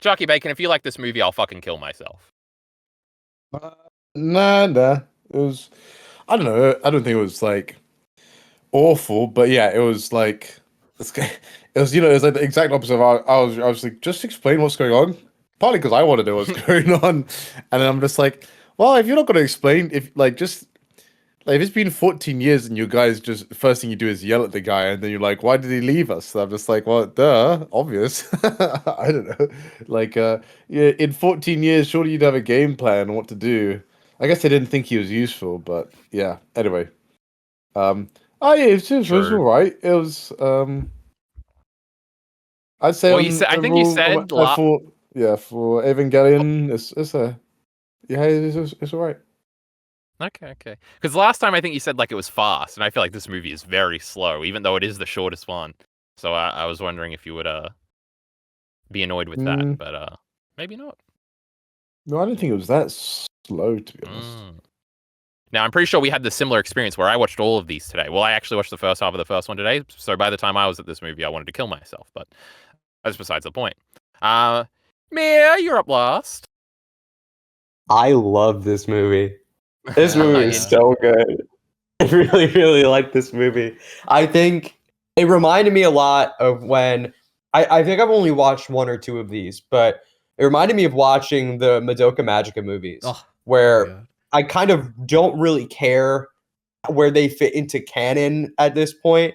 Speaker 1: Jockey Bacon, if you like this movie, I'll fucking kill myself.
Speaker 2: Nah. It was, I don't know. I don't think it was like awful, but yeah, it was like it was it was like the exact opposite of I was like, just explain what's going on. Partly because I want to know what's going on, and then I'm just like, well, if you're not going to explain, if like just like if it's been 14 years and you guys just first thing you do is yell at the guy, and then you're like, why did he leave us? So I'm just like, well, duh, obvious. I don't know. Like, yeah, in 14 years, surely you'd have a game plan on what to do. I guess they didn't think he was useful, but yeah. Anyway, oh yeah, it was all right. It was I'd say
Speaker 1: well, I think you said
Speaker 2: for Evangelion, it's all right.
Speaker 1: Okay. Because last time I think you said like it was fast, and I feel like this movie is very slow, even though it is the shortest one. So I was wondering if you would be annoyed with that, but maybe not.
Speaker 2: No, I don't think it was that slow, to be honest.
Speaker 1: Now I'm pretty sure we had the similar experience where I watched all of these today. Well, I actually watched the first half of the first one today, so by the time I was at this movie, I wanted to kill myself. But that's besides the point. Mia, you're up last.
Speaker 4: I love this movie. This movie is so good. I really, really like this movie. I think it reminded me a lot of when I think I've only watched one or two of these, but it reminded me of watching the Madoka Magica movies, where I kind of don't really care where they fit into canon at this point.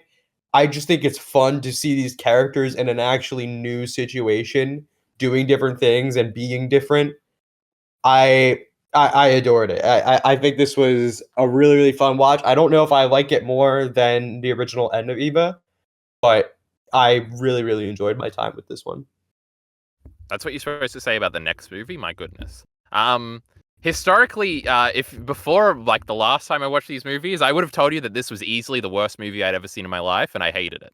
Speaker 4: I just think it's fun to see these characters in an actually new situation, doing different things and being different. I adored it. I think this was a really, really fun watch. I don't know if I like it more than the original End of Eva, but I really, really enjoyed my time with this one.
Speaker 1: That's what you're supposed to say about the next movie? My goodness. Historically, if before like the last time I watched these movies, I would have told you that this was easily the worst movie I'd ever seen in my life, and I hated it.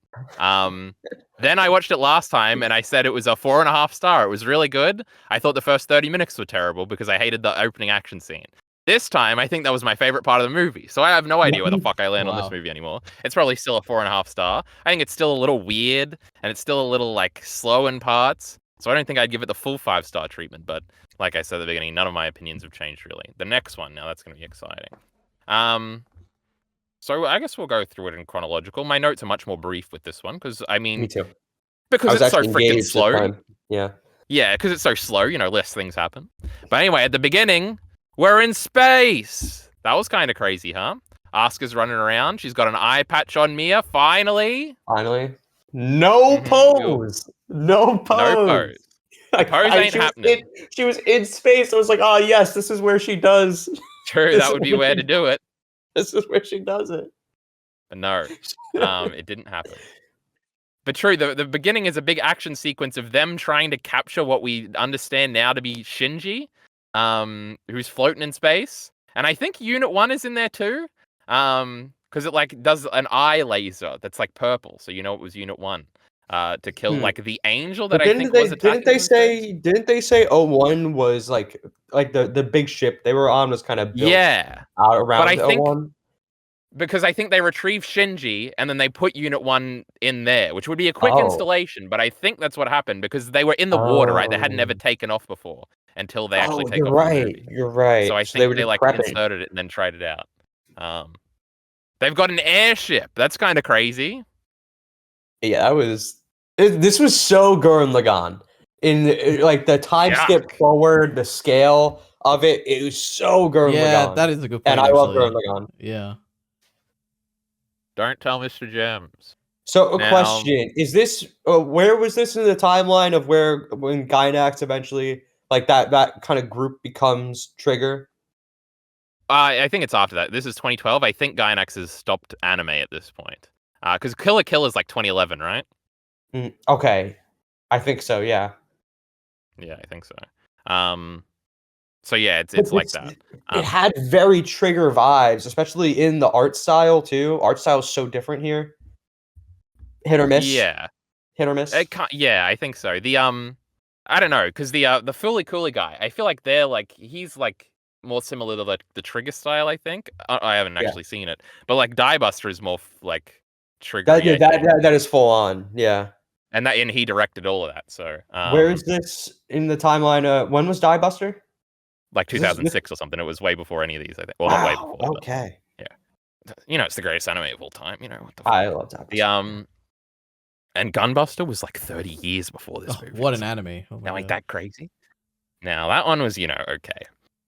Speaker 1: Then I watched it last time, and I said it was a 4.5 star. It was really good. I thought the first 30 minutes were terrible because I hated the opening action scene. This time, I think that was my favorite part of the movie, so I have no idea where the fuck I land on this movie anymore. It's probably still a 4.5 star. I think it's still a little weird, and it's still a little like slow in parts. So I don't think I'd give it the full 5-star treatment, but like I said at the beginning, none of my opinions have changed really. The next one, now that's going to be exciting. So I guess we'll go through it in chronological. My notes are much more brief with this one because I mean,
Speaker 4: me too.
Speaker 1: Because it's so freaking slow.
Speaker 4: Yeah,
Speaker 1: because it's so slow. Less things happen. But anyway, at the beginning, we're in space. That was kind of crazy, huh? Asuka's running around. She's got an eye patch on Mia. Finally.
Speaker 4: No pose. No pose.
Speaker 1: Pose ain't happening.
Speaker 4: She was in space. I was like, oh yes, this is where she does.
Speaker 1: True, that would be where to do it.
Speaker 4: This is where she does it.
Speaker 1: But no, it didn't happen. But true, the beginning is a big action sequence of them trying to capture what we understand now to be Shinji, who's floating in space. And I think Unit 1 is in there too, because it like does an eye laser that's like purple, so you know it was Unit 1. To kill like the angel that I think was attacking.
Speaker 4: Didn't they say 01 was like the big ship they were on was kind of built out around
Speaker 1: but I think,
Speaker 4: 01?
Speaker 1: Because I think they retrieved Shinji and then they put Unit 1 in there, which would be a quick installation, but I think that's what happened because they were in the water, right? They hadn't ever taken off before until they actually take off.
Speaker 4: You're right.
Speaker 1: So I think they like inserted it and then tried it out. They've got an airship. That's kind of crazy.
Speaker 4: Yeah, this was so Gurren Lagann. In like the time skip forward, the scale of it was so Gurren Lagann.
Speaker 3: Yeah, that is a good point.
Speaker 4: And I love Gurren Lagann.
Speaker 3: Yeah.
Speaker 1: Don't tell Mr. Gems.
Speaker 4: So question, is this where was this in the timeline of when Gainax eventually like that kind of group becomes Trigger?
Speaker 1: I think it's after that. This is 2012. I think Gainax has stopped anime at this point. Because Kill la Kill is like 2011, right?
Speaker 4: Okay, I think so. Yeah.
Speaker 1: Yeah, I think so. So yeah, it's like that.
Speaker 4: It had very Trigger vibes, especially in the art style too. Art style is so different here. Hit or miss.
Speaker 1: Yeah,
Speaker 4: Hit or miss.
Speaker 1: yeah, I think so. I don't know, because the Fully Cooly guy, I feel like they're like he's like more similar to the Trigger style. I think I haven't actually seen it, but like Diebuster is more like Trigger.
Speaker 4: That is full on. Yeah.
Speaker 1: And he directed all of that. So
Speaker 4: where is this in the timeline? When was Diebuster?
Speaker 1: Like 2006 or something. It was way before any of these, I think. Well, not way before.
Speaker 4: Okay.
Speaker 1: But, yeah. It's the greatest anime of all time. What the fuck?
Speaker 4: I love Diebuster.
Speaker 1: And Gunbuster was like 30 years before this movie.
Speaker 3: What an anime. Oh
Speaker 1: now, ain't that crazy? Now, that one was, okay.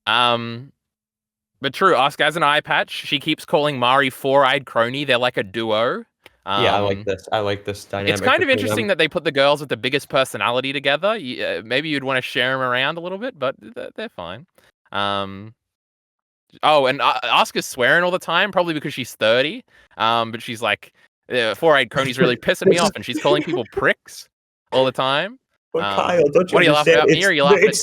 Speaker 1: But true, Ask as an eye patch. She keeps calling Mari Four-Eyed Crony. They're like a duo.
Speaker 4: I like this. I like this dynamic.
Speaker 1: It's kind of interesting that they put the girls with the biggest personality together. Maybe you'd want to share them around a little bit, but they're fine. And Asuka's swearing all the time, probably because she's 30. But she's like, Four-Eyed Crony's really pissing me off, and she's calling people pricks all the time.
Speaker 4: But Kyle, don't you
Speaker 1: what are you laughing
Speaker 4: understand?
Speaker 1: at me, or are you laughing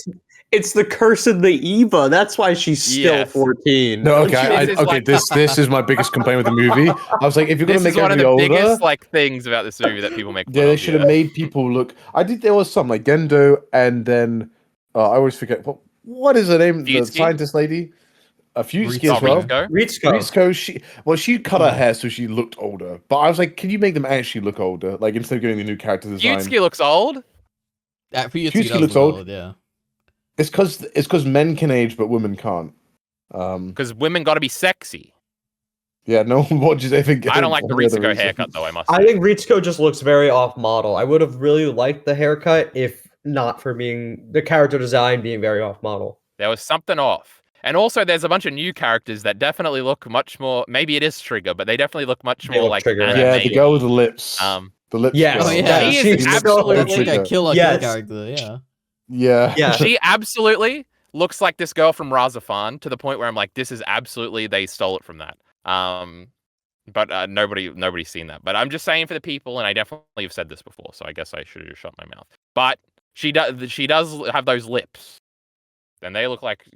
Speaker 4: It's the curse of the Eva. That's why she's still 14.
Speaker 2: No, okay, this is my biggest complaint with the movie. I was like, if you're gonna make
Speaker 1: one of
Speaker 2: everybody
Speaker 1: the
Speaker 2: older,
Speaker 1: biggest things about this movie that people make.
Speaker 2: Yeah, they should have made people look. I think there was some like Gendo, and then I always forget what is her name?
Speaker 1: Fusky?
Speaker 2: The scientist lady. Fusky as well.
Speaker 1: Ritsuko.
Speaker 2: She cut her hair so she looked older. But I was like, can you make them actually look older? Like instead of giving the new character design.
Speaker 1: Fusky looks old.
Speaker 3: Fusky looks old. Yeah.
Speaker 2: It's because men can age but women can't.
Speaker 1: Because women got to be sexy.
Speaker 2: Yeah, no one watches anything.
Speaker 1: I don't like the Ritsuko haircut though.
Speaker 4: I think Ritsuko just looks very off model. I would have really liked the haircut if not for being the character design being very off model.
Speaker 1: There was something off. And also, there's a bunch of new characters that definitely look much more. Maybe it is Trigger, but they definitely look much more like
Speaker 2: Trigger. Yeah, the girl with the lips. The lips.
Speaker 4: Yes.
Speaker 3: Oh yeah,
Speaker 1: she's
Speaker 3: absolutely like a killer character. Yeah.
Speaker 2: Yeah.
Speaker 1: She absolutely looks like this girl from Razafan to the point where I'm like, this is absolutely they stole it from that. But nobody's seen that. But I'm just saying for the people, and I definitely have said this before, so I guess I should have just shut my mouth. But she does have those lips. And they look like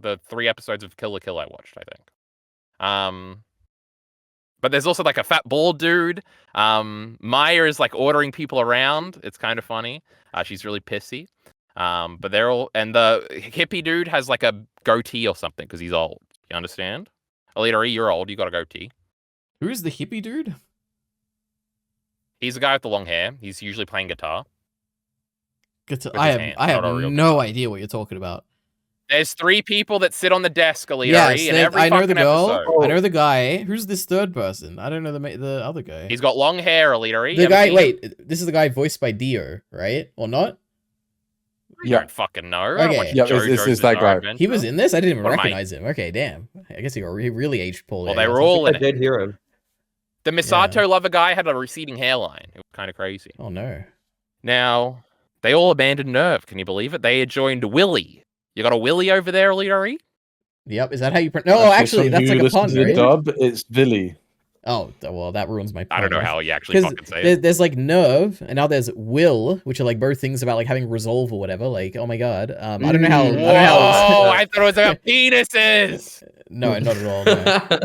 Speaker 1: the 3 episodes of Kill la Kill I watched, I think. But there's also like a fat bald dude. Maya is like ordering people around. It's kind of funny. She's really pissy. But they're all, and the hippie dude has like a goatee or something because he's old. You understand? EliteAri, you're old. You got a goatee.
Speaker 3: Who's the hippie dude?
Speaker 1: He's the guy with the long hair. He's usually playing guitar.
Speaker 3: I have no idea what you're talking about.
Speaker 1: There's 3 people that sit on the desk, EliteAri,
Speaker 3: yes,
Speaker 1: in every
Speaker 3: I know the girl.
Speaker 1: episode.
Speaker 3: I know the guy. Who's this third person? I don't know the other guy.
Speaker 1: He's got long hair, EliteAri.
Speaker 3: The guy. Wait, this is the guy voiced by Dio, right? Or not?
Speaker 1: I don't fucking know.
Speaker 3: Okay.
Speaker 2: Yeah, this is that guy.
Speaker 3: He was in this? I didn't even recognize him. Okay, damn. I guess he really aged poorly.
Speaker 1: Well, they were all in
Speaker 4: I did hear him.
Speaker 1: The Misato lover guy had a receding hairline. It was kind of crazy.
Speaker 3: Oh, no.
Speaker 1: Now, they all abandoned Nerve. Can you believe it? They had joined Willy. You got a Willy over there, EliteAri?
Speaker 3: Yep. Is that how you pronounce? No, actually, that's like a pun, right?
Speaker 2: Dub, it's Villy.
Speaker 3: Oh, well, that ruins my pun.
Speaker 1: I don't know how you actually fucking say it.
Speaker 3: There's like Nerve, and now there's Will, which are like both things about like having resolve or whatever. Like, oh my god. I don't know how.
Speaker 1: I thought it was about penises.
Speaker 3: No, not at all. No.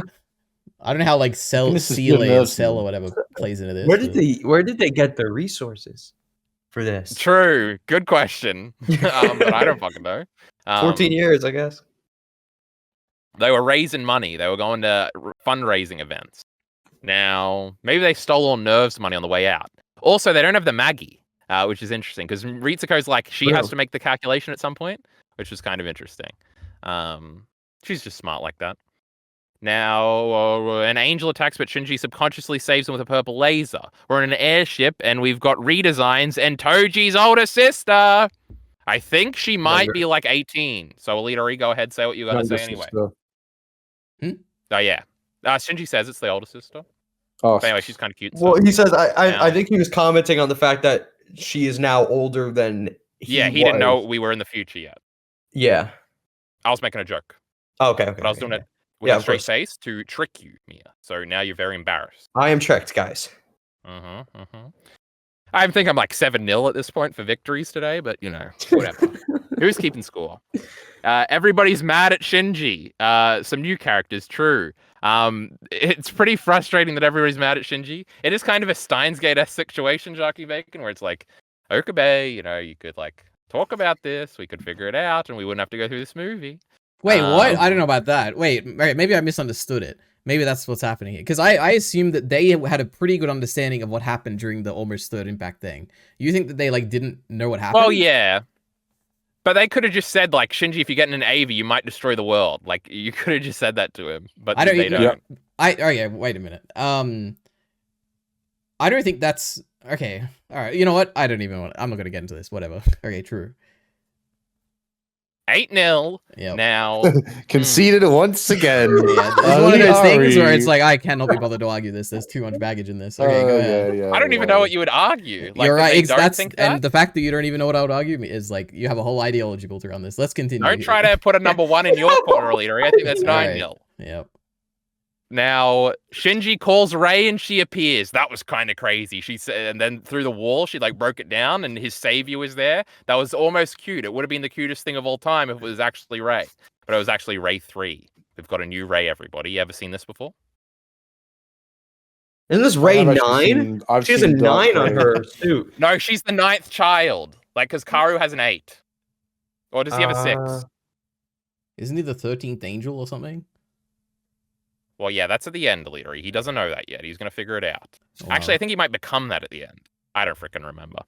Speaker 3: I don't know how like cell or whatever plays into this.
Speaker 4: Where did they get the resources for this?
Speaker 1: True. Good question. But I don't fucking know.
Speaker 4: 14 years, I guess.
Speaker 1: They were raising money. They were going to fundraising events. Now, maybe they stole all Nerve's money on the way out. Also, they don't have the Maggie, which is interesting because Ritsuko's like, she has to make the calculation at some point, which is kind of interesting. She's just smart like that. Now, an angel attacks, but Shinji subconsciously saves him with a purple laser. We're in an airship, and we've got redesigns, and Toji's older sister. I think she might be like 18. So, EliteAri, go ahead, say what you got to say anyway. Oh, yeah. Shinji says it's the older sister.
Speaker 2: Oh,
Speaker 1: but anyway, she's kind of cute.
Speaker 4: Well, he says, I think he was commenting on the fact that she is now older than he
Speaker 1: didn't know we were in the future yet.
Speaker 4: Yeah.
Speaker 1: I was making a joke.
Speaker 4: Okay.
Speaker 1: But I was doing it with a straight face to trick you, Mia. So now you're very embarrassed.
Speaker 4: I am tricked, guys.
Speaker 1: I think I'm like 7-0 at this point for victories today, but whatever. Who's keeping score? Everybody's mad at Shinji. Some new characters, true. It's pretty frustrating that everybody's mad at Shinji. It is kind of a Steins Gate-esque situation, Jackie Bacon, where it's like, Okabe, you could like talk about this, we could figure it out, and we wouldn't have to go through this movie.
Speaker 3: Wait, what? I don't know about that. Wait, maybe I misunderstood it. Maybe that's what's happening here. Because I assumed that they had a pretty good understanding of what happened during the almost third impact thing. You think that they like didn't know what happened?
Speaker 1: Well, yeah. But they could have just said, like, Shinji, if you get in an AV, you might destroy the world. Like, you could have just said that to him. But they don't.
Speaker 3: Okay, wait a minute. I don't think that's... Okay, alright. You know what? I don't even want... I'm not going to get into this. Whatever. Okay, true.
Speaker 1: 8-0 now.
Speaker 2: Conceded once again.
Speaker 3: Yeah, it's one of those things where it's like, I cannot be bothered to argue this. There's too much baggage in this. Okay, go ahead.
Speaker 1: I don't even know what you would argue. Like,
Speaker 3: you're right. And the fact that you don't even know what I would argue is like, you have a whole ideology built around this. Let's continue.
Speaker 1: Don't try to put a number 1 in your corner, EliteAri. I think that's 9-0.
Speaker 3: Yep.
Speaker 1: Now, Shinji calls Rei and she appears. That was kind of crazy. She said, and then through the wall, she like broke it down and his savior was there. That was almost cute. It would have been the cutest thing of all time if it was actually Rei. But it was actually Rei 3. We've got a new Rei, everybody. You ever seen this before?
Speaker 4: Isn't this Rei 9? She has a 9 on her suit.
Speaker 1: No, she's the 9th child. Like, because Karu has an 8. Or does he have a 6?
Speaker 3: Isn't he the 13th angel or something?
Speaker 1: Well, yeah, that's at the end, EliteAri. He doesn't know that yet. He's going to figure it out. Wow. Actually, I think he might become that at the end. I don't freaking remember.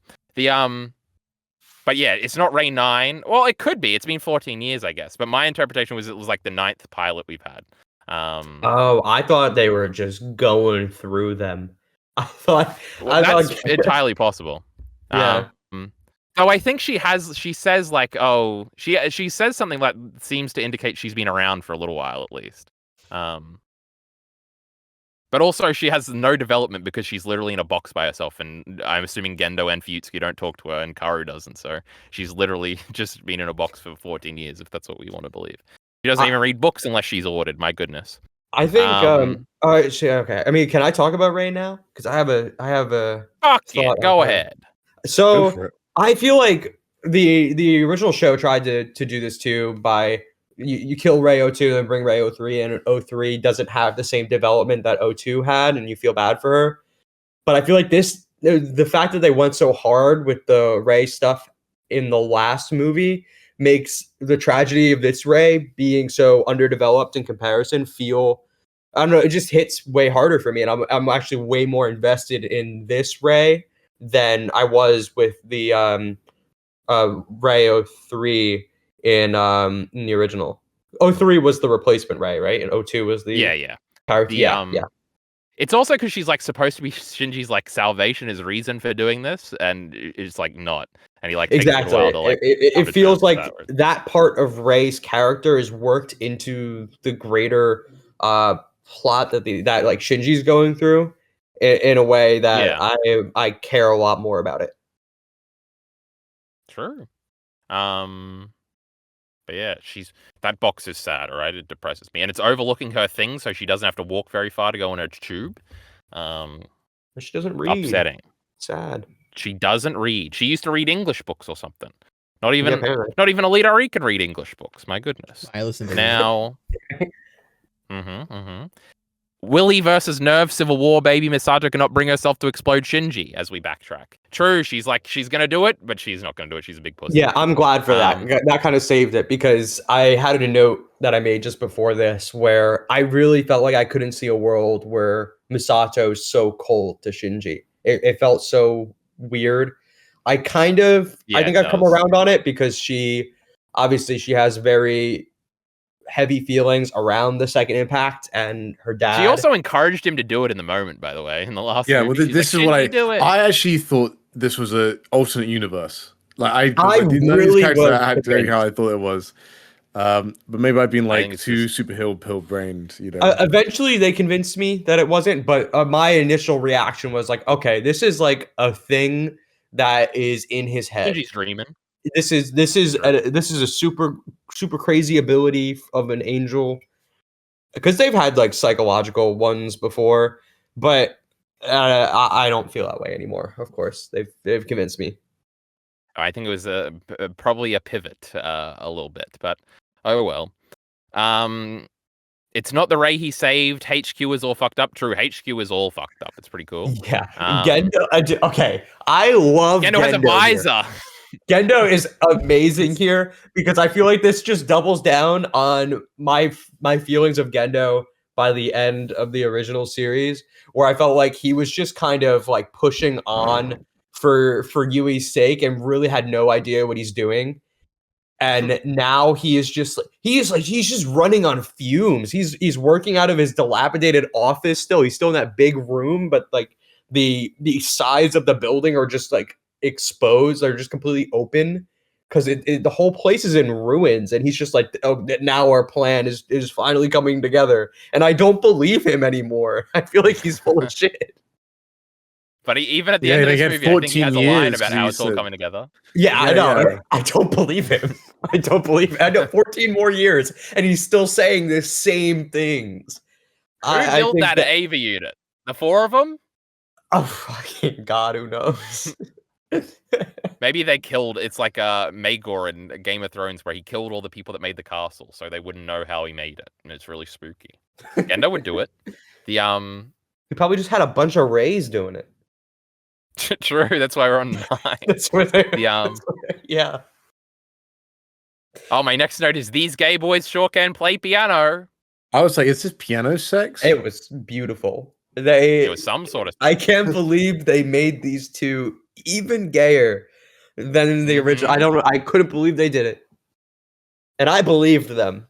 Speaker 1: But yeah, it's not Rei 9. Well, it could be. It's been 14 years, I guess. But my interpretation was it was like the 9th pilot we've had.
Speaker 4: I thought they were just going through them.
Speaker 1: That's entirely possible.
Speaker 4: Yeah.
Speaker 1: So I think she says like, she says something that seems to indicate she's been around for a little while at least. But also she has no development because she's literally in a box by herself, and I'm assuming Gendo and Fuyutsuki don't talk to her, and Karu doesn't, so she's literally just been in a box for 14 years, if that's what we want to believe. She doesn't even read books unless she's ordered, my goodness.
Speaker 4: I think, alright, okay. I mean, can I talk about Rei now? Because I have a
Speaker 1: Fuck yeah, go ahead.
Speaker 4: So, I feel like the original show tried to do this too by... You kill Rei 02 and bring Rei 03 in, and 03 doesn't have the same development that 02 had, and you feel bad for her. But I feel like the fact that they went so hard with the Rei stuff in the last movie makes the tragedy of this Rei being so underdeveloped in comparison feel, I don't know, it just hits way harder for me, and I'm actually way more invested in this Rei than I was with the Rei 03 in the original. 03 was the replacement Rei, right? And 02 was the character. Yeah.
Speaker 1: It's also because she's like supposed to be Shinji's like salvation, his reason for doing this, and it's like not. And he like takes
Speaker 4: exactly.
Speaker 1: a while to, like,
Speaker 4: it feels like that part of Rei's character is worked into the greater plot that like Shinji's going through in a way that I care a lot more about it.
Speaker 1: True. But yeah, that box is sad, all right? It depresses me. And it's overlooking her thing, so she doesn't have to walk very far to go on her tube.
Speaker 4: She doesn't read.
Speaker 1: Upsetting.
Speaker 4: Sad.
Speaker 1: She doesn't read. She used to read English books or something. Not even EliteAri can read English books. My goodness.
Speaker 3: I listen to
Speaker 1: now. Willy versus Nerve Civil War, baby. Misato cannot bring herself to explode Shinji as we backtrack. True, she's gonna do it, but she's not gonna do it. She's a big pussy.
Speaker 4: Yeah, I'm glad for that. That kind of saved it, because I had a note that I made just before this where I really felt like I couldn't see a world where Misato's so cold to Shinji. It felt so weird. I think I've come around on it, because she has very heavy feelings around the second impact, and her dad.
Speaker 1: She also encouraged him to do it in the moment, by the way, in the last movie.
Speaker 2: Well, this is what I actually thought this was an alternate universe. Like none of these characters had doing how I thought it was. But maybe I've been like too super pill-brained, you know.
Speaker 4: Eventually they convinced me that it wasn't, but my initial reaction was like, okay, this is like a thing that is in his head.
Speaker 1: Shinji's dreaming.
Speaker 4: This is a super crazy ability of an angel, because they've had like psychological ones before, but I don't feel that way anymore. Of course, they've convinced me.
Speaker 1: I think it was probably a pivot a little bit, but oh well. It's not the Ray he saved. HQ is all fucked up. True, HQ is all fucked up. It's pretty cool.
Speaker 4: Yeah, Gendo. Okay, I love
Speaker 1: Gendo has a visor.
Speaker 4: Gendo is amazing here because I feel like this just doubles down on my feelings of Gendo by the end of the original series, where I felt like he was just kind of like pushing on for Yui's sake and really had no idea what he's doing. And now he's just running on fumes. He's working out of his dilapidated office still. He's still in that big room, but like the sides of the building are just like exposed. They're just completely open because the whole place is in ruins. And he's just like, oh, now our plan is finally coming together. And I don't believe him anymore. I feel like he's full of shit.
Speaker 1: But even at the end of this movie, I think he has a line about how it's all coming together.
Speaker 4: Yeah, I know. Yeah. I don't believe him. I don't believe him. I know 14 more years, and he's still saying the same things.
Speaker 1: Who built that Ava unit? The four of them?
Speaker 4: Oh, fucking God, who knows?
Speaker 1: Maybe they killed. It's like Maegor in Game of Thrones, where he killed all the people that made the castle, so they wouldn't know how he made it, and it's really spooky. Gendo would do it.
Speaker 4: He probably just had a bunch of Rays doing it.
Speaker 1: True, that's why we're on 9.
Speaker 4: That's where they
Speaker 1: yeah. Oh, my next note is these gay boys sure can play piano.
Speaker 2: I was like, is this piano sex?
Speaker 4: It was beautiful.
Speaker 1: It was some sort of.
Speaker 4: I can't believe they made these two even gayer than in the original. I don't know. I couldn't believe they did it, and I believed them.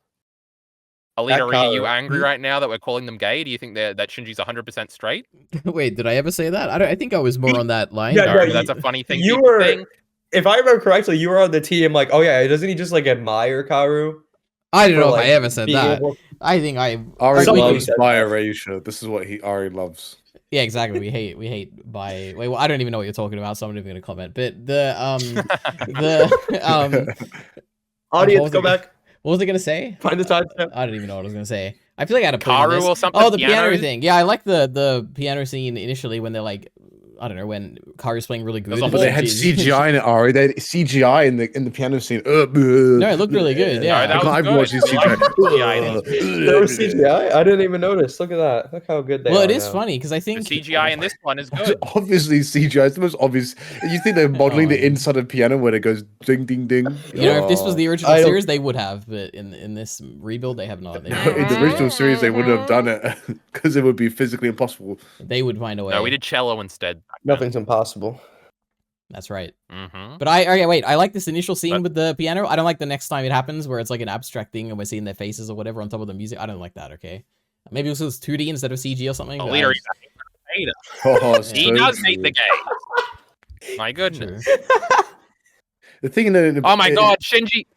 Speaker 1: EliteAri, are you angry right now that we're calling them gay? Do you think that Shinji's 100% straight?
Speaker 3: Wait, did I ever say that? I think I was more on that line.
Speaker 4: Yeah, no,
Speaker 1: that's a funny thing.
Speaker 4: You were, if I remember correctly, you were on the team like, oh yeah, doesn't he just like admire Kaoru?
Speaker 3: I don't know if I ever said that. I think
Speaker 2: Ari loves bi-erasure. This is what Ari loves.
Speaker 3: Yeah, exactly. We hate bi. Wait, well, I don't even know what you're talking about, so I'm not even gonna comment. But the
Speaker 4: audience, go back.
Speaker 3: What was I gonna say?
Speaker 4: Find the timestamp.
Speaker 3: I don't even know what I was gonna say. I feel like I had a
Speaker 1: Kaoru or something.
Speaker 3: Oh, the piano thing. Yeah, I like the piano scene initially when they're like, I don't know, when Kaoru's playing really good.
Speaker 2: But they had CGI in it, Ari. They had CGI in the piano scene.
Speaker 3: No, it looked really good. Yeah,
Speaker 1: no,
Speaker 2: I've watched
Speaker 1: CGI.
Speaker 4: There was CGI. I didn't even notice. Look at that. Look how good they are.
Speaker 3: Well, it is funny because I think
Speaker 1: the CGI in this one is good.
Speaker 2: Obviously, CGI is the most obvious. You think they're modeling the inside of piano when it goes ding ding ding.
Speaker 3: You know, if this was the original series, they would have, but in this rebuild, they have not.
Speaker 2: In the original series, they wouldn't have done it because it would be physically impossible.
Speaker 3: They would find a way.
Speaker 1: No, we did cello instead.
Speaker 4: Nothing's impossible.
Speaker 3: That's right.
Speaker 1: Mm-hmm.
Speaker 3: But I like this initial scene with the piano. I don't like the next time it happens where it's like an abstract thing and we're seeing their faces or whatever on top of the music. I don't like that. Okay, maybe it was 2D instead of CG or something.
Speaker 1: EliteAri hate it. He does hate the game. My goodness.
Speaker 2: The thing that
Speaker 1: oh my God, Shinji.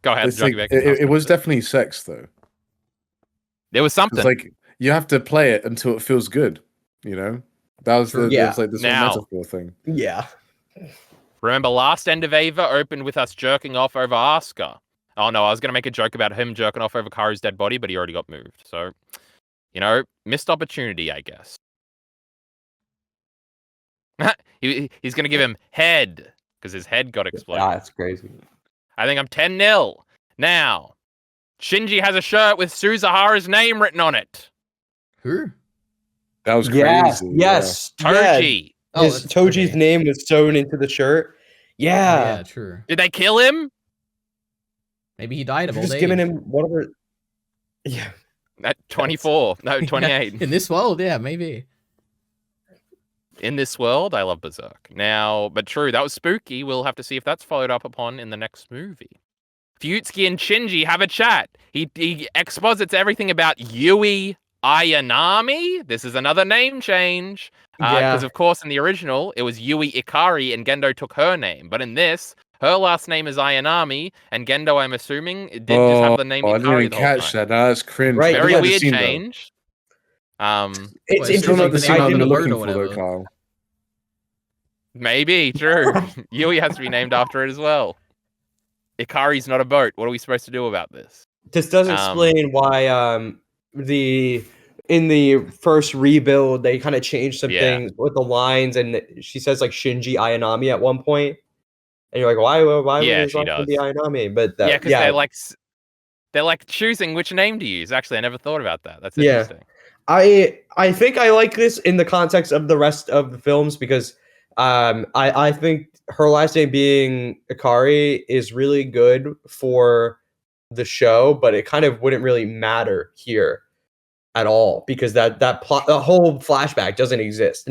Speaker 1: Go ahead.
Speaker 2: It was definitely sex though.
Speaker 1: There was something.
Speaker 2: It's like you have to play it until it feels good. You know. That was like this metaphor thing.
Speaker 4: Yeah.
Speaker 1: Remember, last end of Ava opened with us jerking off over Asuka. Oh no, I was gonna make a joke about him jerking off over Karu's dead body, but he already got moved. So, you know, missed opportunity, I guess. He's gonna give him head because his head got exploded.
Speaker 4: Ah, that's crazy.
Speaker 1: I think I'm 10-0 now. Shinji has a shirt with Suzuhara's name written on it.
Speaker 3: Who?
Speaker 2: That was crazy.
Speaker 4: Yes.
Speaker 1: Toji.
Speaker 4: Yeah. Toji's name was sewn into the shirt. Yeah.
Speaker 3: Yeah, true.
Speaker 1: Did they kill him?
Speaker 3: Maybe he died of old age.
Speaker 4: Just giving him whatever. Yeah.
Speaker 1: At 24. No, 28.
Speaker 3: In this world, yeah, maybe.
Speaker 1: In this world, I love Berserk. Now, but true, that was spooky. We'll have to see if that's followed up upon in the next movie. Fuyutsuki and Shinji have a chat. He exposits everything about Yui Ayanami. This is another name change. Because, of course, in the original, it was Yui Ikari and Gendo took her name. But in this, her last name is Ayanami, and Gendo, I'm assuming, it did just have the name Ikari.
Speaker 2: I didn't even catch that. No, that's cringe.
Speaker 4: Right,
Speaker 1: very weird change.
Speaker 4: It's
Speaker 2: still not the scene I'm looking for,
Speaker 3: whatever.
Speaker 2: though, Kyle.
Speaker 1: Maybe, true. Yui has to be named after it as well. Ikari's not a boat. What are we supposed to do about this?
Speaker 4: This does explain why the in the first rebuild, they kind of changed some
Speaker 1: Yeah.
Speaker 4: things with the lines, and she says like Shinji Ayanami at one point, and you're like, why would
Speaker 1: Yeah,
Speaker 4: his
Speaker 1: she
Speaker 4: last name be
Speaker 1: does.
Speaker 4: Ayanami? But
Speaker 1: Yeah, because they're like choosing which name to use. Actually, I never thought about that. That's
Speaker 4: Yeah.
Speaker 1: interesting.
Speaker 4: I think I like this in the context of the rest of the films because I think her last name being Ikari is really good for the show, but it kind of wouldn't really matter here at all because that plot, the whole flashback doesn't exist.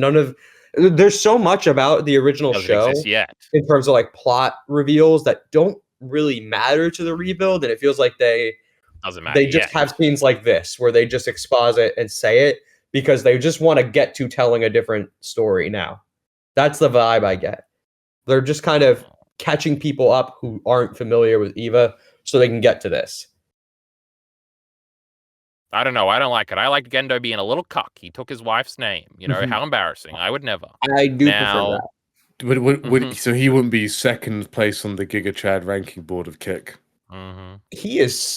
Speaker 4: There's so much about the original
Speaker 1: Doesn't
Speaker 4: show
Speaker 1: exist yet.
Speaker 4: in terms of like plot reveals that don't really matter to the rebuild, and it feels like
Speaker 1: Doesn't matter
Speaker 4: they just
Speaker 1: yet.
Speaker 4: have scenes like this where they just exposit and say it because they just want to get to telling a different story now. That's the vibe I get. They're just kind of catching people up who aren't familiar with Eva so they can get to this.
Speaker 1: I don't know. I don't like it. I like Gendo being a little cuck. He took his wife's name. You know, how embarrassing. I would never.
Speaker 4: I do prefer that.
Speaker 2: So he wouldn't be second place on the Giga Chad ranking board of Kick.
Speaker 4: He is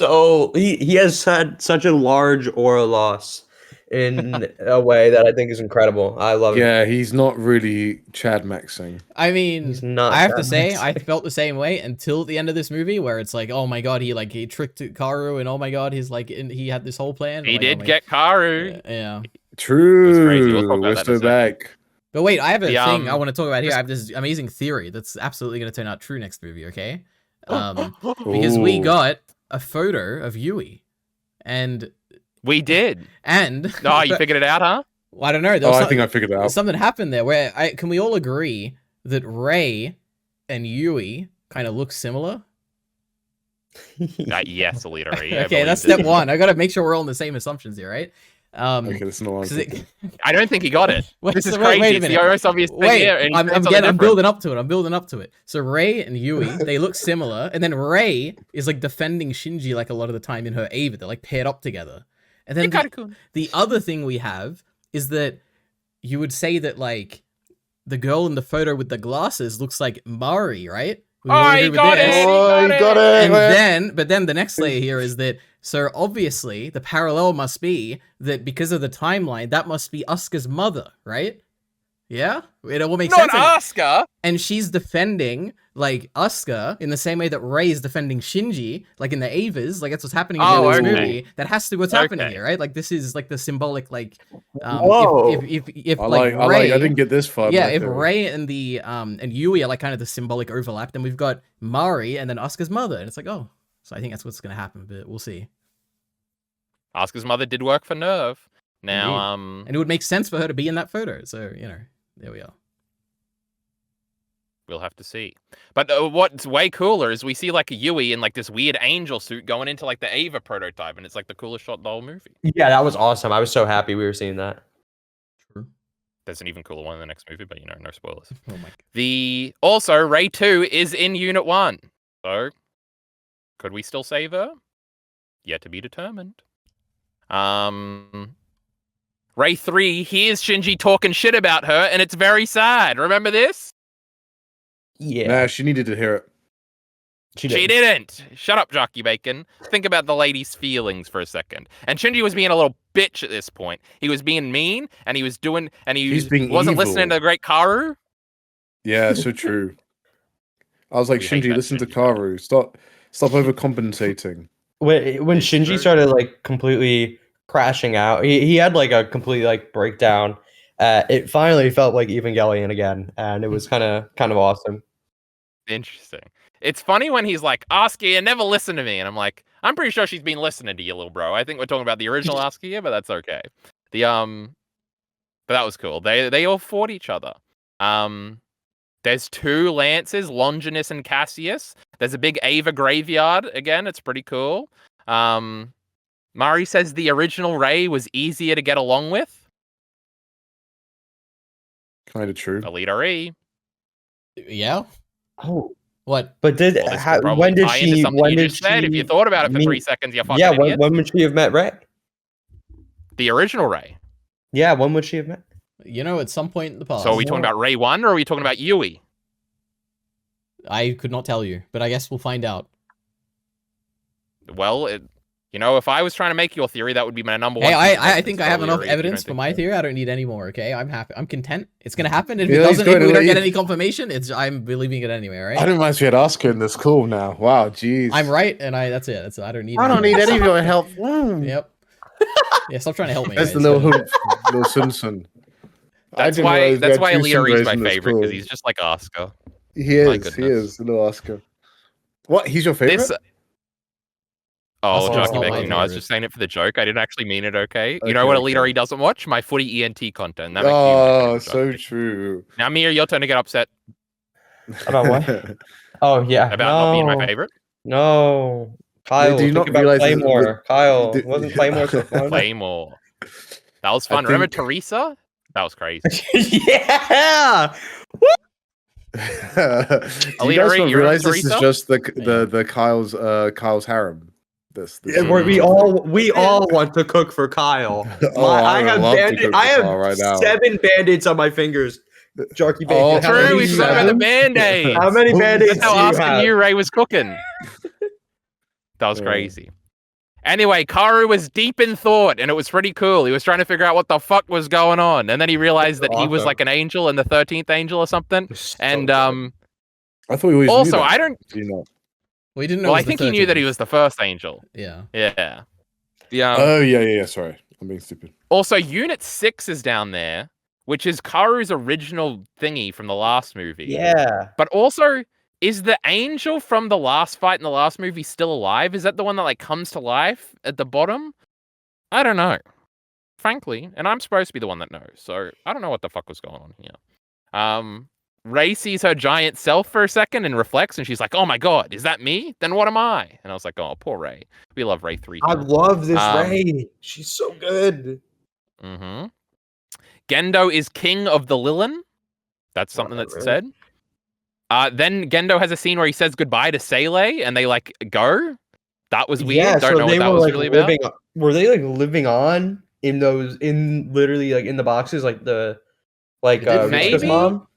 Speaker 4: he has had such a large aura loss in a way that I think is incredible. I love it.
Speaker 2: Yeah, he's not really Chad maxing.
Speaker 3: I mean,
Speaker 4: He's not
Speaker 3: I have to
Speaker 4: Chad
Speaker 3: say,
Speaker 4: Maxing.
Speaker 3: I felt the same way until the end of this movie, where it's like, oh my god, he tricked Karu, and oh my god, he had this whole plan.
Speaker 1: He
Speaker 3: Like,
Speaker 1: did
Speaker 3: oh my-
Speaker 1: get Karu.
Speaker 3: Yeah.
Speaker 2: True.
Speaker 1: We'll talk about
Speaker 2: We're
Speaker 1: that in a
Speaker 2: still
Speaker 1: second.
Speaker 2: back.
Speaker 3: But wait, I have a
Speaker 1: The,
Speaker 3: thing I want to talk about here. I have this amazing theory that's absolutely going to turn out true next movie. Okay, because we
Speaker 2: Ooh.
Speaker 3: got a photo of Yui, and
Speaker 1: We did. Oh, you figured it out, huh?
Speaker 3: Well, I don't know.
Speaker 2: I think I figured it out.
Speaker 3: Something happened there where can we all agree that Rei and Yui kind of look similar?
Speaker 1: Yes, EliteAri.
Speaker 3: Okay, that's step one. I got to make sure we're all in the same assumptions here, right?
Speaker 2: Okay, that's not what I'm
Speaker 3: 'cause it-
Speaker 2: thinking.
Speaker 1: I don't think he got it.
Speaker 3: Wait,
Speaker 1: This is
Speaker 3: so
Speaker 1: crazy.
Speaker 3: wait a
Speaker 1: It's the
Speaker 3: minute.
Speaker 1: most obvious thing
Speaker 3: Wait,
Speaker 1: here. and
Speaker 3: I'm
Speaker 1: it's something different.
Speaker 3: building up to it. I'm building up to it. So Rei and Yui, they look similar, and then Rei is like defending Shinji like a lot of the time in her Ava. They're like paired up together. And then
Speaker 1: They're kinda cool.
Speaker 3: the other thing we have is that you would say that like the girl in the photo with the glasses looks like Mari, right? We all
Speaker 1: Oh,
Speaker 3: agree
Speaker 1: he
Speaker 3: with
Speaker 1: got
Speaker 3: this.
Speaker 1: it!
Speaker 2: Oh,
Speaker 1: He
Speaker 2: he
Speaker 1: got
Speaker 2: got
Speaker 1: it!
Speaker 2: it!
Speaker 3: But then the next layer here is that, so obviously the parallel must be that because of the timeline, that must be Asuka's mother, right? Yeah? It all makes
Speaker 1: Not
Speaker 3: sense.
Speaker 1: Asuka.
Speaker 3: And she's defending, like, Asuka in the same way that Rei is defending Shinji, like in the Avas, like that's what's happening in this
Speaker 1: okay.
Speaker 3: movie. That has to be what's happening
Speaker 1: Okay.
Speaker 3: here, right? Like this is like the symbolic, like,
Speaker 4: Whoa.
Speaker 3: if
Speaker 2: I
Speaker 3: like
Speaker 2: like.
Speaker 3: Rei,
Speaker 2: I didn't get this far.
Speaker 3: yeah,
Speaker 2: but
Speaker 3: if
Speaker 2: okay.
Speaker 3: Rei and the and Yui are like kind of the symbolic overlap, then we've got Mari and then Asuka's mother, and it's like, oh, so I think that's what's gonna happen, but we'll see.
Speaker 1: Asuka's mother did work for Nerve. Now,
Speaker 3: And it would make sense for her to be in that photo, so you know, there we are.
Speaker 1: we'll have to see. But what's way cooler is we see like a Yui in like this weird angel suit going into like the Ava prototype, and it's like the coolest shot in the whole movie.
Speaker 4: Yeah, that was awesome. I was so happy we were seeing that.
Speaker 3: True.
Speaker 1: There's an even cooler one in the next movie, but you know, no spoilers.
Speaker 3: Oh my god.
Speaker 1: Also Rei 2 is in Unit 1. So could we still save her? Yet to be determined. Rei 3 hears Shinji talking shit about her, and it's very sad. Remember this?
Speaker 4: Yeah.
Speaker 2: Nah, she needed to hear it.
Speaker 4: She
Speaker 1: She didn't. Shut up, Jockey Bacon. Think about the lady's feelings for a second. And Shinji was being a little bitch at this point. He was being mean, and he was doing, and he
Speaker 2: He's being
Speaker 1: wasn't
Speaker 2: evil.
Speaker 1: listening to the great Karu.
Speaker 2: Yeah, so true. I was like,
Speaker 1: We hate
Speaker 2: Shinji,
Speaker 1: that
Speaker 2: listen to
Speaker 1: Shinji.
Speaker 2: Karu. Stop overcompensating.
Speaker 4: When Shinji
Speaker 1: true.
Speaker 4: started like completely crashing out, he had like a complete like breakdown. It finally felt like Evangelion again, and it was kind of awesome.
Speaker 1: Interesting. It's funny when he's like, Asuka, never listen to me. And I'm like, I'm pretty sure she's been listening to you, little bro. I think we're talking about the original Asuka here, but that's okay. But that was cool. They all fought each other. There's two lances, Longinus and Cassius. There's a big Ava graveyard. Again, it's pretty cool. Mari says the original Rei was easier to get along with.
Speaker 2: Kind of true.
Speaker 1: EliteAri.
Speaker 3: Yeah.
Speaker 4: Oh,
Speaker 3: What?
Speaker 4: but
Speaker 1: Well, this could probably
Speaker 4: when did
Speaker 1: tie into
Speaker 4: she?
Speaker 1: something
Speaker 4: When
Speaker 1: you
Speaker 4: did
Speaker 1: just said. If
Speaker 4: she
Speaker 1: you thought about it for
Speaker 4: meet-
Speaker 1: 3 seconds, you fucking
Speaker 4: Yeah,
Speaker 1: idiot.
Speaker 4: when would she have met Rei?
Speaker 1: The original Rei.
Speaker 4: Yeah, when would she have met?
Speaker 3: You know, at some point in the past.
Speaker 1: So are we talking about Rei 1 or are we talking about Yui?
Speaker 3: I could not tell you, but I guess we'll find out.
Speaker 1: Well, You know, if I was trying to make your theory, that would be my number
Speaker 3: Hey,
Speaker 1: one.
Speaker 3: I think I have enough evidence for my theory. I don't need any more. Okay, I'm happy. I'm content. It's gonna happen. If it doesn't, if we don't get any confirmation, I'm believing it anyway. Right?
Speaker 2: I didn't realize we had Oscar in this call now. Wow, jeez.
Speaker 3: I'm right, and that's it. That's I don't need.
Speaker 2: I don't need any of your help.
Speaker 3: Yep. Yeah, stop trying to help me.
Speaker 2: That's the little Simpson.
Speaker 1: That's why EliteAri is my favorite, because he's just like Oscar.
Speaker 2: He is. He is the little Oscar. What? He's your favorite?
Speaker 1: Jockey Becky. No, I was just saying it for the joke. I didn't actually mean it. Okay. You know what EliteAri doesn't watch? My footy ENT content. That makes
Speaker 2: so true.
Speaker 1: Now, Mia, your turn to get upset.
Speaker 4: About what? Oh yeah.
Speaker 1: About not being my favorite.
Speaker 4: No. Kyle,
Speaker 2: do you
Speaker 4: think
Speaker 2: not
Speaker 4: about Claymore. Kyle, wasn't Claymore so fun?
Speaker 1: Claymore. That was fun. Remember Teresa? That was crazy.
Speaker 4: Yeah.
Speaker 2: Do you guys not realize this is just the Kyle's harem? This
Speaker 4: where we all want to cook for Kyle. I have 7 band-aids on my fingers. Jarky Bacon.
Speaker 1: Oh, true. We forgot about the band-aids.
Speaker 4: How many band-aids?
Speaker 1: That's how Austin knew Ray was cooking. That was crazy. Anyway, Karu was deep in thought, and it was pretty cool. He was trying to figure out what the fuck was going on, and then he realized that he was like an angel and the 13th angel or something. And
Speaker 2: I thought we always
Speaker 1: also
Speaker 2: knew that.
Speaker 1: I don't.
Speaker 2: Do you know?
Speaker 3: We didn't know.
Speaker 1: Well, I think he knew that he was the first angel.
Speaker 3: Yeah.
Speaker 1: Yeah.
Speaker 2: Oh yeah. Sorry, I'm being stupid.
Speaker 1: Also, Unit 6 is down there, which is Karu's original thingy from the last movie.
Speaker 4: Yeah.
Speaker 1: But also, is the angel from the last fight in the last movie still alive? Is that the one that like comes to life at the bottom? I don't know, frankly, and I'm supposed to be the one that knows, so I don't know what the fuck was going on here. Ray sees her giant self for a second and reflects, and she's like, "Oh my god, is that me? Then what am I?" And I was like, "Oh, poor Ray. We love Ray 3.
Speaker 4: I love this Ray. She's so good."
Speaker 1: Mm-hmm. Gendo is king of the Lilin. That's something that's said. Then Gendo has a scene where he says goodbye to Sele, and they like go. That was weird.
Speaker 4: Yeah,
Speaker 1: Don't know what that was really about.
Speaker 4: Were they like living on in literally like in the boxes, like the Rika's mom?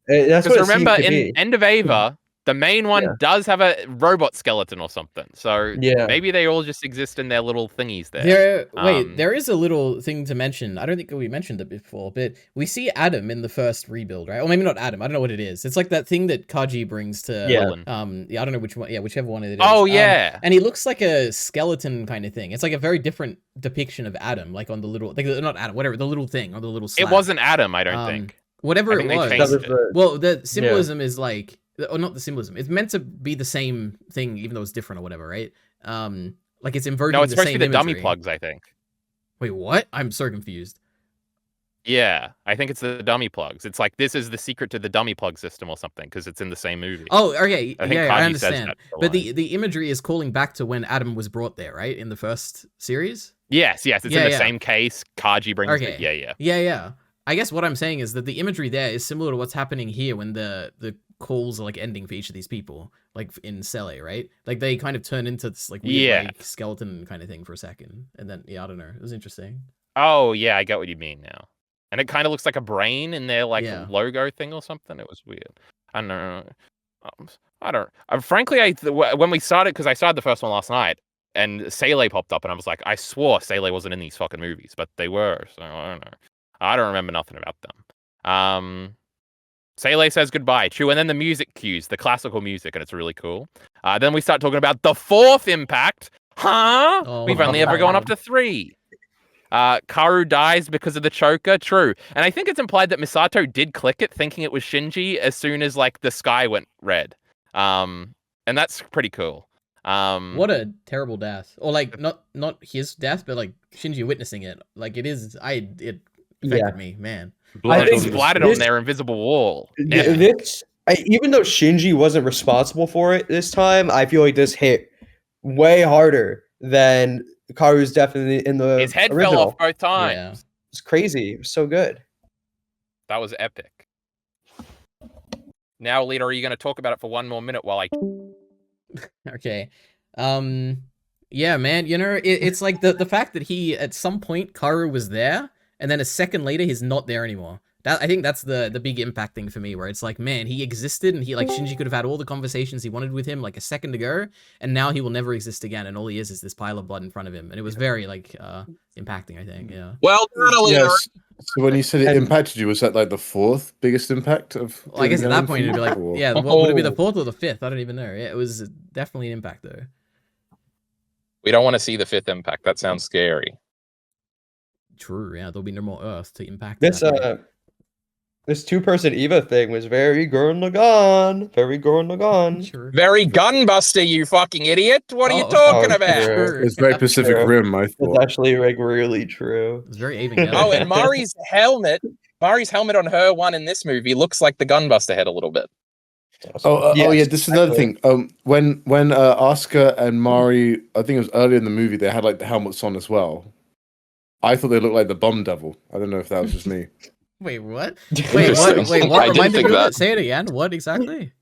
Speaker 4: That's what
Speaker 1: remember in End of Ava, the main one does have a robot skeleton or something. So maybe they all just exist in their little thingies there.
Speaker 3: There is a little thing to mention. I don't think we mentioned it before, but we see Adam in the first rebuild, right? Or maybe not Adam. I don't know what it is. It's like that thing that Kaji brings to I don't know which one. Yeah, whichever one it is.
Speaker 1: Oh yeah.
Speaker 3: And he looks like a skeleton kind of thing. It's like a very different depiction of Adam, like on the little, like not Adam, whatever, the little thing on the little slab.
Speaker 1: It wasn't Adam, I don't think.
Speaker 3: Whatever it was. Well, the symbolism is like, or not the symbolism. It's meant to be the same thing, even though it's different or whatever, right? Like it's inverting.
Speaker 1: No, it's
Speaker 3: the
Speaker 1: supposed
Speaker 3: same
Speaker 1: to be the
Speaker 3: imagery.
Speaker 1: dummy plugs, I think.
Speaker 3: Wait, what? I'm so confused.
Speaker 1: Yeah, I think it's the dummy plugs. It's like this is the secret to the dummy plug system or something because it's in the same movie.
Speaker 3: Oh, okay, I understand.
Speaker 1: Says that
Speaker 3: but the imagery is calling back to when Adam was brought there, right? In the first series.
Speaker 1: Yes, it's in the same case. Kaji brings it.
Speaker 3: Yeah. I guess what I'm saying is that the imagery there is similar to what's happening here when the calls are like ending for each of these people, like in Sele, right? Like they kind of turn into this like weird like, skeleton kind of thing for a second, and then I don't know. It was interesting.
Speaker 1: Oh yeah, I get what you mean now. And it kind of looks like a brain in their like logo thing or something. It was weird. I don't know. I don't. Frankly, when we started, because I started the first one last night, and Sele popped up, and I was like, I swore Sele wasn't in these fucking movies, but they were. So I don't know. I don't remember nothing about them. Sele says goodbye, true, and then the music cues, the classical music, and it's really cool. Then we start talking about the fourth impact. Huh?
Speaker 3: Oh,
Speaker 1: we've only ever gone up to 3. Karu dies because of the choker, true. And I think it's implied that Misato did click it, thinking it was Shinji as soon as like the sky went red. And that's pretty cool.
Speaker 3: What a terrible death. Or like not his death, but like Shinji witnessing it. Like it affected me, man.
Speaker 1: Blood splattered on their invisible wall.
Speaker 4: Even though Shinji wasn't responsible for it this time, I feel like this hit way harder than Karu's definitely in the
Speaker 1: His head
Speaker 4: original.
Speaker 1: fell off both times.
Speaker 3: Yeah.
Speaker 4: It's crazy. It was so good.
Speaker 1: That was epic. Now, Leader, are you going to talk about it for one more minute while I...
Speaker 3: Okay. Yeah, man, you know, it's like the fact that he, at some point, Karu was there, and then a second later, he's not there anymore. I think that's the big impact thing for me, where it's like, man, he existed, and he like Shinji could have had all the conversations he wanted with him like a second ago, and now he will never exist again, and all he is this pile of blood in front of him, and it was very like impacting, I think. Yeah.
Speaker 1: Well done, EliteAri.
Speaker 2: Yes. So when you said it impacted you, was that like the fourth biggest impact of?
Speaker 3: Well, I guess at that point it'd be like,
Speaker 2: or...
Speaker 3: yeah, what would it be, the fourth or the fifth? I don't even know. Yeah, it was definitely an impact though.
Speaker 1: We don't want to see the fifth impact. That sounds scary.
Speaker 3: True. Yeah, there'll be no more Earth to impact.
Speaker 4: This two-person Eva thing was very Gurren Lagann. Very Gurren Lagann.
Speaker 3: Sure.
Speaker 1: Very gunbuster, you fucking idiot. What are you talking about?
Speaker 3: Sure.
Speaker 2: It's very Pacific Rim, I thought.
Speaker 4: It's actually like really true.
Speaker 3: It's very Evangelion.
Speaker 1: Oh, and Mari's helmet on her one in this movie looks like the gunbuster head a little bit.
Speaker 2: Oh yeah, this is another thing. When Asuka and Mari, I think it was earlier in the movie, they had like the helmets on as well. I thought they looked like the Bomb Devil. I don't know if that was just me.
Speaker 3: Wait, what? Wait, what? Wait, what? Remind me of that. Say it again. What exactly?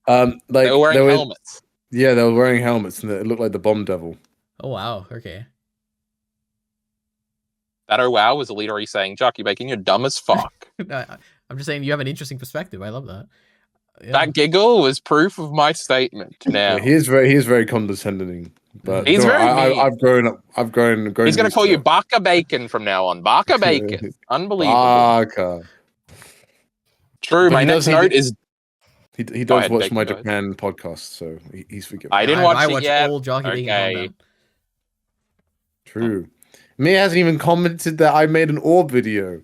Speaker 1: Like they were wearing helmets.
Speaker 2: Yeah, they were wearing helmets, and it looked like the Bomb Devil.
Speaker 3: Oh wow. Okay.
Speaker 1: That oh wow was EliteAri saying, "Jock, you're making, you're dumb as fuck."
Speaker 3: I'm just saying you have an interesting perspective. I love that. Yeah.
Speaker 1: That giggle was proof of my statement. Now
Speaker 2: Yeah, he is very condescending. But
Speaker 1: he's very mean.
Speaker 2: I've grown up. He's
Speaker 1: gonna call you Baka Bacon from now on. Baka Bacon. Unbelievable.
Speaker 2: Baka.
Speaker 1: True. My next note is
Speaker 2: he does watch my Japan podcast, so he's forgiven.
Speaker 1: I didn't watch it yet.
Speaker 3: All
Speaker 1: okay.
Speaker 2: True. Me hasn't even commented that I made an orb video.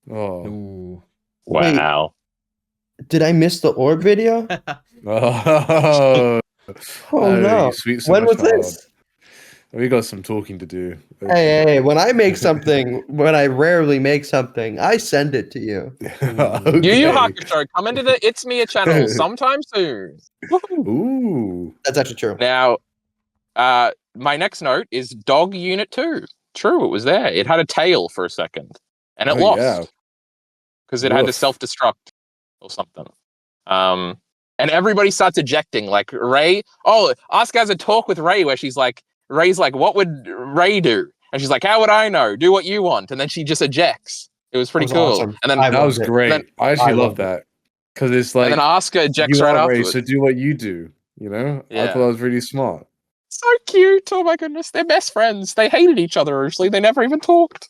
Speaker 2: Oh.
Speaker 3: Ooh.
Speaker 1: Wow.
Speaker 4: Wait, did I miss the orb video?
Speaker 2: Oh.
Speaker 4: Oh no!
Speaker 2: Sweet
Speaker 4: when was this?
Speaker 2: We got some talking to do.
Speaker 4: Hey, when I make something, when I rarely make something, I send it to you.
Speaker 2: Okay.
Speaker 1: Yu Hakusho, come into the It's Me a channel sometime soon.
Speaker 2: Ooh,
Speaker 4: that's actually true.
Speaker 1: Now, my next note is Dog Unit 2. True, it was there. It had a tail for a second, and it lost because it had to self-destruct or something. And everybody starts ejecting, like Ray. Oh, Asuka has a talk with Ray where Ray's like, what would Ray do? And she's like, how would I know? Do what you want. And then she just ejects. It was pretty cool.
Speaker 2: Awesome.
Speaker 1: And then
Speaker 2: that was great. I actually love that. Because it's like,
Speaker 1: and then Asuka ejects right afterwards.
Speaker 2: So do what you do, you know?
Speaker 1: Yeah.
Speaker 2: I thought that was really smart.
Speaker 1: So cute. Oh my goodness. They're best friends. They hated each other originally. They never even talked.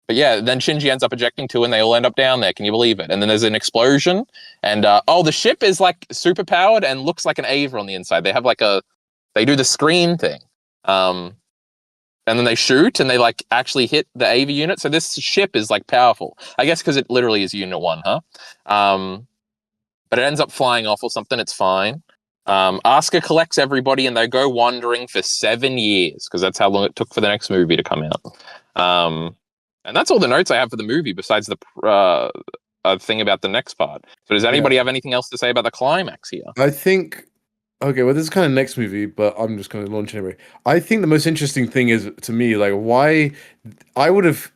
Speaker 1: But yeah, then Shinji ends up ejecting too, and they all end up down there. Can you believe it? And then there's an explosion, and the ship is like super powered and looks like an Ava on the inside. They have they do the screen thing, and then they shoot and they like actually hit the Ava unit. So this ship is like powerful, I guess, because it literally is Unit 1, huh? But it ends up flying off or something. It's fine. Asuka collects everybody, and they go wandering for 7 years because that's how long it took for the next movie to come out. And that's all the notes I have for the movie, besides the thing about the next part. So does anybody have anything else to say about the climax here?
Speaker 2: I think, okay, well, this is kind of next movie, but I'm just going to launch it anyway. I think the most interesting thing is, to me, like, why I would have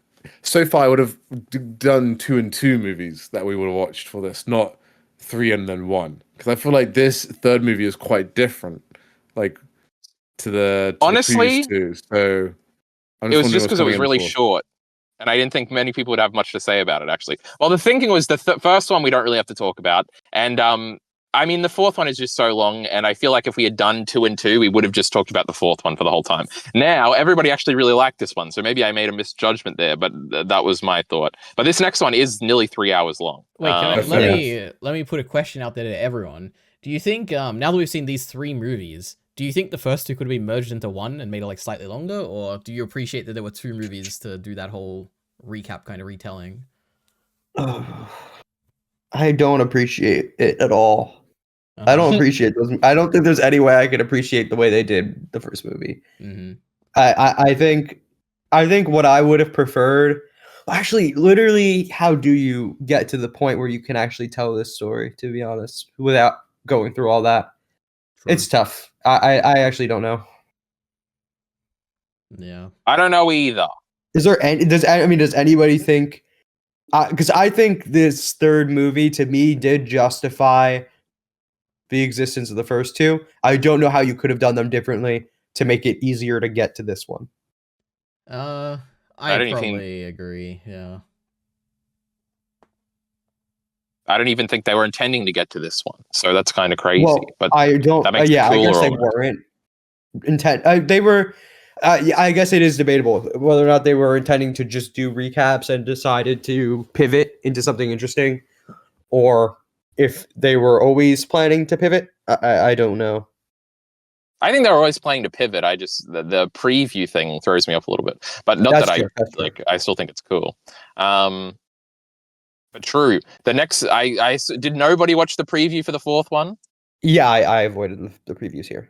Speaker 2: done 2 and 2 movies that we would have watched for this, not 3 and then 1. Because I feel like this third movie is quite different, like, to the
Speaker 1: honestly,
Speaker 2: previous 2. So
Speaker 1: it was just because it was really short. And I didn't think many people would have much to say about it, actually. Well, the thinking was the first one we don't really have to talk about. And, I mean, the fourth one is just so long, and I feel like if we had done 2 and 2, we would have just talked about the fourth one for the whole time. Now, everybody actually really liked this one, so maybe I made a misjudgment there, but that was my thought. But this next one is nearly 3 hours long.
Speaker 3: Wait, let me put a question out there to everyone. Do you think, now that we've seen these 3 movies, do you think the first 2 could have been merged into one and made it like slightly longer, or do you appreciate that there were 2 movies to do that whole recap kind of retelling?
Speaker 4: I don't appreciate it at all. I don't appreciate those. I don't think there's any way I could appreciate the way they did the first movie.
Speaker 3: Mm-hmm.
Speaker 4: I think what I would have preferred. Actually, literally, how do you get to the point where you can actually tell this story? To be honest, without going through all that, it's tough. I actually don't know.
Speaker 3: Yeah,
Speaker 1: I don't know either.
Speaker 4: Is there any? Does anybody think? Because I think this third movie to me did justify the existence of the first 2. I don't know how you could have done them differently to make it easier to get to this one.
Speaker 3: I probably agree. Yeah.
Speaker 1: I don't even think they were intending to get to this one. So that's kind of crazy.
Speaker 4: Well,
Speaker 1: but
Speaker 4: I don't.
Speaker 1: that makes it
Speaker 4: Yeah, I guess
Speaker 1: cooler
Speaker 4: they
Speaker 1: almost.
Speaker 4: weren't intent. They were. Yeah, I guess it is debatable whether or not they were intending to just do recaps and decided to pivot into something interesting, or if they were always planning to pivot. I don't know.
Speaker 1: I think they're always playing to pivot. I just the preview thing throws me off a little bit, but not
Speaker 4: That's
Speaker 1: that
Speaker 4: true, that's true.
Speaker 1: I still think it's cool. But true. The next, did nobody watch the preview for the fourth one?
Speaker 4: Yeah, I avoided the previews here.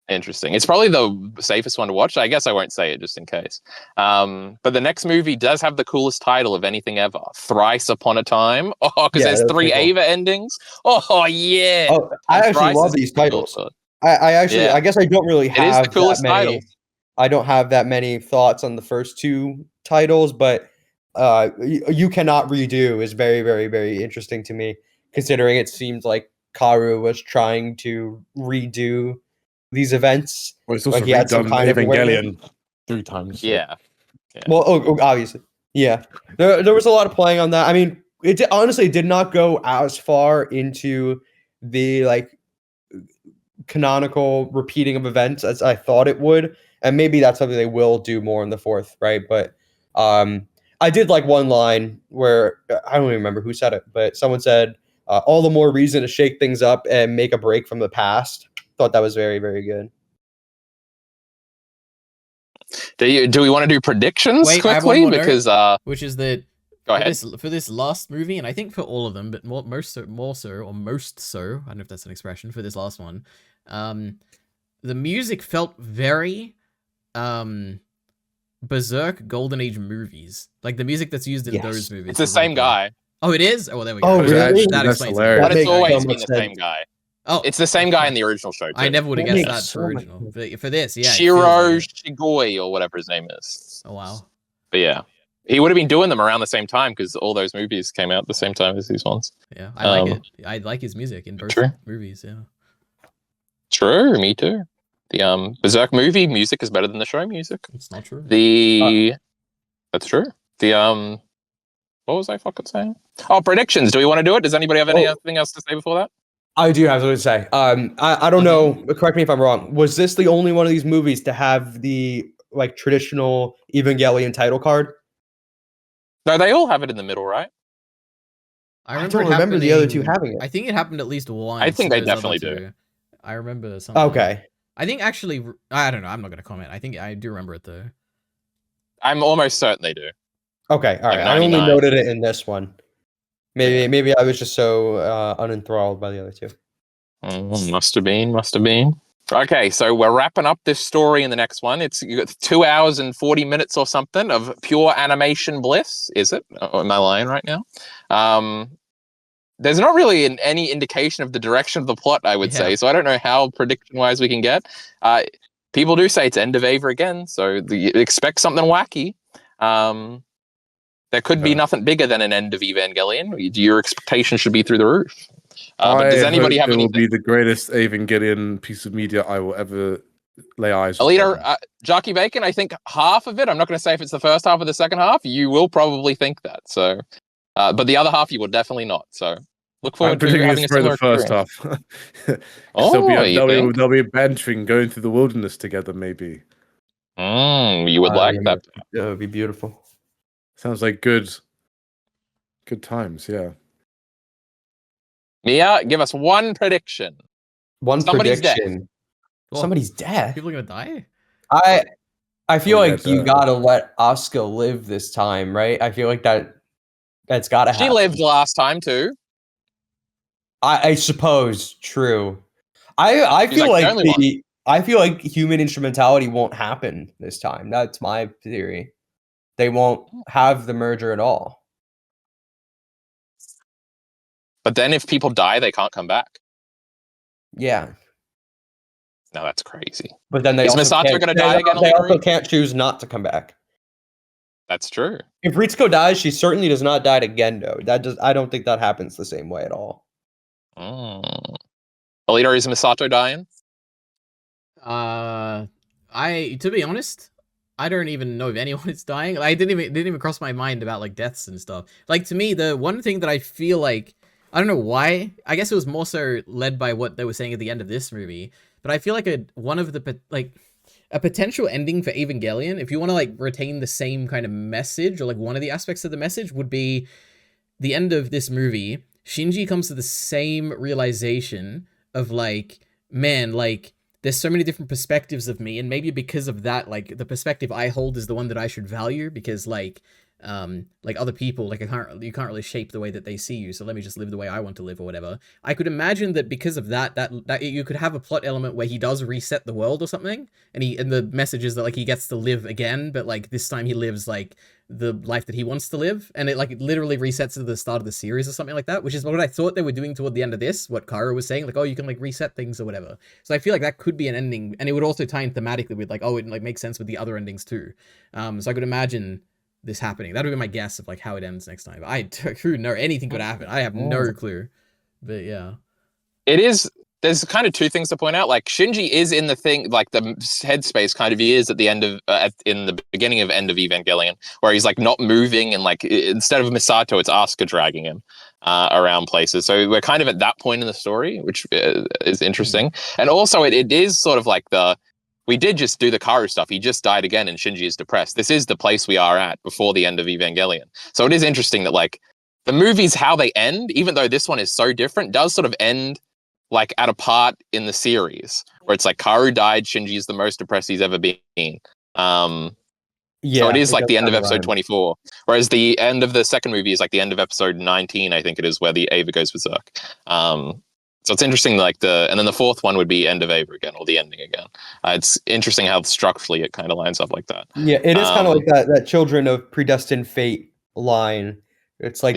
Speaker 1: Interesting. It's probably the safest one to watch. I guess I won't say it just in case. But the next movie does have the coolest title of anything ever: Thrice Upon a Time. Oh, because there's 3 Ava endings. Oh yeah.
Speaker 4: Oh, I actually love these titles. I actually,
Speaker 1: Yeah.
Speaker 4: I guess I don't really have
Speaker 1: It is the coolest
Speaker 4: that many.
Speaker 1: title.
Speaker 4: I don't have that many thoughts on the first 2 titles, but you cannot redo is very, very, very interesting to me, considering it seems like Karu was trying to redo these events.
Speaker 2: Well, it's also
Speaker 4: Like he had some
Speaker 2: redone
Speaker 4: kind of awareness.
Speaker 2: Evangelion 3 times. So.
Speaker 1: Yeah.
Speaker 4: Well, obviously, yeah. There was a lot of playing on that. I mean, honestly did not go as far into the like canonical repeating of events as I thought it would, and maybe that's something they will do more in the 4th, right? But I did like one line where I don't even remember who said it, but someone said, "All the more reason to shake things up and make a break from the past." Thought that was very, very good.
Speaker 1: Do we want to do predictions
Speaker 3: Wait, I have one
Speaker 1: quickly?
Speaker 3: more note,
Speaker 1: Because
Speaker 3: which is that
Speaker 1: go ahead.
Speaker 3: for this last movie, and I think for all of them, but most so, I don't know if that's an expression for this last one. The music felt very Berserk Golden Age movies, like the music that's used in those movies.
Speaker 1: It's the same guy.
Speaker 3: Oh, it is. Oh, well, there we go.
Speaker 4: Oh, really?
Speaker 3: That
Speaker 2: That's
Speaker 3: explains
Speaker 2: hilarious.
Speaker 3: it.
Speaker 1: But it's always
Speaker 4: so
Speaker 1: been
Speaker 4: much
Speaker 1: the same
Speaker 4: sense.
Speaker 1: guy.
Speaker 3: Oh,
Speaker 1: It's the same guy in the original show too.
Speaker 3: I never would have
Speaker 4: That
Speaker 3: guessed
Speaker 4: makes
Speaker 3: that
Speaker 4: so
Speaker 3: for
Speaker 4: much
Speaker 3: original.
Speaker 4: sense.
Speaker 3: For this, yeah. it feels
Speaker 1: Shiro
Speaker 3: like it.
Speaker 1: Shigoi or whatever his name is.
Speaker 3: Oh wow.
Speaker 1: But yeah, he would have been doing them around the same time because all those movies came out at the same time as these ones.
Speaker 3: Yeah, I like it. I like his music in both movies. Yeah.
Speaker 1: True, me too. The Berserk movie music is better than the show music.
Speaker 3: It's not true.
Speaker 1: That's true. The what was I fucking saying? Oh, predictions. Do we want to do it? Does anybody have anything else to say before that?
Speaker 4: I do have something to say. I don't know. Correct me if I'm wrong. Was this the only one of these movies to have the like traditional Evangelion title card?
Speaker 1: No, they all have it in the middle, right?
Speaker 4: I don't remember the other 2 having it.
Speaker 3: I think it happened at least once.
Speaker 1: I think they
Speaker 3: those other
Speaker 1: definitely
Speaker 3: 2.
Speaker 1: do.
Speaker 3: I remember something.
Speaker 4: Okay.
Speaker 3: I think actually, I don't know. I'm not going to comment. I think I do remember it though.
Speaker 1: I'm almost certain they do.
Speaker 4: Okay, all
Speaker 1: Like
Speaker 4: right. I only
Speaker 1: 99.
Speaker 4: noted it in this one. Maybe I was just so unenthralled by the other 2.
Speaker 1: Must have been. Okay, so we're wrapping up this story in the next one. You got 2 hours and 40 minutes or something of pure animation bliss. Is it? Oh, am I lying right now? There's not really any indication of the direction of the plot, I would say. So I don't know how prediction-wise we can get. People do say it's end of Ava again, so expect something wacky. There could be nothing bigger than an end of Evangelion. Your expectations should be through the roof. But does anybody have
Speaker 2: it
Speaker 1: anything?
Speaker 2: will be the greatest Evangelion piece of media I will ever lay eyes on.
Speaker 1: Jockey Bacon, I think half of it, I'm not going to say if it's the first half or the second half, you will probably think that. So, but the other half, you will definitely not. So, look forward to having a similar
Speaker 2: the first
Speaker 1: experience.
Speaker 2: half. They'll be adventuring, going through the wilderness together, maybe.
Speaker 1: You would like that.
Speaker 4: That would be beautiful.
Speaker 2: Sounds like good times, yeah.
Speaker 1: Mia, give us one prediction.
Speaker 4: Somebody's
Speaker 3: Well,
Speaker 4: Somebody's dead.
Speaker 3: People are gonna die.
Speaker 4: I feel like you gotta let Asuka live this time, right? I feel like that's gotta happen.
Speaker 1: She lived last time too.
Speaker 4: I suppose true. I feel I feel like human instrumentality won't happen this time. That's my theory. They won't have the merger at all.
Speaker 1: But then if people die, they can't come back.
Speaker 4: Yeah.
Speaker 1: No, that's crazy.
Speaker 4: But then
Speaker 1: Is Misato going to die again?
Speaker 4: They also can't choose not to come back.
Speaker 1: That's true.
Speaker 4: If Ritsuko dies, she certainly does not die to Gendo. I don't think that happens the same way at all.
Speaker 1: EliteAri, is Misato dying?
Speaker 3: To be honest, I don't even know if anyone is dying. I didn't even cross my mind about like deaths and stuff. Like to me, the one thing that I feel like I don't know why. I guess it was more so led by what they were saying at the end of this movie. But I feel like a potential ending for Evangelion, if you want to like retain the same kind of message or like one of the aspects of the message, would be the end of this movie. Shinji comes to the same realization of like, man, like there's so many different perspectives of me, and maybe because of that, like the perspective I hold is the one that I should value, because like other people, like you can't really shape the way that they see you, so let me just live the way I want to live or whatever. I could imagine that because of that you could have a plot element where he does reset the world or something, and the message is that like he gets to live again, but like this time he lives like the life that he wants to live, and it literally resets to the start of the series or something like that, which is what I thought they were doing toward the end of this, what Kara was saying, like, oh, you can like reset things or whatever. So I feel like that could be an ending, and it would also tie in thematically with like, oh, it like makes sense with the other endings too. So I could imagine this happening. That would be my guess of like how it ends next time. Who know, anything could happen. I have no clue, but yeah.
Speaker 1: It is. There's kind of two things to point out. Like Shinji is in the thing, like the headspace kind of he is at the end of, in the beginning of end of Evangelion, where he's like not moving, and like instead of Misato, it's Asuka dragging him around places. So we're kind of at that point in the story, which is interesting. And also it is sort of like we did just do the Karu stuff. He just died again, and Shinji is depressed. This is the place we are at before the end of Evangelion. So it is interesting that like the movies, how they end, even though this one is so different, does sort of end like at a part in the series where it's like Karu died, Shinji is the most depressed he's ever been. So it is like the end of episode 24, whereas the end of the second movie is like the end of episode 19, I think it is, where the Ava goes berserk. So it's interesting, like and then the fourth one would be end of Ava again, or the ending again. It's interesting how structurally it kind of lines up like that.
Speaker 4: Yeah, it is kind of like that children of predestined fate line. It's like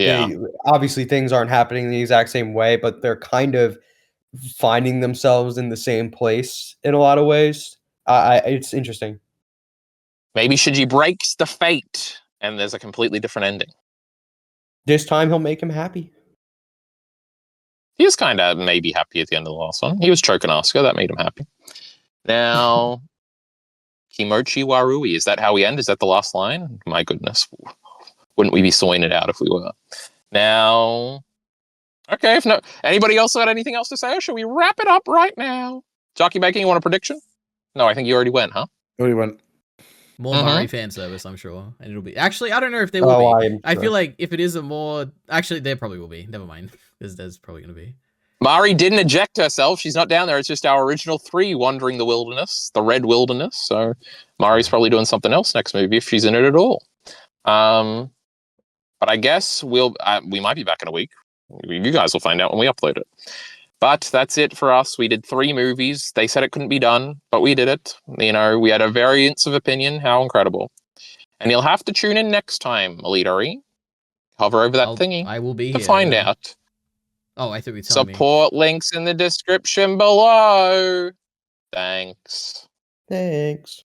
Speaker 4: obviously things aren't happening the exact same way, but they're kind of finding themselves in the same place in a lot of ways. It's interesting.
Speaker 1: Maybe Shinji breaks the fate and there's a completely different ending.
Speaker 4: This time he'll make him happy.
Speaker 1: He was kind of maybe happy at the end of the last one. He was choking Asuka. That made him happy. Now, Kimochi Warui. Is that how we end? Is that the last line? My goodness. Wouldn't we be sawing it out if we were? Now, okay. If no, anybody else got anything else to say, or should we wrap it up right now? Jockey Baking, you want a prediction? No, I think you already went, huh?
Speaker 2: Already went.
Speaker 3: More Mari fan service, I'm sure. And it'll be... Actually, I don't know if there will be. I feel like if it is a more... Actually, there probably will be. Never mind. There's probably going to be.
Speaker 1: Mari didn't eject herself. She's not down there. It's just our original 3 wandering the wilderness, the red wilderness. So Mari's probably doing something else next movie if she's in it at all. But I guess we might be back in a week. You guys will find out when we upload it. But that's it for us. We did 3 movies. They said it couldn't be done, but we did it. You know, we had a variance of opinion. How incredible. And you'll have to tune in next time, EliteAri. Hover over that thingy.
Speaker 3: I will be
Speaker 1: to
Speaker 3: here,
Speaker 1: find out.
Speaker 3: Oh, I thought you were telling me.
Speaker 1: Support links in the description below. Thanks.
Speaker 4: Thanks.